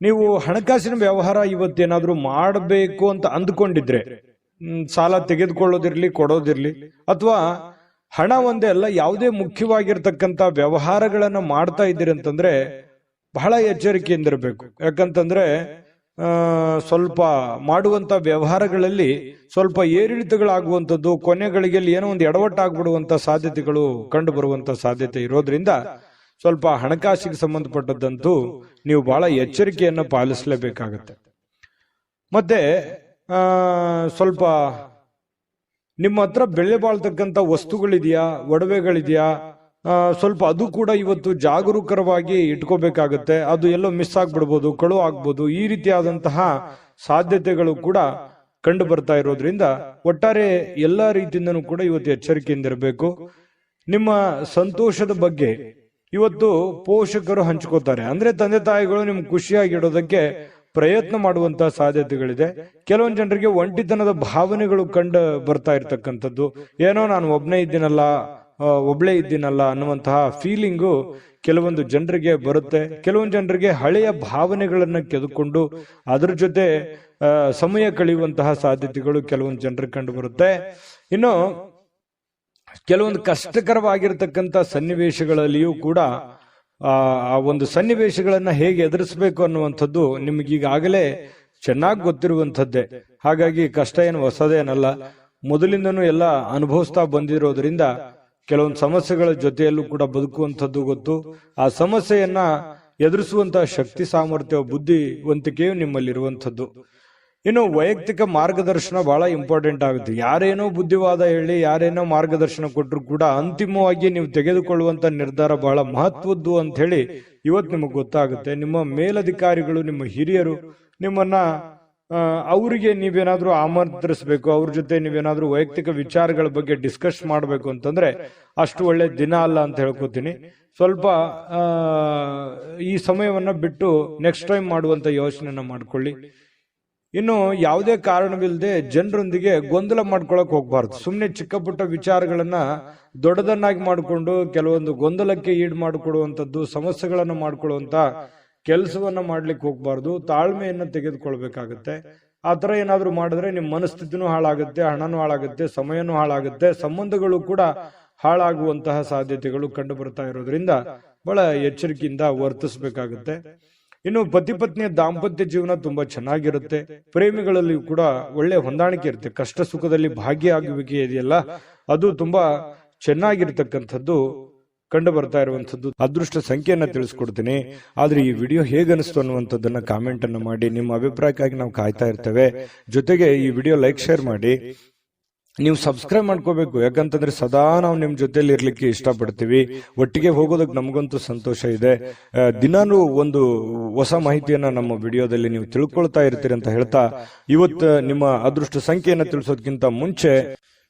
ನೀವು ಹಣಕಾಸಿನ ವ್ಯವಹಾರ ಇವತ್ತೇನಾದ್ರೂ ಮಾಡಬೇಕು ಅಂತ ಅಂದ್ಕೊಂಡಿದ್ರೆ, ಸಾಲ ತೆಗೆದುಕೊಳ್ಳೋದಿರ್ಲಿ ಕೊಡೋದಿರ್ಲಿ, ಅಥವಾ ಹಣ ಒಂದೇ ಅಲ್ಲ ಯಾವುದೇ ಮುಖ್ಯವಾಗಿರ್ತಕ್ಕಂಥ ವ್ಯವಹಾರಗಳನ್ನ ಮಾಡ್ತಾ ಇದ್ದೀರಿ ಅಂತಂದ್ರೆ ಬಹಳ ಎಚ್ಚರಿಕೆಯಿಂದಿರಬೇಕು. ಯಾಕಂತಂದ್ರೆ ಸ್ವಲ್ಪ ಮಾಡುವಂತ ವ್ಯವಹಾರಗಳಲ್ಲಿ ಸ್ವಲ್ಪ ಏರಿಳಿತಗಳಾಗುವಂಥದ್ದು, ಕೊನೆಗಳಿಗೆ ಏನೋ ಒಂದು ಎಡವಟ್ಟಾಗ್ಬಿಡುವಂತ ಸಾಧ್ಯತೆಗಳು ಕಂಡು ಬರುವಂತ ಸಾಧ್ಯತೆ ಇರೋದ್ರಿಂದ ಸ್ವಲ್ಪ ಹಣಕಾಸಿಗೆ ಸಂಬಂಧಪಟ್ಟದ್ದಂತೂ ನೀವು ಬಹಳ ಎಚ್ಚರಿಕೆಯನ್ನು ಪಾಲಿಸಲೇಬೇಕಾಗತ್ತೆ. ಮತ್ತೆ ಸ್ವಲ್ಪ ನಿಮ್ಮ ಹತ್ರ ಬೆಲೆ ಬಾಳ್ತಕ್ಕಂಥ ವಸ್ತುಗಳಿದೆಯಾ, ಒಡವೆಗಳಿದೆಯಾ, ಸ್ವಲ್ಪ ಅದು ಕೂಡ ಇವತ್ತು ಜಾಗರೂಕರವಾಗಿ ಇಟ್ಕೋಬೇಕಾಗತ್ತೆ. ಅದು ಎಲ್ಲೋ ಮಿಸ್ ಆಗ್ಬಿಡ್ಬೋದು, ಕಳುವು ಆಗ್ಬೋದು. ಈ ರೀತಿಯಾದಂತಹ ಸಾಧ್ಯತೆಗಳು ಕೂಡ ಕಂಡು ಬರ್ತಾ ಇರೋದ್ರಿಂದ ಒಟ್ಟಾರೆ ಎಲ್ಲಾ ರೀತಿಯಿಂದನೂ ಕೂಡ ಇವತ್ತು ಎಚ್ಚರಿಕೆಯಿಂದಿರಬೇಕು. ನಿಮ್ಮ ಸಂತೋಷದ ಬಗ್ಗೆ ಇವತ್ತು ಪೋಷಕರು ಹಂಚ್ಕೋತಾರೆ. ಅಂದ್ರೆ ತಂದೆ ತಾಯಿಗಳು ನಿಮ್ಗೆ ಖುಷಿಯಾಗಿಡೋದಕ್ಕೆ ಪ್ರಯತ್ನ ಮಾಡುವಂತಹ ಸಾಧ್ಯತೆಗಳಿದೆ. ಕೆಲವೊಂದು ಜನರಿಗೆ ಒಂಟಿತನದ ಭಾವನೆಗಳು ಕಂಡು ಬರ್ತಾ ಇರ್ತಕ್ಕಂಥದ್ದು, ಏನೋ ನಾನು ಒಬ್ಳೇ ಇದ್ದೀನಲ್ಲ ಅನ್ನುವಂತಹ ಫೀಲಿಂಗು ಕೆಲವೊಂದು ಜನರಿಗೆ ಬರುತ್ತೆ. ಕೆಲವೊಂದು ಜನರಿಗೆ ಹಳೆಯ ಭಾವನೆಗಳನ್ನ ಕೆದಕೊಂಡು ಅದ್ರ ಜೊತೆ ಸಮಯ ಕಳೆಯುವಂತಹ ಸಾಧ್ಯತೆಗಳು ಕೆಲವೊಂದು ಜನರಿಗೆ ಕಂಡು ಬರುತ್ತೆ. ಇನ್ನು ಕೆಲವೊಂದು ಕಷ್ಟಕರವಾಗಿರ್ತಕ್ಕಂಥ ಸನ್ನಿವೇಶಗಳಲ್ಲಿಯೂ ಕೂಡ ಆ ಒಂದು ಸನ್ನಿವೇಶಗಳನ್ನ ಹೇಗೆ ಎದುರಿಸಬೇಕು ಅನ್ನುವಂಥದ್ದು ನಿಮಗೀಗಾಗಲೇ ಚೆನ್ನಾಗಿ ಗೊತ್ತಿರುವಂಥದ್ದೇ. ಹಾಗಾಗಿ ಕಷ್ಟ ಏನು ಹೊಸದೇನಲ್ಲ, ಮೊದಲಿಂದನೂ ಎಲ್ಲ ಅನುಭವಿಸ್ತಾ ಬಂದಿರೋದ್ರಿಂದ ಕೆಲವೊಂದು ಸಮಸ್ಯೆಗಳ ಜೊತೆಯಲ್ಲೂ ಕೂಡ ಬದುಕುವಂಥದ್ದು ಗೊತ್ತು. ಆ ಸಮಸ್ಯೆಯನ್ನ ಎದುರಿಸುವಂತಹ ಶಕ್ತಿ, ಸಾಮರ್ಥ್ಯ, ಬುದ್ಧಿವಂತಿಕೆಯು ನಿಮ್ಮಲ್ಲಿರುವಂಥದ್ದು. ಇನ್ನು ವೈಯಕ್ತಿಕ ಮಾರ್ಗದರ್ಶನ ಬಹಳ ಇಂಪಾರ್ಟೆಂಟ್ ಆಗುತ್ತೆ. ಯಾರೇನೋ ಬುದ್ಧಿವಾದ ಹೇಳಿ, ಯಾರೇನೋ ಮಾರ್ಗದರ್ಶನ ಕೊಟ್ಟರು ಕೂಡ ಅಂತಿಮವಾಗಿ ನೀವು ತೆಗೆದುಕೊಳ್ಳುವಂತ ನಿರ್ಧಾರ ಬಹಳ ಮಹತ್ವದ್ದು ಅಂತ ಹೇಳಿ ಇವತ್ತು ನಿಮಗೆ ಗೊತ್ತಾಗುತ್ತೆ. ನಿಮ್ಮ ಮೇಲಧಿಕಾರಿಗಳು, ನಿಮ್ಮ ಹಿರಿಯರು ನಿಮ್ಮನ್ನ ಅವರಿಗೆ ನೀವೇನಾದ್ರೂ ಆಮಂತ್ರಿಸಬೇಕು, ಅವ್ರ ಜೊತೆ ನೀವೇನಾದ್ರೂ ವೈಯಕ್ತಿಕ ವಿಚಾರಗಳ ಬಗ್ಗೆ ಡಿಸ್ಕಸ್ ಮಾಡಬೇಕು ಅಂತಂದ್ರೆ ಅಷ್ಟು ಒಳ್ಳೆ ದಿನ ಅಲ್ಲ ಅಂತ ಹೇಳ್ಕೊತೀನಿ. ಸ್ವಲ್ಪ ಈ ಸಮಯವನ್ನ ಬಿಟ್ಟು ನೆಕ್ಸ್ಟ್ ಟೈಮ್ ಮಾಡುವಂತ ಯೋಚನೆಯನ್ನ ಮಾಡ್ಕೊಳ್ಳಿ. ಇನ್ನು ಯಾವುದೇ ಕಾರಣವಿಲ್ಲದೆ ಜನರೊಂದಿಗೆ ಗೊಂದಲ ಮಾಡ್ಕೊಳಕ್ ಹೋಗ್ಬಾರ್ದು. ಸುಮ್ಮನೆ ಚಿಕ್ಕ ಪುಟ್ಟ ವಿಚಾರಗಳನ್ನ ದೊಡ್ಡದನ್ನಾಗಿ ಮಾಡಿಕೊಂಡು ಕೆಲವೊಂದು ಗೊಂದಲಕ್ಕೆ ಈಡು ಮಾಡಿಕೊಡುವಂಥದ್ದು, ಸಮಸ್ಯೆಗಳನ್ನ ಮಾಡ್ಕೊಳ್ಳುವಂತ ಕೆಲಸವನ್ನ ಮಾಡ್ಲಿಕ್ಕೆ ಹೋಗ್ಬಾರ್ದು. ತಾಳ್ಮೆಯನ್ನ ತೆಗೆದುಕೊಳ್ಬೇಕಾಗತ್ತೆ. ಆತರ ಏನಾದ್ರೂ ಮಾಡಿದ್ರೆ ನಿಮ್ಮ ಮನಸ್ಥಿತಿನೂ ಹಾಳಾಗುತ್ತೆ, ಹಣನೂ ಹಾಳಾಗುತ್ತೆ, ಸಮಯನೂ ಹಾಳಾಗುತ್ತೆ, ಸಂಬಂಧಗಳು ಕೂಡ ಹಾಳಾಗುವಂತಹ ಸಾಧ್ಯತೆಗಳು ಕಂಡು ಬರ್ತಾ ಇರೋದ್ರಿಂದ ಬಹಳ ಎಚ್ಚರಿಕೆಯಿಂದ ವರ್ತಿಸಬೇಕಾಗುತ್ತೆ. ಇನ್ನು ಪತಿ ಪತ್ನಿಯ ದಾಂಪತ್ಯ ಜೀವನ ತುಂಬಾ ಚೆನ್ನಾಗಿರುತ್ತೆ. ಪ್ರೇಮಿಗಳಲ್ಲಿಯೂ ಕೂಡ ಒಳ್ಳೆ ಹೊಂದಾಣಿಕೆ ಇರುತ್ತೆ. ಕಷ್ಟ ಸುಖದಲ್ಲಿ ಭಾಗಿಯಾಗುವಿಕೆ ಇದೆಯಲ್ಲ, ಅದು ತುಂಬಾ ಚೆನ್ನಾಗಿರ್ತಕ್ಕಂಥದ್ದು ಕಂಡು ಬರ್ತಾ ಇರುವಂತದ್ದು. ಅದೃಷ್ಟ ಸಂಖ್ಯೆಯನ್ನ ತಿಳಿಸ್ಕೊಡ್ತೀನಿ. ಆದ್ರೆ ಈ ವಿಡಿಯೋ ಹೇಗನಿಸ್ತು ಅನ್ನುವಂಥದ್ದನ್ನ ಕಾಮೆಂಟ್ ಅನ್ನು ಮಾಡಿ. ನಿಮ್ಮ ಅಭಿಪ್ರಾಯಕ್ಕಾಗಿ ನಾವು ಕಾಯ್ತಾ ಇರ್ತೇವೆ. ಜೊತೆಗೆ ಈ ವಿಡಿಯೋ ಲೈಕ್, ಶೇರ್ ಮಾಡಿ. ನೀವು ಸಬ್ಸ್ಕ್ರೈಬ್ ಮಾಡ್ಕೋಬೇಕು. ಯಾಕಂತಂದ್ರೆ ಸದಾ ನಾವು ನಿಮ್ ಜೊತೆಲಿ ಇರ್ಲಿಕ್ಕೆ ಇಷ್ಟಪಡ್ತೀವಿ. ಒಟ್ಟಿಗೆ ಹೋಗೋದಕ್ಕೆ ನಮಗಂತೂ ಸಂತೋಷ ಇದೆ. ದಿನಾನು ಒಂದು ಹೊಸ ಮಾಹಿತಿಯನ್ನ ನಮ್ಮ ವಿಡಿಯೋದಲ್ಲಿ ನೀವು ತಿಳ್ಕೊಳ್ತಾ ಇರ್ತೀರಿ ಅಂತ ಹೇಳ್ತಾ, ಇವತ್ತು ನಿಮ್ಮ ಅದೃಷ್ಟ ಸಂಖ್ಯೆಯನ್ನ ತಿಳಿಸೋದಕ್ಕಿಂತ ಮುಂಚೆ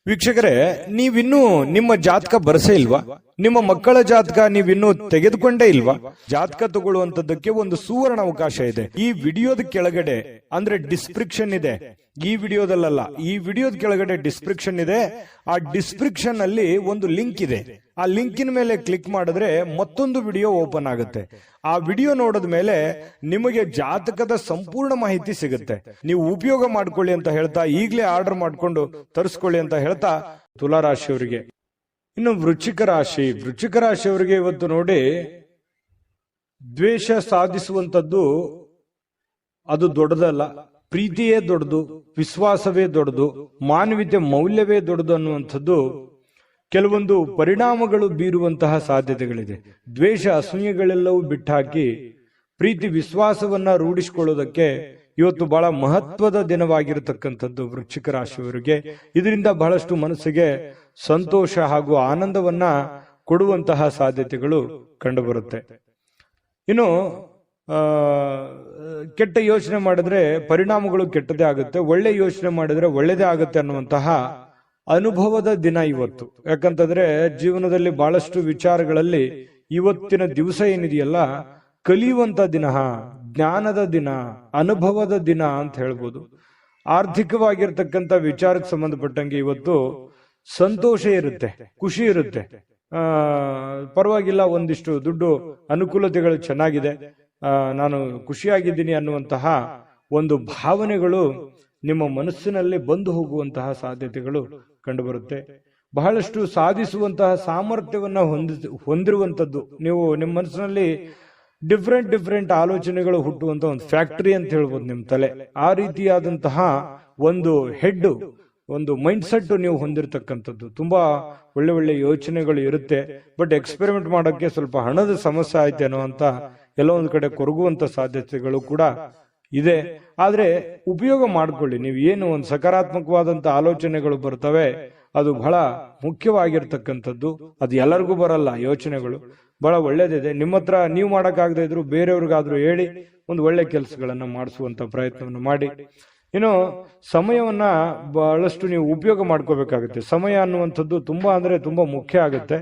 ವೀಕ್ಷಕರೇ, ನೀವಿನ್ನೂ ನಿಮ್ಮ ಜಾತಕ ಬರಸೇ ಇಲ್ವಾ? ನಿಮ್ಮ ಮಕ್ಕಳ ಜಾತಕ ನೀವಿನ್ನೂ ತೆಗೆದುಕೊಂಡೇ ಇಲ್ವಾ? ಜಾತಕ ತಗೊಳ್ಳುವಂತದ್ದಕ್ಕೆ ಒಂದು ಸುವರ್ಣ ಅವಕಾಶ ಇದೆ. ಈ ವಿಡಿಯೋದ ಕೆಳಗಡೆ ಅಂದ್ರೆ ಡಿಸ್ಕ್ರಿಪ್ಷನ್ ಇದೆ, ಈ ವಿಡಿಯೋದಲ್ಲ, ಈ ವಿಡಿಯೋದ ಕೆಳಗಡೆ ಡಿಸ್ಕ್ರಿಪ್ಷನ್ ಇದೆ. ಆ ಡಿಸ್ಕ್ರಿಪ್ಷನ್ ಅಲ್ಲಿ ಒಂದು ಲಿಂಕ್ ಇದೆ. ಆ ಲಿಂಕಿನ ಮೇಲೆ ಕ್ಲಿಕ್ ಮಾಡಿದ್ರೆ ಮತ್ತೊಂದು ವಿಡಿಯೋ ಓಪನ್ ಆಗುತ್ತೆ. ಆ ವಿಡಿಯೋ ನೋಡಿದ ಮೇಲೆ ನಿಮಗೆ ಜಾತಕದ ಸಂಪೂರ್ಣ ಮಾಹಿತಿ ಸಿಗುತ್ತೆ. ನೀವು ಉಪಯೋಗ ಮಾಡ್ಕೊಳ್ಳಿ ಅಂತ ಹೇಳ್ತಾ, ಈಗಲೇ ಆರ್ಡರ್ ಮಾಡ್ಕೊಂಡು ತರಿಸ್ಕೊಳ್ಳಿ ಅಂತ ಹೇಳ್ತಾ, ತುಲಾ ರಾಶಿಯವರಿಗೆ. ಇನ್ನು ವೃಶ್ಚಿಕ ರಾಶಿಯವರಿಗೆ ಇವತ್ತು ನೋಡಿ, ದ್ವೇಷ ಸಾಧಿಸುವಂಥದ್ದು ಅದು ದೊಡ್ಡದಲ್ಲ, ಪ್ರೀತಿಯೇ ದೊಡ್ಡದು, ವಿಶ್ವಾಸವೇ ದೊಡ್ಡದು, ಮಾನವೀಯತೆ ಮೌಲ್ಯವೇ ದೊಡ್ಡದು ಅನ್ನುವಂಥದ್ದು ಕೆಲವೊಂದು ಪರಿಣಾಮಗಳು ಬೀರುವಂತಹ ಸಾಧ್ಯತೆಗಳಿದೆ. ದ್ವೇಷ ಅಸೂಯೆಗಳೆಲ್ಲವೂ ಬಿಟ್ಟಾಕಿ ಪ್ರೀತಿ ವಿಶ್ವಾಸವನ್ನ ರೂಢಿಸಿಕೊಳ್ಳೋದಕ್ಕೆ ಇವತ್ತು ಬಹಳ ಮಹತ್ವದ ದಿನವಾಗಿರತಕ್ಕಂಥದ್ದು ವೃಶ್ಚಿಕ ರಾಶಿಯವರಿಗೆ. ಇದರಿಂದ ಬಹಳಷ್ಟು ಮನಸ್ಸಿಗೆ ಸಂತೋಷ ಹಾಗೂ ಆನಂದವನ್ನ ಕೊಡುವಂತಹ ಸಾಧ್ಯತೆಗಳು ಕಂಡುಬರುತ್ತೆ. ಇನ್ನು ಕೆಟ್ಟ ಯೋಚನೆ ಮಾಡಿದ್ರೆ ಪರಿಣಾಮಗಳು ಕೆಟ್ಟದೇ ಆಗುತ್ತೆ, ಒಳ್ಳೆ ಯೋಚನೆ ಮಾಡಿದ್ರೆ ಒಳ್ಳೆದೇ ಆಗುತ್ತೆ ಅನ್ನುವಂತಹ ಅನುಭವದ ದಿನ ಇವತ್ತು. ಯಾಕಂತಂದ್ರೆ ಜೀವನದಲ್ಲಿ ಬಹಳಷ್ಟು ವಿಚಾರಗಳಲ್ಲಿ ಇವತ್ತಿನ ದಿವಸ ಏನಿದೆಯಲ್ಲ ಕಲಿಯುವಂತ ದಿನ, ಜ್ಞಾನದ ದಿನ, ಅನುಭವದ ದಿನ ಅಂತ ಹೇಳ್ಬೋದು. ಆರ್ಥಿಕವಾಗಿರ್ತಕ್ಕಂಥ ವಿಚಾರಕ್ಕೆ ಸಂಬಂಧಪಟ್ಟಂಗೆ ಇವತ್ತು ಸಂತೋಷ ಇರುತ್ತೆ, ಖುಷಿ ಇರುತ್ತೆ. ಪರವಾಗಿಲ್ಲ, ಒಂದಿಷ್ಟು ದುಡ್ಡು ಅನುಕೂಲತೆಗಳು ಚೆನ್ನಾಗಿದೆ, ನಾನು ಖುಷಿಯಾಗಿದ್ದೀನಿ ಅನ್ನುವಂತಹ ಒಂದು ಭಾವನೆಗಳು ನಿಮ್ಮ ಮನಸ್ಸಿನಲ್ಲಿ ಬಂದು ಹೋಗುವಂತಹ ಸಾಧ್ಯತೆಗಳು ಕಂಡುಬರುತ್ತೆ. ಬಹಳಷ್ಟು ಸಾಧಿಸುವಂತಹ ಸಾಮರ್ಥ್ಯವನ್ನ ಹೊಂದಿರುವಂತದ್ದು. ನೀವು ನಿಮ್ಮ ಮನಸ್ಸಿನಲ್ಲಿ ಡಿಫ್ರೆಂಟ್ ಆಲೋಚನೆಗಳು ಹುಟ್ಟುವಂತ ಒಂದು ಫ್ಯಾಕ್ಟರಿ ಅಂತ ಹೇಳ್ಬೋದು ನಿಮ್ಮ ತಲೆ. ಆ ರೀತಿಯಾದಂತಹ ಒಂದು ಹೆಡ್, ಒಂದು ಮೈಂಡ್ ಸೆಟ್ ನೀವು ಹೊಂದಿರತಕ್ಕಂಥದ್ದು. ತುಂಬಾ ಒಳ್ಳೆ ಯೋಚನೆಗಳು ಇರುತ್ತೆ. ಬಟ್ ಎಕ್ಸ್ಪೆರಿಮೆಂಟ್ ಮಾಡೋಕ್ಕೆ ಸ್ವಲ್ಪ ಹಣದ ಸಮಸ್ಯೆ ಆಯ್ತೇನೋ ಅಂತ ಎಲ್ಲೋ ಒಂದ್ ಕಡೆ ಕೊರಗುವಂತ ಸಾಧ್ಯತೆಗಳು ಕೂಡ ಇದೆ. ಆದ್ರೆ ಉಪಯೋಗ ಮಾಡ್ಕೊಳ್ಳಿ. ನೀವು ಏನು ಒಂದು ಸಕಾರಾತ್ಮಕವಾದಂತ ಆಲೋಚನೆಗಳು ಬರ್ತವೆ, ಅದು ಬಹಳ ಮುಖ್ಯವಾಗಿರ್ತಕ್ಕಂಥದ್ದು. ಅದು ಎಲ್ಲರಿಗೂ ಬರಲ್ಲ. ಯೋಚನೆಗಳು ಬಹಳ ಒಳ್ಳೇದಿದೆ. ನಿಮ್ಮ ಹತ್ರ ನೀವು ಮಾಡಕ್ಕಾಗದೇ ಇದ್ರು ಬೇರೆಯವ್ರಿಗಾದ್ರೂ ಹೇಳಿ ಒಂದು ಒಳ್ಳೆ ಕೆಲಸಗಳನ್ನ ಮಾಡಿಸುವಂತ ಪ್ರಯತ್ನವನ್ನು ಮಾಡಿ. ಇನ್ನು ಸಮಯವನ್ನ ಬಹಳಷ್ಟು ನೀವು ಉಪಯೋಗ ಮಾಡ್ಕೋಬೇಕಾಗುತ್ತೆ. ಸಮಯ ಅನ್ನುವಂಥದ್ದು ತುಂಬಾ ಅಂದ್ರೆ ತುಂಬಾ ಮುಖ್ಯ ಆಗುತ್ತೆ.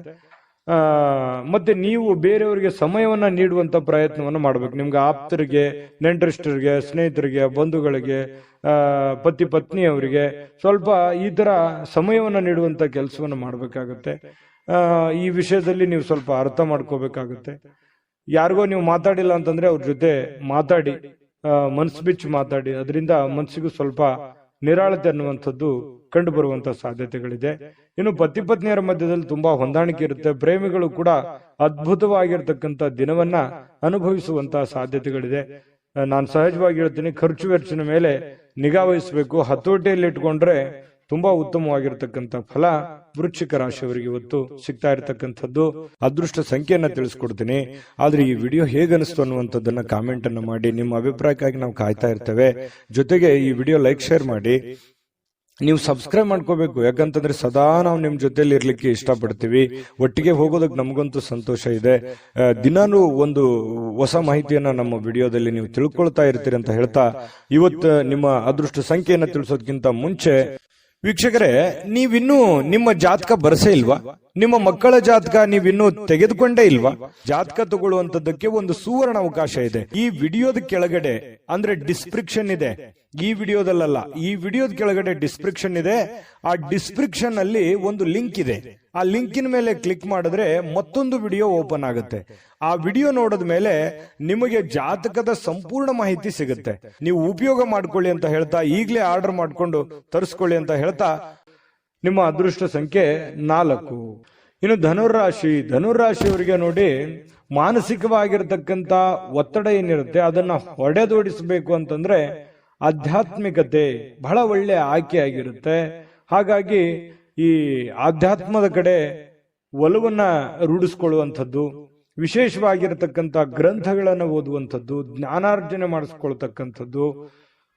ಮತ್ತೆ ನೀವು ಬೇರೆಯವರಿಗೆ ಸಮಯವನ್ನ ನೀಡುವಂತ ಪ್ರಯತ್ನವನ್ನು ಮಾಡ್ಬೇಕು. ನಿಮ್ಗೆ ಆಪ್ತರಿಗೆ, ನೆಂಟರಿಷ್ಟರಿಗೆ, ಸ್ನೇಹಿತರಿಗೆ, ಬಂಧುಗಳಿಗೆ, ಪತಿ ಪತ್ನಿಯವರಿಗೆ ಸ್ವಲ್ಪ ಈ ತರ ಸಮಯವನ್ನ ನೀಡುವಂತ ಕೆಲಸವನ್ನು ಮಾಡ್ಬೇಕಾಗತ್ತೆ. ಈ ವಿಷಯದಲ್ಲಿ ನೀವು ಸ್ವಲ್ಪ ಅರ್ಥ ಮಾಡ್ಕೋಬೇಕಾಗುತ್ತೆ. ಯಾರಿಗೋ ನೀವು ಮಾತಾಡಿಲ್ಲ ಅಂತಂದ್ರೆ ಅವ್ರ ಜೊತೆ ಮಾತಾಡಿ, ಮನಸ್ಸು ಬಿಚ್ಚಿ ಮಾತಾಡಿ. ಅದರಿಂದ ಮನಸ್ಸಿಗೂ ಸ್ವಲ್ಪ ನಿರಾಳತೆ ಅನ್ನುವಂಥದ್ದು ಕಂಡು ಬರುವಂತಹ ಸಾಧ್ಯತೆಗಳಿದೆ. ಇನ್ನು ಪತಿ ಪತ್ನಿಯರ ಮಧ್ಯದಲ್ಲಿ ತುಂಬಾ ಹೊಂದಾಣಿಕೆ ಇರುತ್ತೆ. ಪ್ರೇಮಿಗಳು ಕೂಡ ಅದ್ಭುತವಾಗಿರ್ತಕ್ಕಂಥ ದಿನವನ್ನ ಅನುಭವಿಸುವಂತಹ ಸಾಧ್ಯತೆಗಳಿದೆ. ನಾನು ಸಹಜವಾಗಿ ಹೇಳ್ತೀನಿ, ಖರ್ಚು ವೆಚ್ಚಿನ ಮೇಲೆ ನಿಗಾ ವಹಿಸಬೇಕು. ಹತೋಟಿಯಲ್ಲಿ ಇಟ್ಕೊಂಡ್ರೆ ತುಂಬಾ ಉತ್ತಮವಾಗಿರ್ತಕ್ಕಂಥ ಫಲ ವೃಶ್ಚಿಕ ರಾಶಿಯವರಿಗೆ ಇವತ್ತು ಸಿಗ್ತಾ ಇರತಕ್ಕಂಥದ್ದು. ಅದೃಷ್ಟ ಸಂಖ್ಯೆಯನ್ನ ತಿಳಿಸ್ಕೊಡ್ತೀನಿ. ಆದ್ರೆ ಈ ವಿಡಿಯೋ ಹೇಗನಿಸ್ತು ಅನ್ನುವಂಥದ್ದನ್ನ ಕಾಮೆಂಟ್ ಅನ್ನು ಮಾಡಿ. ನಿಮ್ಮ ಅಭಿಪ್ರಾಯಕ್ಕಾಗಿ ನಾವು ಕಾಯ್ತಾ ಇರ್ತೇವೆ. ಜೊತೆಗೆ ಈ ವಿಡಿಯೋ ಲೈಕ್, ಶೇರ್ ಮಾಡಿ. ನೀವು ಸಬ್ಸ್ಕ್ರೈಬ್ ಮಾಡ್ಕೋಬೇಕು. ಯಾಕಂತಂದ್ರೆ ಸದಾ ನಾವು ನಿಮ್ ಜೊತೆಲಿ ಇರ್ಲಿಕ್ಕೆ ಇಷ್ಟಪಡ್ತೀವಿ. ಒಟ್ಟಿಗೆ ಹೋಗೋದಕ್ಕೆ ನಮಗಂತೂ ಸಂತೋಷ ಇದೆ. ದಿನಾನು ಒಂದು ಹೊಸ ಮಾಹಿತಿಯನ್ನ ನಮ್ಮ ವಿಡಿಯೋದಲ್ಲಿ ನೀವು ತಿಳ್ಕೊಳ್ತಾ ಇರ್ತೀರಿ ಅಂತ ಹೇಳ್ತಾ, ಇವತ್ತು ನಿಮ್ಮ ಅದೃಷ್ಟ ಸಂಖ್ಯೆಯನ್ನ ತಿಳಿಸೋದಕ್ಕಿಂತ ಮುಂಚೆ ವೀಕ್ಷಕರೇ, ನೀವಿನ್ನೂ ನಿಮ್ಮ ಜಾತಕ ಬರಸೇ ಇಲ್ವಾ? ನಿಮ್ಮ ಮಕ್ಕಳ ಜಾತಕ ನೀವಿನ್ನೂ ತೆಗೆದುಕೊಂಡೇ ಇಲ್ವಾ? ಜಾತಕ ತಗೊಳ್ಳುವಂತದ್ದಕ್ಕೆ ಒಂದು ಸುವರ್ಣ ಅವಕಾಶ ಇದೆ. ಈ ವಿಡಿಯೋದ ಕೆಳಗಡೆ ಅಂದ್ರೆ ಡಿಸ್ಕ್ರಿಪ್ಷನ್ ಇದೆ. ಈ ವಿಡಿಯೋದಲ್ಲ, ಈ ವಿಡಿಯೋದ ಕೆಳಗಡೆ ಡಿಸ್ಕ್ರಿಪ್ಷನ್ ಇದೆ. ಆ ಡಿಸ್ಕ್ರಿಪ್ಷನ್ ಅಲ್ಲಿ ಒಂದು ಲಿಂಕ್ ಇದೆ. ಆ ಲಿಂಕಿನ ಮೇಲೆ ಕ್ಲಿಕ್ ಮಾಡಿದ್ರೆ ಮತ್ತೊಂದು ವಿಡಿಯೋ ಓಪನ್ ಆಗುತ್ತೆ. ಆ ವಿಡಿಯೋ ನೋಡಿದ ಮೇಲೆ ನಿಮಗೆ ಜಾತಕದ ಸಂಪೂರ್ಣ ಮಾಹಿತಿ ಸಿಗುತ್ತೆ. ನೀವು ಉಪಯೋಗ ಮಾಡ್ಕೊಳ್ಳಿ ಅಂತ ಹೇಳ್ತಾ, ಈಗಲೇ ಆರ್ಡರ್ ಮಾಡ್ಕೊಂಡು ತರಿಸ್ಕೊಳ್ಳಿ ಅಂತ ಹೇಳ್ತಾ, ನಿಮ್ಮ ಅದೃಷ್ಟ ಸಂಖ್ಯೆ 4. ಇನ್ನು ಧನುರಾಶಿಯವರಿಗೆ ನೋಡಿ, ಮಾನಸಿಕವಾಗಿರ್ತಕ್ಕಂಥ ಒತ್ತಡ ಏನಿರುತ್ತೆ ಅದನ್ನ ಹೊಡೆದೋಡಿಸಬೇಕು ಅಂತಂದ್ರೆ ಆಧ್ಯಾತ್ಮಿಕತೆ ಬಹಳ ಒಳ್ಳೆ ಆಯ್ಕೆ ಆಗಿರುತ್ತೆ. ಹಾಗಾಗಿ ಈ ಆಧ್ಯಾತ್ಮದ ಕಡೆ ಒಲವನ್ನ ರೂಢಿಸ್ಕೊಳ್ಳುವಂಥದ್ದು, ವಿಶೇಷವಾಗಿರತಕ್ಕಂಥ ಗ್ರಂಥಗಳನ್ನು ಓದುವಂಥದ್ದು, ಜ್ಞಾನಾರ್ಜನೆ ಮಾಡಿಸ್ಕೊಳ್ತಕ್ಕಂಥದ್ದು,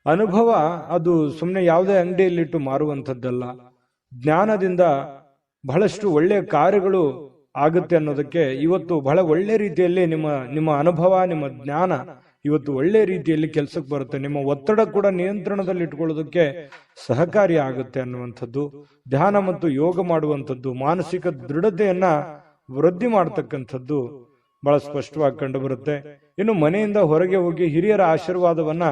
ಅನುಭವ ಅದು ಸುಮ್ಮನೆ ಯಾವುದೇ ಅಂಗಡಿಯಲ್ಲಿಟ್ಟು ಮಾರುವಂಥದ್ದಲ್ಲ. ಜ್ಞಾನದಿಂದ ಬಹಳಷ್ಟು ಒಳ್ಳೆಯ ಕಾರ್ಯಗಳು ಆಗುತ್ತೆ ಅನ್ನೋದಕ್ಕೆ ಇವತ್ತು ಬಹಳ ಒಳ್ಳೆ ರೀತಿಯಲ್ಲಿ ನಿಮ್ಮ ಅನುಭವ, ನಿಮ್ಮ ಜ್ಞಾನ ಇವತ್ತು ಒಳ್ಳೆ ರೀತಿಯಲ್ಲಿ ಕೆಲಸಕ್ಕೆ ಬರುತ್ತೆ. ನಿಮ್ಮ ಒತ್ತಡ ಕೂಡ ನಿಯಂತ್ರಣದಲ್ಲಿ ಇಟ್ಕೊಳ್ಳೋದಕ್ಕೆ ಸಹಕಾರಿ ಆಗುತ್ತೆ ಅನ್ನುವಂಥದ್ದು. ಧ್ಯಾನ ಮತ್ತು ಯೋಗ ಮಾಡುವಂಥದ್ದು ಮಾನಸಿಕ ದೃಢತೆಯನ್ನ ವೃದ್ಧಿ ಮಾಡತಕ್ಕಂಥದ್ದು ಬಹಳ ಸ್ಪಷ್ಟವಾಗಿ ಕಂಡು ಬರುತ್ತೆ. ಇನ್ನು ಮನೆಯಿಂದ ಹೊರಗೆ ಹೋಗಿ ಹಿರಿಯರ ಆಶೀರ್ವಾದವನ್ನ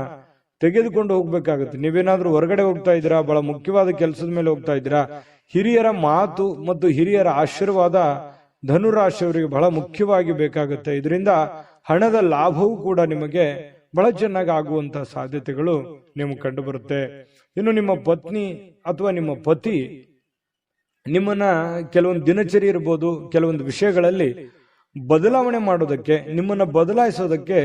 ತೆಗೆದುಕೊಂಡು ಹೋಗ್ಬೇಕಾಗುತ್ತೆ. ನೀವೇನಾದ್ರೂ ಹೊರಗಡೆ ಹೋಗ್ತಾ ಇದ್ದೀರಾ, ಬಹಳ ಮುಖ್ಯವಾದ ಕೆಲಸದ ಮೇಲೆ ಹೋಗ್ತಾ ಇದ್ದೀರಾ, ಹಿರಿಯರ ಮಾತು ಮತ್ತು ಹಿರಿಯರ ಆಶೀರ್ವಾದ ಧನುರಾಶಿಯವರಿಗೆ ಬಹಳ ಮುಖ್ಯವಾಗಿ ಬೇಕಾಗುತ್ತೆ. ಇದರಿಂದ ಹಣದ ಲಾಭವೂ ಕೂಡ ನಿಮಗೆ ಬಹಳ ಚೆನ್ನಾಗಿ ಆಗುವಂತಹ ಸಾಧ್ಯತೆಗಳು ನಿಮಗೆ ಕಂಡು ಬರುತ್ತೆ. ಇನ್ನು ನಿಮ್ಮ ಪತ್ನಿ ಅಥವಾ ನಿಮ್ಮ ಪತಿ ನಿಮ್ಮನ್ನ ಕೆಲವೊಂದು ದಿನಚರಿ ಇರ್ಬೋದು, ಕೆಲವೊಂದು ವಿಷಯಗಳಲ್ಲಿ ಬದಲಾವಣೆ ಮಾಡೋದಕ್ಕೆ, ನಿಮ್ಮನ್ನ ಬದಲಾಯಿಸೋದಕ್ಕೆ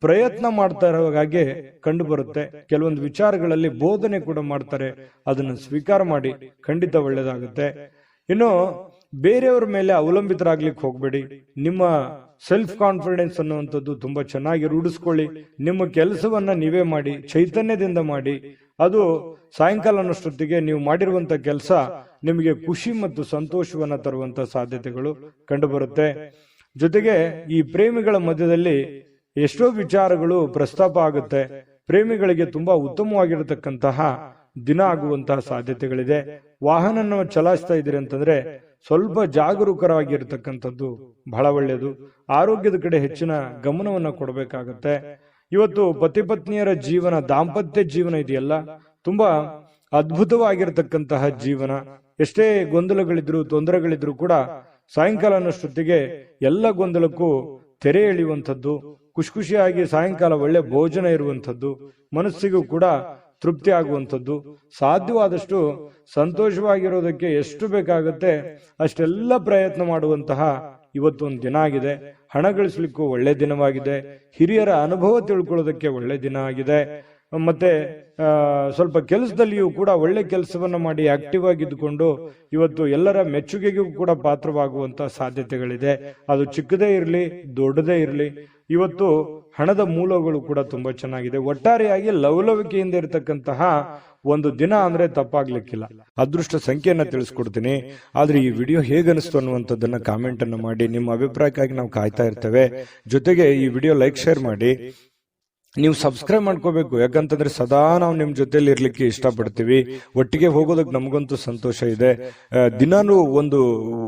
ಪ್ರಯತ್ನ ಮಾಡ್ತಾ ಇರೋ ಹಾಗೆ ಕಂಡು ಬರುತ್ತೆ. ಕೆಲವೊಂದು ವಿಚಾರಗಳಲ್ಲಿ ಬೋಧನೆ ಕೂಡ ಮಾಡ್ತಾರೆ, ಅದನ್ನು ಸ್ವೀಕಾರ ಮಾಡಿ, ಖಂಡಿತ ಒಳ್ಳೇದಾಗುತ್ತೆ. ಇನ್ನು ಬೇರೆಯವ್ರ ಮೇಲೆ ಅವಲಂಬಿತರಾಗ್ಲಿಕ್ಕೆ ಹೋಗ್ಬೇಡಿ. ನಿಮ್ಮ ಸೆಲ್ಫ್ ಕಾನ್ಫಿಡೆನ್ಸ್ ಅನ್ನುವಂಥದ್ದು ತುಂಬಾ ಚೆನ್ನಾಗಿ ರೂಢಿಸ್ಕೊಳ್ಳಿ. ನಿಮ್ಮ ಕೆಲಸವನ್ನ ನೀವೇ ಮಾಡಿ, ಚೈತನ್ಯದಿಂದ ಮಾಡಿ. ಅದು ಸಾಯಂಕಾಲ ಅನ್ನೋಷ್ಟೊತ್ತಿಗೆ ನೀವು ಮಾಡಿರುವಂತ ಕೆಲಸ ನಿಮಗೆ ಖುಷಿ ಮತ್ತು ಸಂತೋಷವನ್ನ ತರುವಂತ ಸಾಧ್ಯತೆಗಳು ಕಂಡುಬರುತ್ತೆ. ಜೊತೆಗೆ ಈ ಪ್ರೇಮಿಗಳ ಮಧ್ಯದಲ್ಲಿ ಎಷ್ಟೋ ವಿಚಾರಗಳು ಪ್ರಸ್ತಾಪ ಆಗುತ್ತೆ. ಪ್ರೇಮಿಗಳಿಗೆ ತುಂಬಾ ಉತ್ತಮವಾಗಿರತಕ್ಕಂತಹ ದಿನ ಆಗುವಂತಹ ಸಾಧ್ಯತೆಗಳಿದೆ. ವಾಹನ ಚಲಾಯಿಸ್ತಾ ಇದ್ದೀರಿ ಅಂತಂದ್ರೆ ಸ್ವಲ್ಪ ಜಾಗರೂಕರಾಗಿರ್ತಕ್ಕಂಥದ್ದು ಬಹಳ ಒಳ್ಳೆಯದು. ಆರೋಗ್ಯದ ಕಡೆ ಹೆಚ್ಚಿನ ಗಮನವನ್ನ ಕೊಡಬೇಕಾಗತ್ತೆ. ಇವತ್ತು ಪತಿ ಪತ್ನಿಯರ ಜೀವನ, ದಾಂಪತ್ಯ ಜೀವನ ಇದೆಯಲ್ಲ, ತುಂಬಾ ಅದ್ಭುತವಾಗಿರ್ತಕ್ಕಂತಹ ಜೀವನ. ಎಷ್ಟೇ ಗೊಂದಲಗಳಿದ್ರು, ತೊಂದರೆಗಳಿದ್ರು ಕೂಡ ಸಾಯಂಕಾಲ ಅನ್ನೋಷ್ಟೊತ್ತಿಗೆ ಎಲ್ಲ ಗೊಂದಲಕ್ಕೂ ತೆರೆ ಎಳೆಯುವಂಥದ್ದು, ಖುಷಿಯಾಗಿ ಸಾಯಂಕಾಲ ಒಳ್ಳೆ ಭೋಜನ ಇರುವಂಥದ್ದು, ಮನಸ್ಸಿಗೂ ಕೂಡ ತೃಪ್ತಿ ಆಗುವಂಥದ್ದು, ಸಾಧ್ಯವಾದಷ್ಟು ಸಂತೋಷವಾಗಿರೋದಕ್ಕೆ ಎಷ್ಟು ಬೇಕಾಗುತ್ತೆ ಅಷ್ಟೆಲ್ಲ ಪ್ರಯತ್ನ ಮಾಡುವಂತಹ ಇವತ್ತೊಂದು ದಿನ ಆಗಿದೆ. ಹಣ ಗಳಿಸ್ಲಿಕ್ಕೂ ಒಳ್ಳೆ ದಿನವಾಗಿದೆ. ಹಿರಿಯರ ಅನುಭವ ತಿಳ್ಕೊಳ್ಳೋದಕ್ಕೆ ಒಳ್ಳೆ ದಿನ ಆಗಿದೆ. ಮತ್ತೆ ಸ್ವಲ್ಪ ಕೆಲಸದಲ್ಲಿಯೂ ಕೂಡ ಒಳ್ಳೆ ಕೆಲಸವನ್ನ ಮಾಡಿ ಆಕ್ಟಿವ್ ಆಗಿದ್ದುಕೊಂಡು ಇವತ್ತು ಎಲ್ಲರ ಮೆಚ್ಚುಗೆಗೂ ಕೂಡ ಪಾತ್ರವಾಗುವಂತಹ ಸಾಧ್ಯತೆಗಳಿದೆ. ಅದು ಚಿಕ್ಕದೇ ಇರಲಿ, ದೊಡ್ಡದೇ ಇರಲಿ, ಇವತ್ತು ಹಣದ ಮೂಲಗಳು ಕೂಡ ತುಂಬಾ ಚೆನ್ನಾಗಿದೆ. ಒಟ್ಟಾರೆಯಾಗಿ ಲವಲವಿಕೆಯಿಂದ ಇರತಕ್ಕಂತಹ ಒಂದು ದಿನ ಅಂದ್ರೆ ತಪ್ಪಾಗ್ಲಿಕ್ಕಿಲ್ಲ. ಅದೃಷ್ಟ ಸಂಖ್ಯೆಯನ್ನ ತಿಳಿಸ್ಕೊಡ್ತೀನಿ. ಆದ್ರೆ ಈ ವಿಡಿಯೋ ಹೇಗನಿಸ್ತು ಅನ್ನುವಂಥದ್ದನ್ನ ಕಾಮೆಂಟ್ ಅನ್ನ ಮಾಡಿ. ನಿಮ್ಮ ಅಭಿಪ್ರಾಯಕ್ಕಾಗಿ ನಾವು ಕಾಯ್ತಾ ಇರ್ತೇವೆ. ಜೊತೆಗೆ ಈ ವಿಡಿಯೋ ಲೈಕ್, ಶೇರ್ ಮಾಡಿ. ನೀವು ಸಬ್ಸ್ಕ್ರೈಬ್ ಮಾಡ್ಕೋಬೇಕು, ಯಾಕಂತಂದ್ರೆ ಸದಾ ನಾವು ನಿಮ್ ಜೊತೆಲಿ ಇರ್ಲಿಕ್ಕೆ ಇಷ್ಟಪಡ್ತೀವಿ. ಒಟ್ಟಿಗೆ ಹೋಗೋದಕ್ಕೆ ನಮಗಂತೂ ಸಂತೋಷ ಇದೆ. ದಿನಾನು ಒಂದು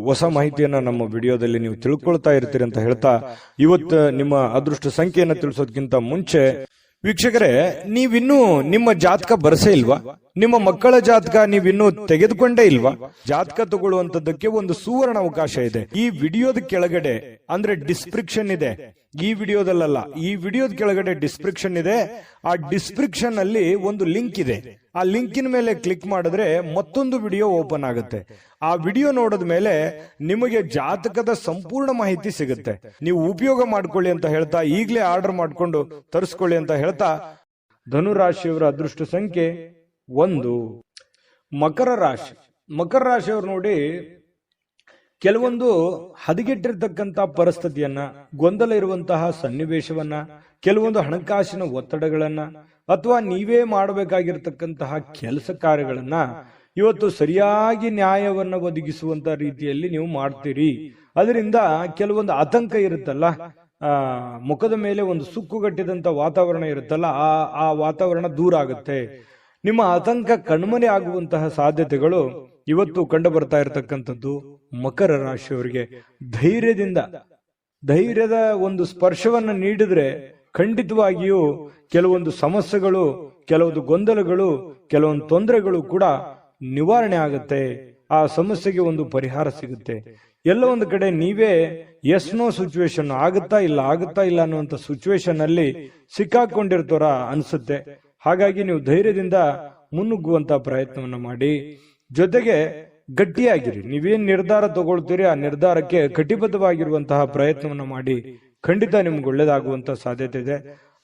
ಹೊಸ ಮಾಹಿತಿಯನ್ನ ನಮ್ಮ ವಿಡಿಯೋದಲ್ಲಿ ನೀವು ತಿಳ್ಕೊಳ್ತಾ ಇರ್ತೀರಿ ಅಂತ ಹೇಳ್ತಾ, ಇವತ್ತು ನಿಮ್ಮ ಅದೃಷ್ಟ ಸಂಖ್ಯೆಯನ್ನ ತಿಳಿಸೋದಕ್ಕಿಂತ ಮುಂಚೆ ವೀಕ್ಷಕರೇ, ನೀವಿನ್ನೂ ನಿಮ್ಮ ಜಾತಕ ಬರಸೇ ಇಲ್ವಾ? ನಿಮ್ಮ ಮಕ್ಕಳ ಜಾತಕ ನೀವಿನ್ನೂ ತೆಗೆದುಕೊಂಡೇ ಇಲ್ವಾ? ಜಾತಕ ತಗೊಳ್ಳುವಂತದ್ದಕ್ಕೆ ಒಂದು ಸುವರ್ಣ ಅವಕಾಶ ಇದೆ. ಈ ವಿಡಿಯೋದ ಕೆಳಗಡೆ ಅಂದ್ರೆ ಡಿಸ್ಕ್ರಿಪ್ಷನ್ ಇದೆ. ಈ ವಿಡಿಯೋದಲ್ಲ, ಈ ವಿಡಿಯೋದ ಕೆಳಗಡೆ ಡಿಸ್ಕ್ರಿಪ್ಷನ್ ಇದೆ. ಆ ಡಿಸ್ಕ್ರಿಪ್ಷನ್ ಅಲ್ಲಿ ಒಂದು ಲಿಂಕ್ ಇದೆ. ಆ ಲಿಂಕಿನ ಮೇಲೆ ಕ್ಲಿಕ್ ಮಾಡಿದ್ರೆ ಮತ್ತೊಂದು ವಿಡಿಯೋ ಓಪನ್ ಆಗುತ್ತೆ. ಆ ವಿಡಿಯೋ ನೋಡಿದ ಮೇಲೆ ನಿಮಗೆ ಜಾತಕದ ಸಂಪೂರ್ಣ ಮಾಹಿತಿ ಸಿಗುತ್ತೆ. ನೀವು ಉಪಯೋಗ ಮಾಡ್ಕೊಳ್ಳಿ ಅಂತ ಹೇಳ್ತಾ, ಈಗಲೇ ಆರ್ಡರ್ ಮಾಡ್ಕೊಂಡು ತರಿಸ್ಕೊಳ್ಳಿ ಅಂತ ಹೇಳ್ತಾ, ಧನುರಾಶಿಯವರ ಅದೃಷ್ಟ ಸಂಖ್ಯೆ 1. ಮಕರ ರಾಶಿ. ಮಕರ ರಾಶಿಯವರು ನೋಡಿ, ಕೆಲವೊಂದು ಹದಗೆಟ್ಟಿರ್ತಕ್ಕಂಥ ಪರಿಸ್ಥಿತಿಯನ್ನ, ಗೊಂದಲ ಇರುವಂತಹ ಸನ್ನಿವೇಶವನ್ನ, ಕೆಲವೊಂದು ಹಣಕಾಸಿನ ಒತ್ತಡಗಳನ್ನ, ಅಥವಾ ನೀವೇ ಮಾಡಬೇಕಾಗಿರ್ತಕ್ಕಂತಹ ಕೆಲಸ ಕಾರ್ಯಗಳನ್ನ ಇವತ್ತು ಸರಿಯಾಗಿ ನ್ಯಾಯವನ್ನ ಒದಗಿಸುವಂತ ರೀತಿಯಲ್ಲಿ ನೀವು ಮಾಡ್ತೀರಿ. ಅದರಿಂದ ಕೆಲವೊಂದು ಆತಂಕ ಇರುತ್ತಲ್ಲ, ಮುಖದ ಮೇಲೆ ಒಂದು ಸುಕ್ಕುಗಟ್ಟಿದಂತ ವಾತಾವರಣ ಇರುತ್ತಲ್ಲ, ಆ ವಾತಾವರಣ ದೂರ ಆಗುತ್ತೆ. ನಿಮ್ಮ ಆತಂಕ ಕಣ್ಮನೆ ಆಗುವಂತಹ ಸಾಧ್ಯತೆಗಳು ಇವತ್ತು ಕಂಡು ಬರ್ತಾ ಇರತಕ್ಕಂಥದ್ದು ಮಕರ ರಾಶಿಯವರಿಗೆ. ಧೈರ್ಯದ ಒಂದು ಸ್ಪರ್ಶವನ್ನ ನೀಡಿದ್ರೆ ಖಂಡಿತವಾಗಿಯೂ ಕೆಲವೊಂದು ಸಮಸ್ಯೆಗಳು, ಕೆಲವೊಂದು ಗೊಂದಲಗಳು, ಕೆಲವೊಂದು ತೊಂದರೆಗಳು ಕೂಡ ನಿವಾರಣೆ ಆಗುತ್ತೆ. ಆ ಸಮಸ್ಯೆಗೆ ಒಂದು ಪರಿಹಾರ ಸಿಗುತ್ತೆ. ಎಲ್ಲ ಒಂದು ಕಡೆ ನೀವೇ ಎಸ್ ನೋ ಸಿಚುವೇಶನ್, ಆಗುತ್ತಾ ಇಲ್ಲ ಅನ್ನುವಂಥ ಸಿಚುವೇಶನ್ ಅಲ್ಲಿ ಸಿಕ್ಕಾಕೊಂಡಿರ್ತಾರ ಅನ್ಸುತ್ತೆ. ಹಾಗಾಗಿ ನೀವು ಧೈರ್ಯದಿಂದ ಮುನ್ನುಗ್ಗುವಂತ ಪ್ರಯತ್ನವನ್ನ ಮಾಡಿ. ಜೊತೆಗೆ ಗಟ್ಟಿಯಾಗಿರಿ. ನೀವೇನ್ ನಿರ್ಧಾರ ತಗೊಳ್ತೀರಿ ಆ ನಿರ್ಧಾರಕ್ಕೆ ಕಟಿಬದ್ಧವಾಗಿರುವಂತಹ ಪ್ರಯತ್ನವನ್ನ ಮಾಡಿ. ಖಂಡಿತ ನಿಮ್ಗೆ ಒಳ್ಳೇದಾಗುವಂತ ಸಾಧ್ಯತೆ ಇದೆ.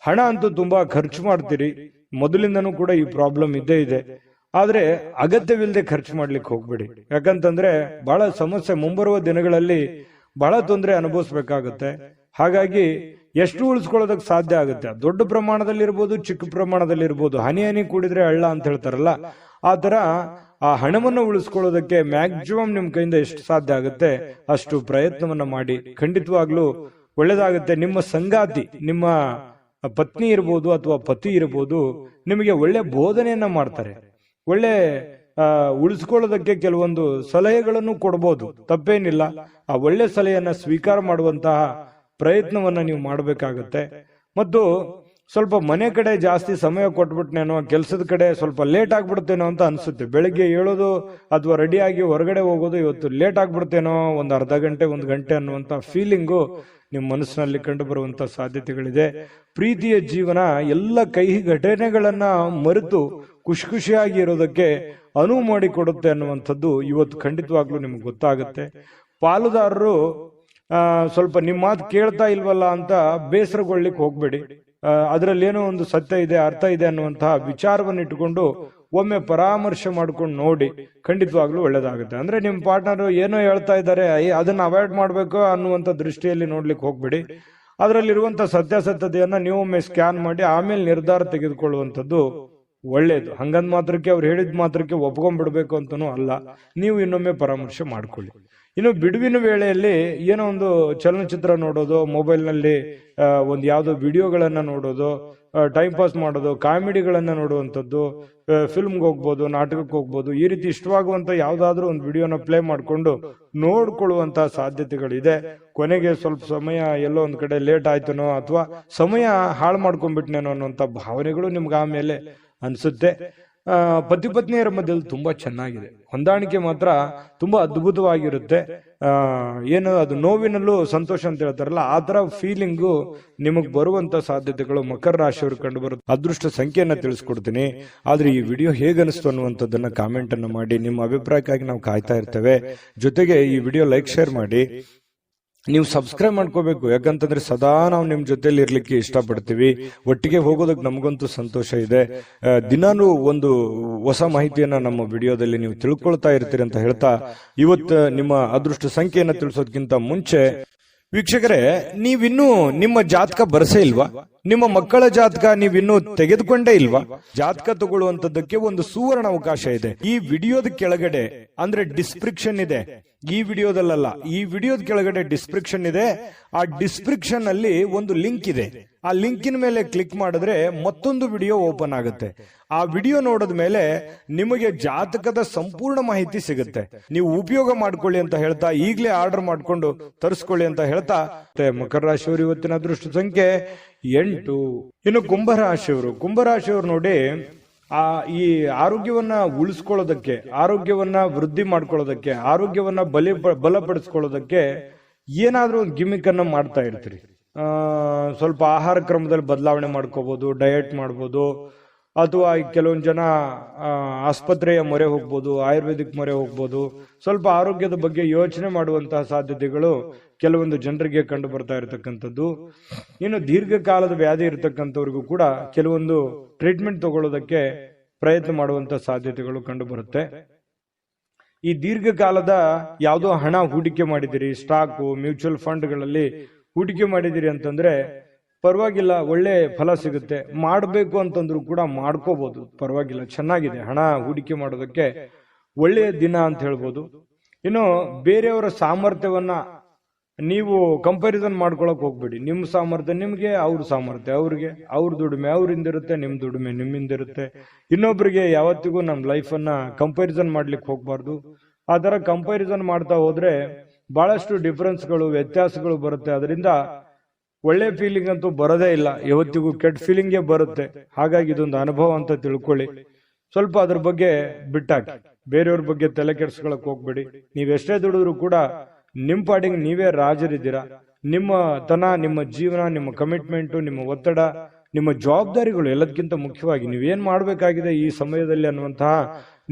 ಹಣ ಅಂತೂ ತುಂಬಾ ಖರ್ಚು ಮಾಡ್ತೀರಿ, ಮೊದಲಿಂದನೂ ಕೂಡ ಈ ಪ್ರಾಬ್ಲಮ್ ಇದ್ದೇ ಇದೆ. ಆದ್ರೆ ಅಗತ್ಯವಿಲ್ಲದೆ ಖರ್ಚು ಮಾಡ್ಲಿಕ್ಕೆ ಹೋಗ್ಬೇಡಿ. ಯಾಕಂತಂದ್ರೆ ಬಹಳ ಸಮಸ್ಯೆ, ಮುಂಬರುವ ದಿನಗಳಲ್ಲಿ ಬಹಳ ತೊಂದರೆ ಅನುಭವಿಸ್ಬೇಕಾಗತ್ತೆ. ಹಾಗಾಗಿ ಎಷ್ಟು ಉಳಿಸ್ಕೊಳ್ಳೋದಕ್ಕೆ ಸಾಧ್ಯ ಆಗುತ್ತೆ, ದೊಡ್ಡ ಪ್ರಮಾಣದಲ್ಲಿ ಇರ್ಬೋದು, ಚಿಕ್ಕ ಪ್ರಮಾಣದಲ್ಲಿ ಇರ್ಬೋದು, ಹನಿ ಕೂಡಿದ್ರೆ ಹಳ್ಳ ಅಂತ ಹೇಳ್ತಾರಲ್ಲ, ಆ ತರ ಆ ಹಣವನ್ನು ಉಳಿಸ್ಕೊಳ್ಳೋದಕ್ಕೆ ಮ್ಯಾಕ್ಸಿಮಮ್ ನಿಮ್ ಕೈಯಿಂದ ಎಷ್ಟು ಸಾಧ್ಯ ಆಗುತ್ತೆ ಅಷ್ಟು ಪ್ರಯತ್ನವನ್ನ ಮಾಡಿ. ಖಂಡಿತವಾಗ್ಲೂ ಒಳ್ಳೇದಾಗುತ್ತೆ. ನಿಮ್ಮ ಸಂಗಾತಿ, ನಿಮ್ಮ ಪತ್ನಿ ಇರ್ಬೋದು ಅಥವಾ ಪತಿ ಇರ್ಬೋದು, ನಿಮಗೆ ಒಳ್ಳೆ ಬೋಧನೆಯನ್ನ ಮಾಡ್ತಾರೆ. ಒಳ್ಳೆ ಉಳಿಸ್ಕೊಳ್ಳೋದಕ್ಕೆ ಕೆಲವೊಂದು ಸಲಹೆಗಳನ್ನು ಕೊಡ್ಬೋದು, ತಪ್ಪೇನಿಲ್ಲ. ಆ ಒಳ್ಳೆ ಸಲಹೆಯನ್ನ ಸ್ವೀಕಾರ ಮಾಡುವಂತಹ ಪ್ರಯತ್ನವನ್ನ ನೀವು ಮಾಡಬೇಕಾಗತ್ತೆ. ಮತ್ತು ಸ್ವಲ್ಪ ಮನೆ ಕಡೆ ಜಾಸ್ತಿ ಸಮಯ ಕೊಟ್ಬಿಟ್ನೇನೋ, ಕೆಲಸದ ಕಡೆ ಸ್ವಲ್ಪ ಲೇಟ್ ಆಗ್ಬಿಡ್ತೇನೋ ಅಂತ ಅನ್ಸುತ್ತೆ. ಬೆಳಿಗ್ಗೆ ಹೇಳೋದು ಅಥವಾ ರೆಡಿಯಾಗಿ ಹೊರಗಡೆ ಹೋಗೋದು ಇವತ್ತು ಲೇಟ್ ಆಗ್ಬಿಡ್ತೇನೋ, ಒಂದು ಅರ್ಧ ಗಂಟೆ 1 ಗಂಟೆ ಅನ್ನುವಂತ ಫೀಲಿಂಗು ನಿಮ್ಮ ಮನಸ್ಸಿನಲ್ಲಿ ಕಂಡು ಬರುವಂತ ಸಾಧ್ಯತೆಗಳಿದೆ. ಪ್ರೀತಿಯ ಜೀವನ ಎಲ್ಲ ಕಹಿ ಘಟನೆಗಳನ್ನ ಮರೆತು ಖುಷಿಯಾಗಿ ಇರೋದಕ್ಕೆ ಅನುವು ಮಾಡಿಕೊಡುತ್ತೆ ಅನ್ನುವಂಥದ್ದು ಇವತ್ತು ಖಂಡಿತವಾಗ್ಲೂ ನಿಮ್ಗೆ ಗೊತ್ತಾಗುತ್ತೆ. ಪಾಲುದಾರರು ಸ್ವಲ್ಪ ನಿಮ್ಮ ಮಾತು ಕೇಳ್ತಾ ಇಲ್ವಲ್ಲ ಅಂತ ಬೇಸರಗೊಳ್ಳಿಕ್ಕೆ ಹೋಗ್ಬೇಡಿ. ಅದರಲ್ಲಿ ಏನೋ ಒಂದು ಸತ್ಯ ಇದೆ, ಅರ್ಥ ಇದೆ ಅನ್ನುವಂತಹ ವಿಚಾರವನ್ನು ಇಟ್ಟುಕೊಂಡು ಒಮ್ಮೆ ಪರಾಮರ್ಶೆ ಮಾಡ್ಕೊಂಡು ನೋಡಿ, ಖಂಡಿತವಾಗ್ಲೂ ಒಳ್ಳೇದಾಗುತ್ತೆ. ಅಂದ್ರೆ ನಿಮ್ ಪಾರ್ಟ್ನರ್ ಏನೋ ಹೇಳ್ತಾ ಇದ್ದಾರೆ, ಅದನ್ನ ಅವಾಯ್ಡ್ ಮಾಡ್ಬೇಕು ಅನ್ನುವಂಥ ದೃಷ್ಟಿಯಲ್ಲಿ ನೋಡ್ಲಿಕ್ಕೆ ಹೋಗ್ಬೇಡಿ. ಅದರಲ್ಲಿರುವಂತ ಸತ್ಯಾಸತ್ಯತೆಯನ್ನ ನೀವೊಮ್ಮೆ ಸ್ಕ್ಯಾನ್ ಮಾಡಿ ಆಮೇಲೆ ನಿರ್ಧಾರ ತೆಗೆದುಕೊಳ್ಳುವಂಥದ್ದು ಒಳ್ಳೇದು. ಹಂಗಂದ್ ಮಾತ್ರಕ್ಕೆ ಅವ್ರು ಹೇಳಿದ ಮಾತ್ರಕ್ಕೆ ಒಪ್ಕೊಂಡ್ಬಿಡ್ಬೇಕು ಅಂತನೂ ಅಲ್ಲ, ನೀವು ಇನ್ನೊಮ್ಮೆ ಪರಾಮರ್ಶೆ ಮಾಡ್ಕೊಳ್ಳಿ. ಇನ್ನು ಬಿಡುವಿನ ವೇಳೆಯಲ್ಲಿ ಏನೋ ಒಂದು ಚಲನಚಿತ್ರ ನೋಡೋದು, ಮೊಬೈಲ್ನಲ್ಲಿ ಒಂದು ಯಾವುದೋ ವಿಡಿಯೋಗಳನ್ನ ನೋಡೋದು, ಟೈಮ್ ಪಾಸ್ ಮಾಡೋದು, ಕಾಮಿಡಿಗಳನ್ನ ನೋಡುವಂಥದ್ದು, ಫಿಲ್ಮ್ಗೆ ಹೋಗ್ಬೋದು, ನಾಟಕಕ್ಕೆ ಹೋಗ್ಬೋದು, ಈ ರೀತಿ ಇಷ್ಟವಾಗುವಂತ ಯಾವ್ದಾದ್ರು ಒಂದು ವಿಡಿಯೋನ ಪ್ಲೇ ಮಾಡ್ಕೊಂಡು ನೋಡ್ಕೊಳ್ಳುವಂತಹ ಸಾಧ್ಯತೆಗಳಿದೆ. ಕೊನೆಗೆ ಸ್ವಲ್ಪ ಸಮಯ ಎಲ್ಲೋ ಒಂದ್ ಕಡೆ ಲೇಟ್ ಆಯ್ತನೋ ಅಥವಾ ಸಮಯ ಹಾಳು ಮಾಡ್ಕೊಂಡ್ಬಿಟ್ನೇನೋ ಅನ್ನುವಂಥ ಭಾವನೆಗಳು ನಿಮ್ಗೆ ಆಮೇಲೆ ಅನ್ಸುತ್ತೆ. ಪತಿ ಪತ್ನಿಯರ ಮಧ್ಯದಲ್ಲಿ ತುಂಬಾ ಚೆನ್ನಾಗಿದೆ, ಹೊಂದಾಣಿಕೆ ಮಾತ್ರ ತುಂಬಾ ಅದ್ಭುತವಾಗಿರುತ್ತೆ. ಏನು ಅದು ನೋವಿನಲ್ಲೂ ಸಂತೋಷ ಅಂತ ಹೇಳ್ತಾರಲ್ಲ, ಆ ತರ ಫೀಲಿಂಗು ನಿಮಗ್ ಬರುವಂತ ಸಾಧ್ಯತೆಗಳು ಮಕರ ರಾಶಿಯವರು ಕಂಡು ಬರುತ್ತೆ. ಅದೃಷ್ಟ ಸಂಖ್ಯೆಯನ್ನ ತಿಳಿಸ್ಕೊಡ್ತೀನಿ, ಆದ್ರೆ ಈ ವಿಡಿಯೋ ಹೇಗನಿಸ್ತು ಅನ್ನುವಂಥದ್ದನ್ನ ಕಾಮೆಂಟ್ ಅನ್ನು ಮಾಡಿ. ನಿಮ್ಮ ಅಭಿಪ್ರಾಯಕ್ಕಾಗಿ ನಾವು ಕಾಯ್ತಾ ಇರ್ತೇವೆ. ಜೊತೆಗೆ ಈ ವಿಡಿಯೋ ಲೈಕ್, ಶೇರ್ ಮಾಡಿ. ನೀವು ಸಬ್ಸ್ಕ್ರೈಬ್ ಮಾಡ್ಕೋಬೇಕು, ಯಾಕಂತಂದ್ರೆ ಸದಾ ನಾವು ನಿಮ್ ಜೊತೆಲಿ ಇರ್ಲಿಕ್ಕೆ ಇಷ್ಟಪಡ್ತೀವಿ. ಒಟ್ಟಿಗೆ ಹೋಗೋದಕ್ಕೆ ನಮಗಂತೂ ಸಂತೋಷ ಇದೆ. ದಿನಾನು ಒಂದು ಹೊಸ ಮಾಹಿತಿಯನ್ನ ನಮ್ಮ ವಿಡಿಯೋದಲ್ಲಿ ನೀವು ತಿಳ್ಕೊಳ್ತಾ ಇರ್ತೀರಿ ಅಂತ ಹೇಳ್ತಾ, ಇವತ್ತು ನಿಮ್ಮ ಅದೃಷ್ಟ ಸಂಖ್ಯೆಯನ್ನ ತಿಳಿಸೋದಕ್ಕಿಂತ ಮುಂಚೆ ವೀಕ್ಷಕರೇ, ನೀವಿನ್ನೂ ನಿಮ್ಮ ಜಾತಕ ಬರಸೇ ಇಲ್ವಾ? ನಿಮ್ಮ ಮಕ್ಕಳ ಜಾತಕ ನೀವಿನ್ನೂ ತೆಗೆದುಕೊಂಡೇ ಇಲ್ವಾ? ಜಾತಕ ತಗೊಳ್ಳುವಂತದ್ದಕ್ಕೆ ಒಂದು ಸುವರ್ಣ ಅವಕಾಶ ಇದೆ. ಈ ವಿಡಿಯೋದ ಕೆಳಗಡೆ ಅಂದ್ರೆ ಡಿಸ್ಕ್ರಿಪ್ಷನ್ ಇದೆ, ಈ ವಿಡಿಯೋದಲ್ಲ, ಈ ವಿಡಿಯೋದ ಕೆಳಗಡೆ ಡಿಸ್ಕ್ರಿಪ್ಷನ್ ಇದೆ. ಆ ಡಿಸ್ಕ್ರಿಪ್ಷನ್ ಅಲ್ಲಿ ಒಂದು ಲಿಂಕ್ ಇದೆ. ಆ ಲಿಂಕಿನ ಮೇಲೆ ಕ್ಲಿಕ್ ಮಾಡಿದ್ರೆ ಮತ್ತೊಂದು ವಿಡಿಯೋ ಓಪನ್ ಆಗುತ್ತೆ. ಆ ವಿಡಿಯೋ ನೋಡಿದ ಮೇಲೆ ನಿಮಗೆ ಜಾತಕದ ಸಂಪೂರ್ಣ ಮಾಹಿತಿ ಸಿಗುತ್ತೆ. ನೀವು ಉಪಯೋಗ ಮಾಡ್ಕೊಳ್ಳಿ ಅಂತ ಹೇಳ್ತಾ, ಈಗಲೇ ಆರ್ಡರ್ ಮಾಡ್ಕೊಂಡು ತರಿಸ್ಕೊಳ್ಳಿ ಅಂತ ಹೇಳ್ತಾ, ಮಕರ ರಾಶಿಯವರು ಇವತ್ತಿನ ಅದೃಷ್ಟ ಸಂಖ್ಯೆ 8. ಇನ್ನು ಕುಂಭರಾಶಿಯವರು ನೋಡಿ, ಈ ಆರೋಗ್ಯವನ್ನ ಉಳಿಸ್ಕೊಳ್ಳೋದಕ್ಕೆ, ಆರೋಗ್ಯವನ್ನ ವೃದ್ಧಿ ಮಾಡ್ಕೊಳ್ಳೋದಕ್ಕೆ, ಆರೋಗ್ಯವನ್ನ ಬಲಪಡಿಸ್ಕೊಳ್ಳೋದಕ್ಕೆ ಏನಾದ್ರೂ ಒಂದು ಗಿಮಿಕ್ ಅನ್ನ ಮಾಡ್ತಾ ಇರ್ತೀರಿ. ಸ್ವಲ್ಪ ಆಹಾರ ಕ್ರಮದಲ್ಲಿ ಬದಲಾವಣೆ ಮಾಡ್ಕೋಬಹುದು, ಡಯಟ್ ಮಾಡ್ಬೋದು, ಅಥವಾ ಕೆಲವೊಂದು ಜನ ಆಸ್ಪತ್ರೆಯ ಮೊರೆ ಹೋಗ್ಬೋದು, ಆಯುರ್ವೇದಿಕ್ ಮೊರೆ ಹೋಗ್ಬೋದು. ಸ್ವಲ್ಪ ಆರೋಗ್ಯದ ಬಗ್ಗೆ ಯೋಚನೆ ಮಾಡುವಂತಹ ಸಾಧ್ಯತೆಗಳು ಕೆಲವೊಂದು ಜನರಿಗೆ ಕಂಡು ಬರ್ತಾ ಇರತಕ್ಕಂಥದ್ದು. ಇನ್ನು ದೀರ್ಘಕಾಲದ ವ್ಯಾಧಿ ಇರತಕ್ಕಂಥವ್ರಿಗೂ ಕೂಡ ಕೆಲವೊಂದು ಟ್ರೀಟ್ಮೆಂಟ್ ತಗೊಳ್ಳೋದಕ್ಕೆ ಪ್ರಯತ್ನ ಮಾಡುವಂತ ಸಾಧ್ಯತೆಗಳು ಕಂಡು ಬರುತ್ತೆ. ಈ ದೀರ್ಘಕಾಲದ ಯಾವುದೋ ಹಣ ಹೂಡಿಕೆ ಮಾಡಿದಿರಿ, ಸ್ಟಾಕು, ಮ್ಯೂಚುವಲ್ ಫಂಡ್ಗಳಲ್ಲಿ ಹೂಡಿಕೆ ಮಾಡಿದಿರಿ ಅಂತಂದ್ರೆ ಪರವಾಗಿಲ್ಲ, ಒಳ್ಳೆ ಫಲ ಸಿಗುತ್ತೆ. ಮಾಡಬೇಕು ಅಂತಂದ್ರು ಕೂಡ ಮಾಡ್ಕೋಬಹುದು, ಪರವಾಗಿಲ್ಲ, ಚೆನ್ನಾಗಿದೆ. ಹಣ ಹೂಡಿಕೆ ಮಾಡೋದಕ್ಕೆ ಒಳ್ಳೆಯ ದಿನ ಅಂತ ಹೇಳ್ಬೋದು. ಇನ್ನು ಬೇರೆಯವರ ಸಾಮರ್ಥ್ಯವನ್ನ ನೀವು ಕಂಪ್ಯಾರಿಸನ್ ಮಾಡ್ಕೊಳಕ್ ಹೋಗ್ಬೇಡಿ. ನಿಮ್ಮ ಸಾಮರ್ಥ್ಯ ನಿಮ್ಗೆ, ಅವ್ರ ಸಾಮರ್ಥ್ಯ ಅವ್ರಿಗೆ, ಅವ್ರ ದುಡಿಮೆ ಅವ್ರಿಂದಿರುತ್ತೆ, ನಿಮ್ ದುಡಿಮೆ ನಿಮ್ಮಿಂದಿರುತ್ತೆ. ಇನ್ನೊಬ್ರಿಗೆ ಯಾವತ್ತಿಗೂ ನಮ್ಮ ಲೈಫ್ ಅನ್ನ ಕಂಪ್ಯಾರಿಸನ್ ಮಾಡ್ಲಿಕ್ಕೆ ಹೋಗ್ಬಾರ್ದು. ಆ ತರ ಕಂಪ್ಯಾರಿಸನ್ ಮಾಡ್ತಾ ಹೋದ್ರೆ ಬಹಳಷ್ಟು ಡಿಫರೆನ್ಸ್ಗಳು, ವ್ಯತ್ಯಾಸಗಳು ಬರುತ್ತೆ. ಅದರಿಂದ ಒಳ್ಳೆ ಫೀಲಿಂಗ್ ಅಂತೂ ಬರೋದೇ ಇಲ್ಲ, ಯಾವತ್ತಿಗೂ ಕೆಟ್ಟ ಫೀಲಿಂಗೇ ಬರುತ್ತೆ. ಹಾಗಾಗಿ ಇದೊಂದು ಅನುಭವ ಅಂತ ತಿಳ್ಕೊಳ್ಳಿ. ಸ್ವಲ್ಪ ಅದ್ರ ಬಗ್ಗೆ ಬಿಟ್ಟಾಕಿ, ಬೇರೆಯವ್ರ ಬಗ್ಗೆ ತಲೆ ಕೆಡ್ಸ್ಕೊಳಕ್ ಹೋಗ್ಬೇಡಿ. ನೀವೆಷ್ಟೇ ದುಡಿದ್ರು ಕೂಡ ನಿಮ್ ಪಾಡಿಗೆ ನೀವೇ ರಾಜರಿದ್ದೀರಾ. ನಿಮ್ಮ ನಿಮ್ಮ ಜೀವನ, ನಿಮ್ಮ ಕಮಿಟ್ಮೆಂಟು, ನಿಮ್ಮ ಒತ್ತಡ, ನಿಮ್ಮ ಜವಾಬ್ದಾರಿಗಳು ಎಲ್ಲದಕ್ಕಿಂತ ಮುಖ್ಯವಾಗಿ ನೀವೇನ್ ಮಾಡ್ಬೇಕಾಗಿದೆ ಈ ಸಮಯದಲ್ಲಿ ಅನ್ನುವಂತಹ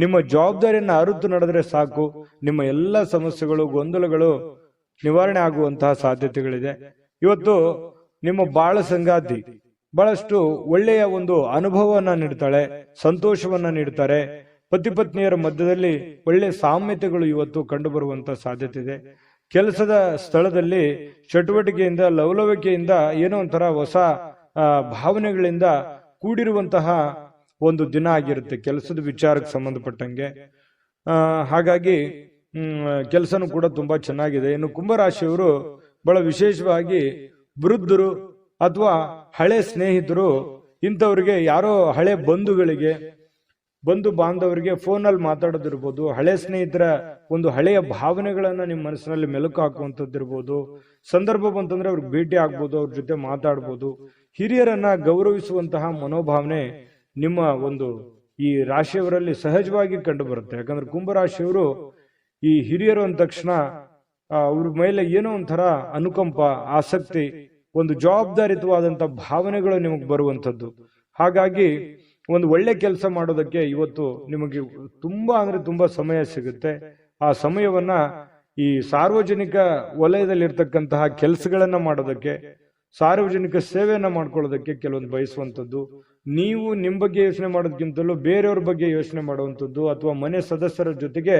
ನಿಮ್ಮ ಜವಾಬ್ದಾರಿಯನ್ನ ಅರಿತು ನಡೆದ್ರೆ ಸಾಕು. ನಿಮ್ಮ ಎಲ್ಲ ಸಮಸ್ಯೆಗಳು, ಗೊಂದಲಗಳು ನಿವಾರಣೆ ಆಗುವಂತಹ ಸಾಧ್ಯತೆಗಳಿದೆ. ಇವತ್ತು ನಿಮ್ಮ ಬಾಳ ಸಂಗಾತಿ ಬಹಳಷ್ಟು ಒಳ್ಳೆಯ ಒಂದು ಅನುಭವವನ್ನ ನೀಡ್ತಾಳೆ, ಸಂತೋಷವನ್ನ ನೀಡ್ತಾರೆ. ಪತಿ ಪತ್ನಿಯರ ಮಧ್ಯದಲ್ಲಿ ಒಳ್ಳೆ ಸಾಮ್ಯತೆಗಳು ಇವತ್ತು ಕಂಡು ಬರುವಂತ ಸಾಧ್ಯತೆ ಇದೆ. ಕೆಲಸದ ಸ್ಥಳದಲ್ಲಿ ಚಟುವಟಿಕೆಯಿಂದ, ಲವಲವಿಕೆಯಿಂದ, ಏನೋ ಒಂಥರ ಹೊಸ ಭಾವನೆಗಳಿಂದ ಕೂಡಿರುವಂತಹ ಒಂದು ದಿನ ಆಗಿರುತ್ತೆ ಕೆಲಸದ ವಿಚಾರಕ್ಕೆ ಸಂಬಂಧಪಟ್ಟಂಗೆ. ಹಾಗಾಗಿ ಕೆಲಸನೂ ಕೂಡ ತುಂಬಾ ಚೆನ್ನಾಗಿದೆ. ಇನ್ನು ಕುಂಭರಾಶಿಯವರು ಬಹಳ ವಿಶೇಷವಾಗಿ ವೃದ್ಧರು ಅಥವಾ ಹಳೆ ಸ್ನೇಹಿತರು, ಇಂಥವ್ರಿಗೆ, ಯಾರೋ ಹಳೆ ಬಂಧುಗಳಿಗೆ, ಬಂಧು ಬಾಂಧವರಿಗೆ ಫೋನಲ್ಲಿ ಮಾತಾಡೋದಿರ್ಬೋದು, ಹಳೆ ಸ್ನೇಹಿತರ ಒಂದು ಹಳೆಯ ಭಾವನೆಗಳನ್ನ ನಿಮ್ಮ ಮನಸ್ಸಿನಲ್ಲಿ ಮೆಲುಕು ಹಾಕುವಂಥದ್ದಿರ್ಬೋದು. ಸಂದರ್ಭ ಬಂತಂದ್ರೆ ಅವ್ರಿಗೆ ಭೇಟಿ ಆಗ್ಬೋದು, ಅವ್ರ ಜೊತೆ ಮಾತಾಡ್ಬೋದು. ಹಿರಿಯರನ್ನ ಗೌರವಿಸುವಂತಹ ಮನೋಭಾವನೆ ನಿಮ್ಮ ಒಂದು ಈ ರಾಶಿಯವರಲ್ಲಿ ಸಹಜವಾಗಿ ಕಂಡು ಬರುತ್ತೆ. ಯಾಕಂದ್ರೆ ಕುಂಭರಾಶಿಯವರು ಈ ಹಿರಿಯರು ಅಂದ ತಕ್ಷಣ ಅವ್ರ ಮೇಲೆ ಏನೋ ಒಂಥರ ಅನುಕಂಪ, ಆಸಕ್ತಿ, ಒಂದು ಜವಾಬ್ದಾರಿತವಾದಂತ ಭಾವನೆಗಳು ನಿಮಗೆ ಬರುವಂಥದ್ದು. ಹಾಗಾಗಿ ಒಂದು ಒಳ್ಳೆ ಕೆಲಸ ಮಾಡೋದಕ್ಕೆ ಇವತ್ತು ನಿಮಗೆ ತುಂಬಾ ಅಂದ್ರೆ ತುಂಬಾ ಸಮಯ ಸಿಗುತ್ತೆ. ಆ ಸಮಯವನ್ನ ಈ ಸಾರ್ವಜನಿಕ ವಲಯದಲ್ಲಿರ್ತಕ್ಕಂತಹ ಕೆಲಸಗಳನ್ನ ಮಾಡೋದಕ್ಕೆ, ಸಾರ್ವಜನಿಕ ಸೇವೆಯನ್ನ ಮಾಡ್ಕೊಳ್ಳೋದಕ್ಕೆ ಕೆಲವೊಂದು ಬಯಸುವಂಥದ್ದು, ನೀವು ನಿಮ್ಮ ಬಗ್ಗೆ ಯೋಚನೆ ಮಾಡೋದಕ್ಕಿಂತಲೂ ಬೇರೆಯವ್ರ ಬಗ್ಗೆ ಯೋಚನೆ ಮಾಡುವಂಥದ್ದು, ಅಥವಾ ಮನೆ ಸದಸ್ಯರ ಜೊತೆಗೆ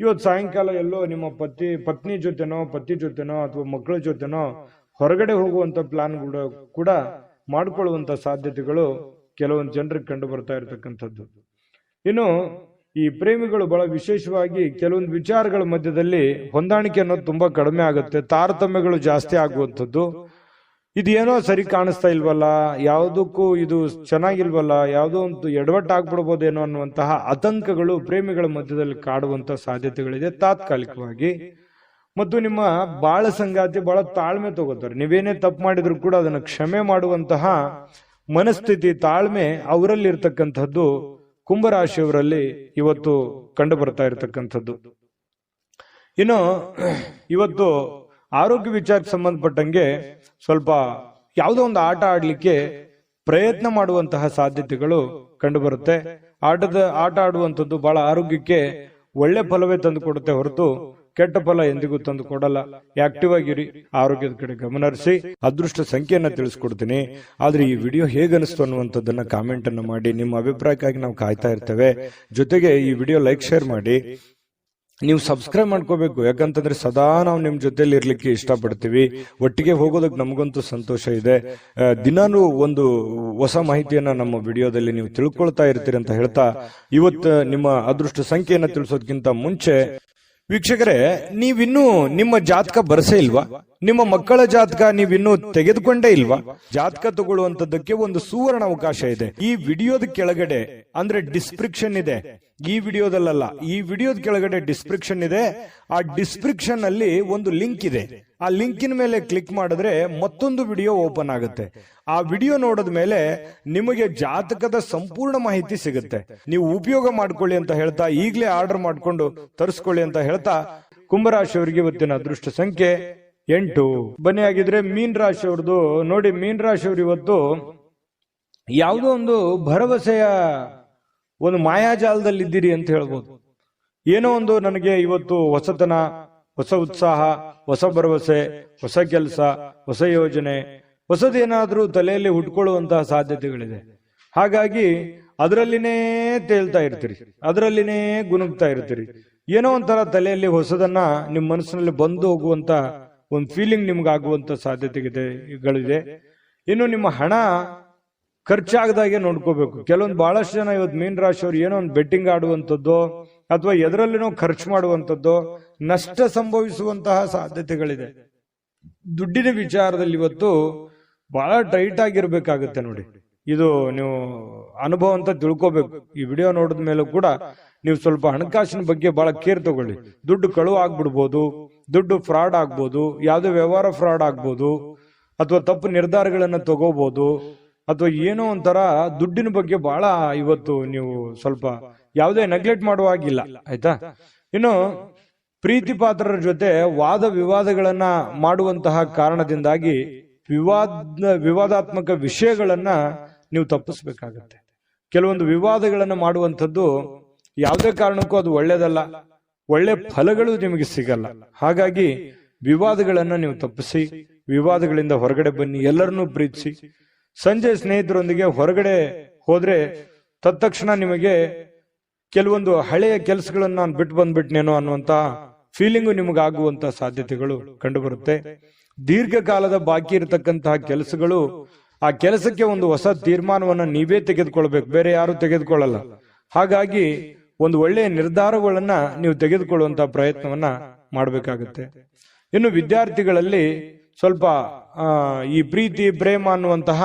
ಇವತ್ತು ಸಾಯಂಕಾಲ ಎಲ್ಲೋ ನಿಮ್ಮ ಪತ್ನಿ ಜೊತೆನೋ ಪತಿ ಜೊತೆನೋ ಅಥವಾ ಮಕ್ಕಳ ಜೊತೆನೋ ಹೊರಗಡೆ ಹೋಗುವಂತ ಪ್ಲಾನ್ ಕೂಡ ಮಾಡ್ಕೊಳ್ಳುವಂತ ಸಾಧ್ಯತೆಗಳು ಕೆಲವೊಂದು ಜನರಿಗೆ ಕಂಡು ಬರ್ತಾ ಇರತಕ್ಕಂಥದ್ದು. ಇನ್ನು ಈ ಪ್ರೇಮಿಗಳು ಬಹಳ ವಿಶೇಷವಾಗಿ ಕೆಲವೊಂದು ವಿಚಾರಗಳ ಮಧ್ಯದಲ್ಲಿ ಹೊಂದಾಣಿಕೆ ಅನ್ನೋದು ತುಂಬಾ ಕಡಿಮೆ ಆಗುತ್ತೆ, ತಾರತಮ್ಯಗಳು ಜಾಸ್ತಿ ಆಗುವಂಥದ್ದು. ಇದೇನೋ ಸರಿ ಕಾಣಿಸ್ತಾ ಇಲ್ವಲ್ಲ, ಯಾವುದಕ್ಕೂ ಇದು ಚೆನ್ನಾಗಿಲ್ವಲ್ಲ, ಯಾವುದೋ ಒಂದು ಎಡವಟ್ಟಾಗ್ಬಿಡ್ಬೋದೇನೋ ಅನ್ನುವಂತಹ ಆತಂಕಗಳು ಪ್ರೇಮಿಗಳ ಮಧ್ಯದಲ್ಲಿ ಕಾಡುವಂತ ಸಾಧ್ಯತೆಗಳಿದೆ ತಾತ್ಕಾಲಿಕವಾಗಿ. ಮತ್ತು ನಿಮ್ಮ ಬಾಳ ಸಂಗಾತಿ ಬಹಳ ತಾಳ್ಮೆ ತಗೋತಾರೆ. ನೀವೇನೇ ತಪ್ಪು ಮಾಡಿದ್ರು ಕೂಡ ಅದನ್ನು ಕ್ಷಮೆ ಮಾಡುವಂತಹ ಮನಸ್ಥಿತಿ, ತಾಳ್ಮೆ ಅವರಲ್ಲಿ ಇರ್ತಕ್ಕಂಥದ್ದು ಕುಂಭರಾಶಿಯವರಲ್ಲಿ ಇವತ್ತು ಕಂಡು ಬರ್ತಾ ಇರತಕ್ಕಂಥದ್ದು. ಇನ್ನು ಇವತ್ತು ಆರೋಗ್ಯ ವಿಚಾರಕ್ಕೆ ಸಂಬಂಧಪಟ್ಟಂಗೆ ಸ್ವಲ್ಪ ಯಾವುದೋ ಒಂದು ಆಟ ಆಡ್ಲಿಕ್ಕೆ ಪ್ರಯತ್ನ ಮಾಡುವಂತಹ ಸಾಧ್ಯತೆಗಳು ಕಂಡು ಬರುತ್ತೆ. ಆಟ ಆಡುವಂಥದ್ದು ಬಹಳ ಆರೋಗ್ಯಕ್ಕೆ ಒಳ್ಳೆ ಫಲವೇ ತಂದು ಕೊಡುತ್ತೆ ಹೊರತು ಕೆಟ್ಟ ಫಲ ಎಂದಿಗೂ ತಂದು ಕೊಡಲ್ಲ. ಆಕ್ಟಿವ್ ಆಗಿರಿ, ಆರೋಗ್ಯದ ಕಡೆ ಗಮನ ಹರಿಸಿ. ಅದೃಷ್ಟ ಸಂಖ್ಯೆಯನ್ನ ತಿಳಿಸ್ಕೊಡ್ತೀನಿ. ಆದ್ರೆ ಈ ವಿಡಿಯೋ ಹೇಗನಿಸ್ತು ಅನ್ನುವಂಥದ್ದನ್ನ ಕಾಮೆಂಟ್ ಅನ್ನ ಮಾಡಿ. ನಿಮ್ಮ ಅಭಿಪ್ರಾಯಕ್ಕಾಗಿ ನಾವು ಕಾಯ್ತಾ ಇರ್ತೇವೆ. ಜೊತೆಗೆ ಈ ವಿಡಿಯೋ ಲೈಕ್, ಶೇರ್ ಮಾಡಿ. ನೀವು ಸಬ್ಸ್ಕ್ರೈಬ್ ಮಾಡ್ಕೋಬೇಕು, ಯಾಕಂತಂದ್ರೆ ಸದಾ ನಾವು ನಿಮ್ ಜೊತೆಲಿ ಇರ್ಲಿಕ್ಕೆ ಇಷ್ಟಪಡ್ತೀವಿ. ಒಟ್ಟಿಗೆ ಹೋಗೋದಕ್ಕೆ ನಮಗಂತೂ ಸಂತೋಷ ಇದೆ. ದಿನಾನು ಒಂದು ಹೊಸ ಮಾಹಿತಿಯನ್ನ ನಮ್ಮ ವಿಡಿಯೋದಲ್ಲಿ ನೀವು ತಿಳ್ಕೊಳ್ತಾ ಇರ್ತೀರಿ ಅಂತ ಹೇಳ್ತಾ, ಇವತ್ತು ನಿಮ್ಮ ಅದೃಷ್ಟ ಸಂಖ್ಯೆಯನ್ನ ತಿಳಿಸೋದಕ್ಕಿಂತ ಮುಂಚೆ ವೀಕ್ಷಕರೇ, ನೀವಿನ್ನೂ ನಿಮ್ಮ ಜಾತಕ ಬರಸೇ ಇಲ್ವಾ? ನಿಮ್ಮ ಮಕ್ಕಳ ಜಾತಕ ನೀವಿನ್ನೂ ತೆಗೆದುಕೊಂಡೇ ಇಲ್ವಾ? ಜಾತಕ ತಗೊಳ್ಳುವಂತದ್ದಕ್ಕೆ ಒಂದು ಸುವರ್ಣ ಅವಕಾಶ ಇದೆ. ಈ ವಿಡಿಯೋದ ಕೆಳಗಡೆ ಅಂದ್ರೆ ಡಿಸ್ಕ್ರಿಪ್ಷನ್ ಇದೆ. ಈ ವಿಡಿಯೋದಲ್ಲ, ಈ ವಿಡಿಯೋದ ಕೆಳಗಡೆ ಡಿಸ್ಕ್ರಿಪ್ಷನ್ ಇದೆ. ಆ ಡಿಸ್ಕ್ರಿಪ್ಷನ್ ಅಲ್ಲಿ ಒಂದು ಲಿಂಕ್ ಇದೆ. ಆ ಲಿಂಕಿನ ಮೇಲೆ ಕ್ಲಿಕ್ ಮಾಡಿದ್ರೆ ಮತ್ತೊಂದು ವಿಡಿಯೋ ಓಪನ್ ಆಗುತ್ತೆ. ಆ ವಿಡಿಯೋ ನೋಡಿದ ಮೇಲೆ ನಿಮಗೆ ಜಾತಕದ ಸಂಪೂರ್ಣ ಮಾಹಿತಿ ಸಿಗುತ್ತೆ. ನೀವು ಉಪಯೋಗ ಮಾಡ್ಕೊಳ್ಳಿ ಅಂತ ಹೇಳ್ತಾ, ಈಗಲೇ ಆರ್ಡರ್ ಮಾಡ್ಕೊಂಡು ತರಿಸ್ಕೊಳ್ಳಿ ಅಂತ ಹೇಳ್ತಾ, ಕುಂಭರಾಶಿಯವರಿಗೆ ಇವತ್ತಿನ ಅದೃಷ್ಟ ಸಂಖ್ಯೆ 8. ಬನ್ನಿ ಆಗಿದ್ರೆ ಮೀನ್ ರಾಶಿಯವ್ರದ್ದು ನೋಡಿ. ಮೀನ್ ರಾಶಿಯವರು ಇವತ್ತು ಯಾವುದೋ ಒಂದು ಭರವಸೆಯ ಒಂದು ಮಾಯಾಜಾಲದಲ್ಲಿ ಇದ್ದೀರಿ ಅಂತ ಹೇಳ್ಬೋದು. ಏನೋ ಒಂದು ನನಗೆ ಇವತ್ತು ಹೊಸತನ, ಹೊಸ ಉತ್ಸಾಹ, ಹೊಸ ಭರವಸೆ, ಹೊಸ ಕೆಲಸ, ಹೊಸ ಯೋಜನೆ, ಹೊಸದೇನಾದ್ರೂ ತಲೆಯಲ್ಲಿ ಹುಟ್ಕೊಳ್ಳುವಂತಹ ಸಾಧ್ಯತೆಗಳಿದೆ. ಹಾಗಾಗಿ ಅದರಲ್ಲಿನೇ ತೇಲ್ತಾ ಇರ್ತೀರಿ, ಅದರಲ್ಲಿನೇ ಗುನುಗ್ತಾ ಇರ್ತೀರಿ. ಏನೋ ಒಂಥರ ತಲೆಯಲ್ಲಿ ಹೊಸದನ್ನ ನಿಮ್ಮ ಮನಸ್ಸಿನಲ್ಲಿ ಬಂದು ಹೋಗುವಂತ ಒಂದು ಫೀಲಿಂಗ್ ನಿಮ್ಗಾಗುವಂತ ಸಾಧ್ಯತೆಗಳಿದೆ. ಇನ್ನು ನಿಮ್ಮ ಹಣ ಖರ್ಚಾಗದಾಗೆ ನೋಡ್ಕೋಬೇಕು. ಕೆಲವೊಂದು ಬಹಳಷ್ಟು ಜನ ಇವತ್ತು ಮೀನ್ ರಾಶಿಯವರು ಏನೋ ಒಂದು ಬೆಟ್ಟಿಂಗ್ ಆಡುವಂಥದ್ದು ಅಥವಾ ಎದರಲ್ಲಿನೋ ಖರ್ಚು ಮಾಡುವಂಥದ್ದು, ನಷ್ಟ ಸಂಭವಿಸುವಂತಹ ಸಾಧ್ಯತೆಗಳಿದೆ. ದುಡ್ಡಿನ ವಿಚಾರದಲ್ಲಿ ಇವತ್ತು ಬಹಳ ಟೈಟ್ ಆಗಿರ್ಬೇಕಾಗುತ್ತೆ ನೋಡಿ. ಇದು ನೀವು ಅನುಭವ ಅಂತ ತಿಳ್ಕೋಬೇಕು. ಈ ವಿಡಿಯೋ ನೋಡಿದ ಮೇಲೂ ಕೂಡ ನೀವು ಸ್ವಲ್ಪ ಹಣಕಾಸಿನ ಬಗ್ಗೆ ಬಹಳ ಕೇರ್ ತಗೊಳ್ಳಿ. ದುಡ್ಡು ಕಳುವು ಆಗ್ಬಿಡ್ಬೋದು, ದುಡ್ಡು ಫ್ರಾಡ್ ಆಗ್ಬೋದು, ಯಾವುದೇ ವ್ಯವಹಾರ ಫ್ರಾಡ್ ಆಗ್ಬೋದು, ಅಥವಾ ತಪ್ಪು ನಿರ್ಧಾರಗಳನ್ನ ತಗೋಬಹುದು, ಅಥವಾ ಏನೋ ಒಂಥರ ದುಡ್ಡಿನ ಬಗ್ಗೆ ಬಹಳ ಇವತ್ತು ನೀವು ಸ್ವಲ್ಪ ಯಾವುದೇ ನೆಗ್ಲೆಕ್ಟ್ ಮಾಡುವಾಗಿಲ್ಲ, ಆಯ್ತಾ? ಇನ್ನು ಪ್ರೀತಿ ಪಾತ್ರರ ಜೊತೆ ವಾದ ವಿವಾದಗಳನ್ನ ಮಾಡುವಂತಹ ಕಾರಣದಿಂದಾಗಿ ವಿವಾದಾತ್ಮಕ ವಿಷಯಗಳನ್ನ ನೀವು ತಪ್ಪಿಸ್ಬೇಕಾಗತ್ತೆ. ಕೆಲವೊಂದು ವಿವಾದಗಳನ್ನ ಮಾಡುವಂಥದ್ದು ಯಾವುದೇ ಕಾರಣಕ್ಕೂ ಅದು ಒಳ್ಳೇದಲ್ಲ, ಒಳ್ಳೆ ಫಲಗಳು ನಿಮಗೆ ಸಿಗಲ್ಲ. ಹಾಗಾಗಿ ವಿವಾದಗಳನ್ನ ನೀವು ತಪ್ಪಿಸಿ, ವಿವಾದಗಳಿಂದ ಹೊರಗಡೆ ಬನ್ನಿ, ಎಲ್ಲರನ್ನೂ ಪ್ರೀತಿಸಿ. ಸಂಜೆ ಸ್ನೇಹಿತರೊಂದಿಗೆ ಹೊರಗಡೆ ಹೋದ್ರೆ ತತ್ಕ್ಷಣ ನಿಮಗೆ ಕೆಲವೊಂದು ಹಳೆಯ ಕೆಲಸಗಳನ್ನ ನಾನು ಬಿಟ್ಟು ಬಂದ್ಬಿಟ್ನೇನೋ ಅನ್ನುವಂತ ಫೀಲಿಂಗು ನಿಮಗಾಗುವಂತ ಸಾಧ್ಯತೆಗಳು ಕಂಡುಬರುತ್ತೆ. ದೀರ್ಘಕಾಲದ ಬಾಕಿ ಇರತಕ್ಕಂತಹ ಕೆಲಸಗಳು, ಆ ಕೆಲಸಕ್ಕೆ ಒಂದು ಹೊಸ ತೀರ್ಮಾನವನ್ನ ನೀವೇ ತೆಗೆದುಕೊಳ್ಬೇಕು, ಬೇರೆ ಯಾರು ತೆಗೆದುಕೊಳ್ಳಲ್ಲ. ಹಾಗಾಗಿ ಒಂದು ಒಳ್ಳೆಯ ನಿರ್ಧಾರಗಳನ್ನ ನೀವು ತೆಗೆದುಕೊಳ್ಳುವಂತಹ ಪ್ರಯತ್ನವನ್ನ ಮಾಡಬೇಕಾಗುತ್ತೆ. ಇನ್ನು ವಿದ್ಯಾರ್ಥಿಗಳಲ್ಲಿ ಸ್ವಲ್ಪ ಈ ಪ್ರೀತಿ ಪ್ರೇಮ ಅನ್ನುವಂತಹ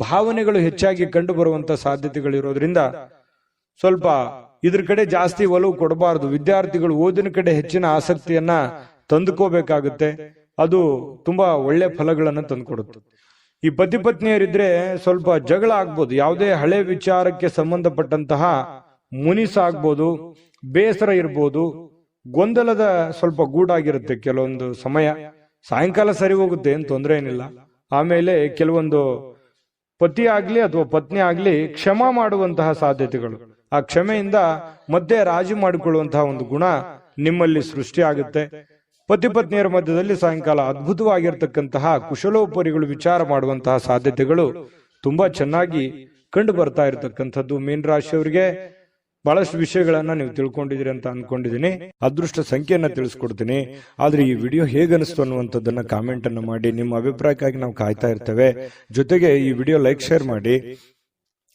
ಭಾವನೆಗಳು ಹೆಚ್ಚಾಗಿ ಕಂಡು ಬರುವಂತಹ ಸಾಧ್ಯತೆಗಳಿರೋದ್ರಿಂದ ಸ್ವಲ್ಪ ಇದ್ರ ಕಡೆ ಜಾಸ್ತಿ ಒಲವು ಕೊಡಬಾರದು. ವಿದ್ಯಾರ್ಥಿಗಳು ಓದಿನ ಕಡೆ ಹೆಚ್ಚಿನ ಆಸಕ್ತಿಯನ್ನ ತಂದುಕೋಬೇಕಾಗುತ್ತೆ. ಅದು ತುಂಬಾ ಒಳ್ಳೆ ಫಲಗಳನ್ನ ತಂದುಕೊಡುತ್ತೆ. ಈ ಪತಿ ಪತ್ನಿಯರಿದ್ರೆ ಸ್ವಲ್ಪ ಜಗಳ ಆಗ್ಬೋದು, ಯಾವುದೇ ಹಳೆ ವಿಚಾರಕ್ಕೆ ಸಂಬಂಧಪಟ್ಟಂತಹ ಮುನಿಸಾಗ್ಬೋದು, ಬೇಸರ ಇರ್ಬೋದು, ಗೊಂದಲದ ಸ್ವಲ್ಪ ಗೂಡಾಗಿರುತ್ತೆ. ಕೆಲವೊಂದು ಸಮಯ ಸಾಯಂಕಾಲ ಸರಿ ಹೋಗುತ್ತೆ, ಏನ್ ತೊಂದರೆ ಏನಿಲ್ಲ. ಆಮೇಲೆ ಕೆಲವೊಂದು ಪತಿ ಆಗ್ಲಿ ಅಥವಾ ಪತ್ನಿ ಆಗ್ಲಿ ಕ್ಷಮಾ ಮಾಡುವಂತಹ ಸಾಧ್ಯತೆಗಳು, ಆ ಕ್ಷಮೆಯಿಂದ ಮತ್ತೆ ರಾಜಿ ಮಾಡಿಕೊಳ್ಳುವಂತಹ ಒಂದು ಗುಣ ನಿಮ್ಮಲ್ಲಿ ಸೃಷ್ಟಿ ಆಗುತ್ತೆ. ಪತಿ ಪತ್ನಿಯರ ಮಧ್ಯದಲ್ಲಿ ಸಾಯಂಕಾಲ ಅದ್ಭುತವಾಗಿರ್ತಕ್ಕಂತಹ ಕುಶಲೋಪರಿಗಳು ವಿಚಾರ ಮಾಡುವಂತಹ ಸಾಧ್ಯತೆಗಳು ತುಂಬಾ ಚೆನ್ನಾಗಿ ಕಂಡು ಬರ್ತಾ ಇರತಕ್ಕಂಥದ್ದು. ಮೀನ ರಾಶಿಯವರಿಗೆ ಬಹಳಷ್ಟು ವಿಷಯಗಳನ್ನ ನೀವು ತಿಳ್ಕೊಂಡಿದ್ದೀರಿ ಅಂತ ಅನ್ಕೊಂಡಿದ್ದೀನಿ. ಅದೃಷ್ಟ ಸಂಖ್ಯೆಯನ್ನ ತಿಳಿಸ್ಕೊಡ್ತೀನಿ. ಆದ್ರೆ ಈ ವಿಡಿಯೋ ಹೇಗನಿಸ್ತು ಅನ್ನುವಂಥದ್ದನ್ನ ಕಾಮೆಂಟ್ ಅನ್ನ ಮಾಡಿ. ನಿಮ್ಮ ಅಭಿಪ್ರಾಯಕ್ಕಾಗಿ ನಾವು ಕಾಯ್ತಾ ಇರ್ತೇವೆ. ಜೊತೆಗೆ ಈ ವಿಡಿಯೋ ಲೈಕ್ ಶೇರ್ ಮಾಡಿ.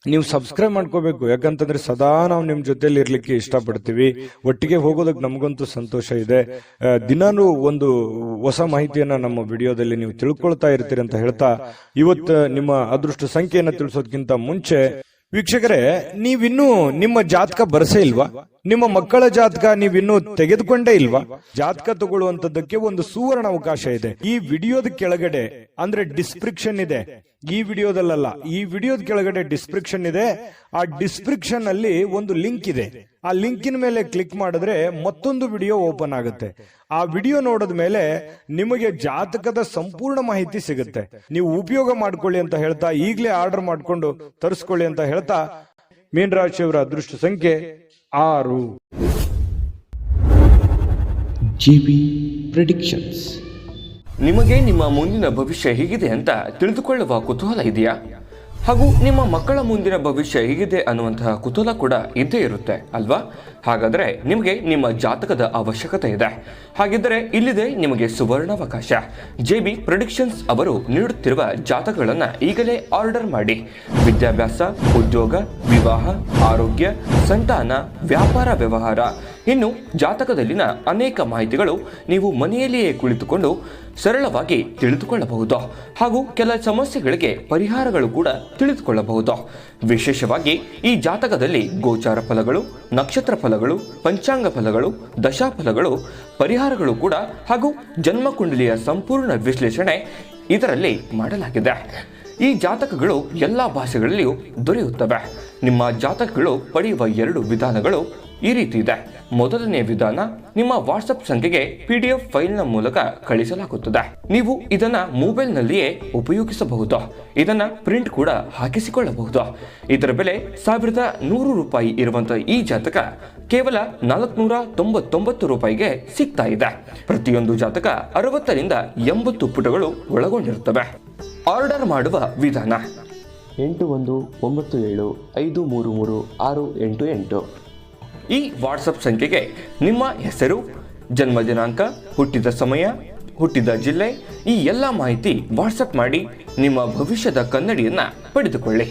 ನೀವು ಸಬ್ಸ್ಕ್ರೈಬ್ ಮಾಡ್ಕೋಬೇಕು, ಯಾಕಂತಂದ್ರೆ ಸದಾ ನಾವು ನಿಮ್ ಜೊತೆಲಿ ಇರ್ಲಿಕ್ಕೆ ಇಷ್ಟಪಡ್ತೀವಿ. ಒಟ್ಟಿಗೆ ಹೋಗೋದಕ್ಕೆ ನಮಗಂತೂ ಸಂತೋಷ ಇದೆ. ದಿನಾನು ಒಂದು ಹೊಸ ಮಾಹಿತಿಯನ್ನ ನಮ್ಮ ವಿಡಿಯೋದಲ್ಲಿ ನೀವು ತಿಳ್ಕೊಳ್ತಾ ಇರ್ತೀರಿ ಅಂತ ಹೇಳ್ತಾ, ಇವತ್ತು ನಿಮ್ಮ ಅದೃಷ್ಟ ಸಂಖ್ಯೆಯನ್ನ ತಿಳಿಸೋದಕ್ಕಿಂತ ಮುಂಚೆ ವೀಕ್ಷಕರೇ, ನೀವಿನ್ನೂ ನಿಮ್ಮ ಜಾತಕ ಬರಸೇ ಇಲ್ವಾ? ನಿಮ್ಮ ಮಕ್ಕಳ ಜಾತಕ ನೀವಿನ್ನೂ ತೆಗೆದುಕೊಂಡೇ ಇಲ್ವಾ? ಜಾತಕ ತಗೊಳ್ಳುವಂತದ್ದಕ್ಕೆ ಒಂದು ಸುವರ್ಣ ಅವಕಾಶ ಇದೆ. ಈ ವಿಡಿಯೋದ ಕೆಳಗಡೆ ಅಂದ್ರೆ ಡಿಸ್ಕ್ರಿಪ್ಷನ್ ಇದೆ. ಈ ವಿಡಿಯೋದಲ್ಲ, ಈ ವಿಡಿಯೋದ ಕೆಳಗಡೆ ಡಿಸ್ಕ್ರಿಪ್ಷನ್ ಇದೆ. ಆ ಡಿಸ್ಕ್ರಿಪ್ಷನ್ ಅಲ್ಲಿ ಒಂದು ಲಿಂಕ್ ಇದೆ. ಆ ಲಿಂಕಿನ ಮೇಲೆ ಕ್ಲಿಕ್ ಮಾಡಿದ್ರೆ ಮತ್ತೊಂದು ವಿಡಿಯೋ ಓಪನ್ ಆಗುತ್ತೆ. ಆ ವಿಡಿಯೋ ನೋಡಿದ ಮೇಲೆ ನಿಮಗೆ ಜಾತಕದ ಸಂಪೂರ್ಣ ಮಾಹಿತಿ ಸಿಗುತ್ತೆ. ನೀವು ಉಪಯೋಗ ಮಾಡ್ಕೊಳ್ಳಿ ಅಂತ ಹೇಳ್ತಾ, ಈಗಲೇ ಆರ್ಡರ್ ಮಾಡ್ಕೊಂಡು ತರಿಸ್ಕೊಳ್ಳಿ ಅಂತ ಹೇಳ್ತಾ, ಮೀನರಾಶಿಯವರ ಅದೃಷ್ಟ ಸಂಖ್ಯೆ 6. JB predictions. ನಿಮಗೆ ನಿಮ್ಮ ಮುಂದಿನ ಭವಿಷ್ಯ ಹೇಗಿದೆ ಅಂತ ತಿಳಿದುಕೊಳ್ಳುವ ಕುತೂಹಲ ಇದೆಯಾ? ಹಾಗೂ ನಿಮ್ಮ ಮಕ್ಕಳ ಮುಂದಿನ ಭವಿಷ್ಯ ಹೇಗಿದೆ ಅನ್ನುವಂತಹ ಕುತೂಹಲ ಕೂಡ ಇದ್ದೇ ಇರುತ್ತೆ ಅಲ್ವಾ? ಹಾಗಾದರೆ ನಿಮಗೆ ನಿಮ್ಮ ಜಾತಕದ ಅವಶ್ಯಕತೆ ಇದೆ. ಹಾಗಿದ್ದರೆ ಇಲ್ಲಿದೆ ನಿಮಗೆ ಸುವರ್ಣಾವಕಾಶ. JB ಪ್ರೆಡಿಕ್ಷನ್ಸ್ ಅವರು ನೀಡುತ್ತಿರುವ ಜಾತಕಗಳನ್ನು ಈಗಲೇ ಆರ್ಡರ್ ಮಾಡಿ. ವಿದ್ಯಾಭ್ಯಾಸ, ಉದ್ಯೋಗ, ವಿವಾಹ, ಆರೋಗ್ಯ, ಸಂತಾನ, ವ್ಯಾಪಾರ ವ್ಯವಹಾರ, ಇನ್ನು ಜಾತಕದಲ್ಲಿನ ಅನೇಕ ಮಾಹಿತಿಗಳು ನೀವು ಮನೆಯಲ್ಲಿಯೇ ಕುಳಿತುಕೊಂಡು ಸರಳವಾಗಿ ತಿಳಿದುಕೊಳ್ಳಬಹುದು. ಹಾಗೂ ಕೆಲ ಸಮಸ್ಯೆಗಳಿಗೆ ಪರಿಹಾರಗಳು ಕೂಡ ತಿಳಿದುಕೊಳ್ಳಬಹುದು. ವಿಶೇಷವಾಗಿ ಈ ಜಾತಕದಲ್ಲಿ ಗೋಚಾರ ಫಲಗಳು, ನಕ್ಷತ್ರ ಫಲಗಳು, ಪಂಚಾಂಗ ಫಲಗಳು, ದಶಾಫಲಗಳು, ಪರಿಹಾರಗಳು ಕೂಡ ಹಾಗೂ ಜನ್ಮಕುಂಡಲಿಯ ಸಂಪೂರ್ಣ ವಿಶ್ಲೇಷಣೆ ಇದರಲ್ಲಿ ಮಾಡಲಾಗಿದೆ. ಈ ಜಾತಕಗಳು ಎಲ್ಲ ಭಾಷೆಗಳಲ್ಲಿಯೂ ದೊರೆಯುತ್ತವೆ. ನಿಮ್ಮ ಜಾತಕಗಳು ಪಡೆಯುವ 2 ವಿಧಾನಗಳು ಈ ರೀತಿ ಇದೆ. ಮೊದಲನೇ ವಿಧಾನ, ನಿಮ್ಮ ವಾಟ್ಸಪ್ ಸಂಖ್ಯೆಗೆ PDF ಫೈಲ್ನ ಮೂಲಕ ಕಳಿಸಲಾಗುತ್ತದೆ. ನೀವು ಇದನ್ನ ಮೊಬೈಲ್ನಲ್ಲಿಯೇ ಉಪಯೋಗಿಸಬಹುದು. ಇದನ್ನ ಪ್ರಿಂಟ್ ಕೂಡ ಹಾಕಿಸಿಕೊಳ್ಳಬಹುದು. ಇದರ ಬೆಲೆ 1100 ರೂಪಾಯಿ ಇರುವಂತಹ ಈ ಜಾತಕ ಕೇವಲ 499 ರೂಪಾಯಿಗೆ ಸಿಗ್ತಾ ಇದೆ. ಪ್ರತಿಯೊಂದು ಜಾತಕ 60 ರಿಂದ 80 ಪುಟಗಳು ಒಳಗೊಂಡಿರುತ್ತವೆ. ಆರ್ಡರ್ ಮಾಡುವ ವಿಧಾನ: 8197533688. ಈ ವಾಟ್ಸಪ್ ಸಂಖ್ಯೆಗೆ ನಿಮ್ಮ ಹೆಸರು, ಜನ್ಮ ದಿನಾಂಕ, ಹುಟ್ಟಿದ ಸಮಯ, ಹುಟ್ಟಿದ ಜಿಲ್ಲೆ, ಈ ಎಲ್ಲ ಮಾಹಿತಿ ವಾಟ್ಸಪ್ ಮಾಡಿ ನಿಮ್ಮ ಭವಿಷ್ಯದ ಕನ್ನಡಿಯನ್ನ ಪಡೆದುಕೊಳ್ಳಿ.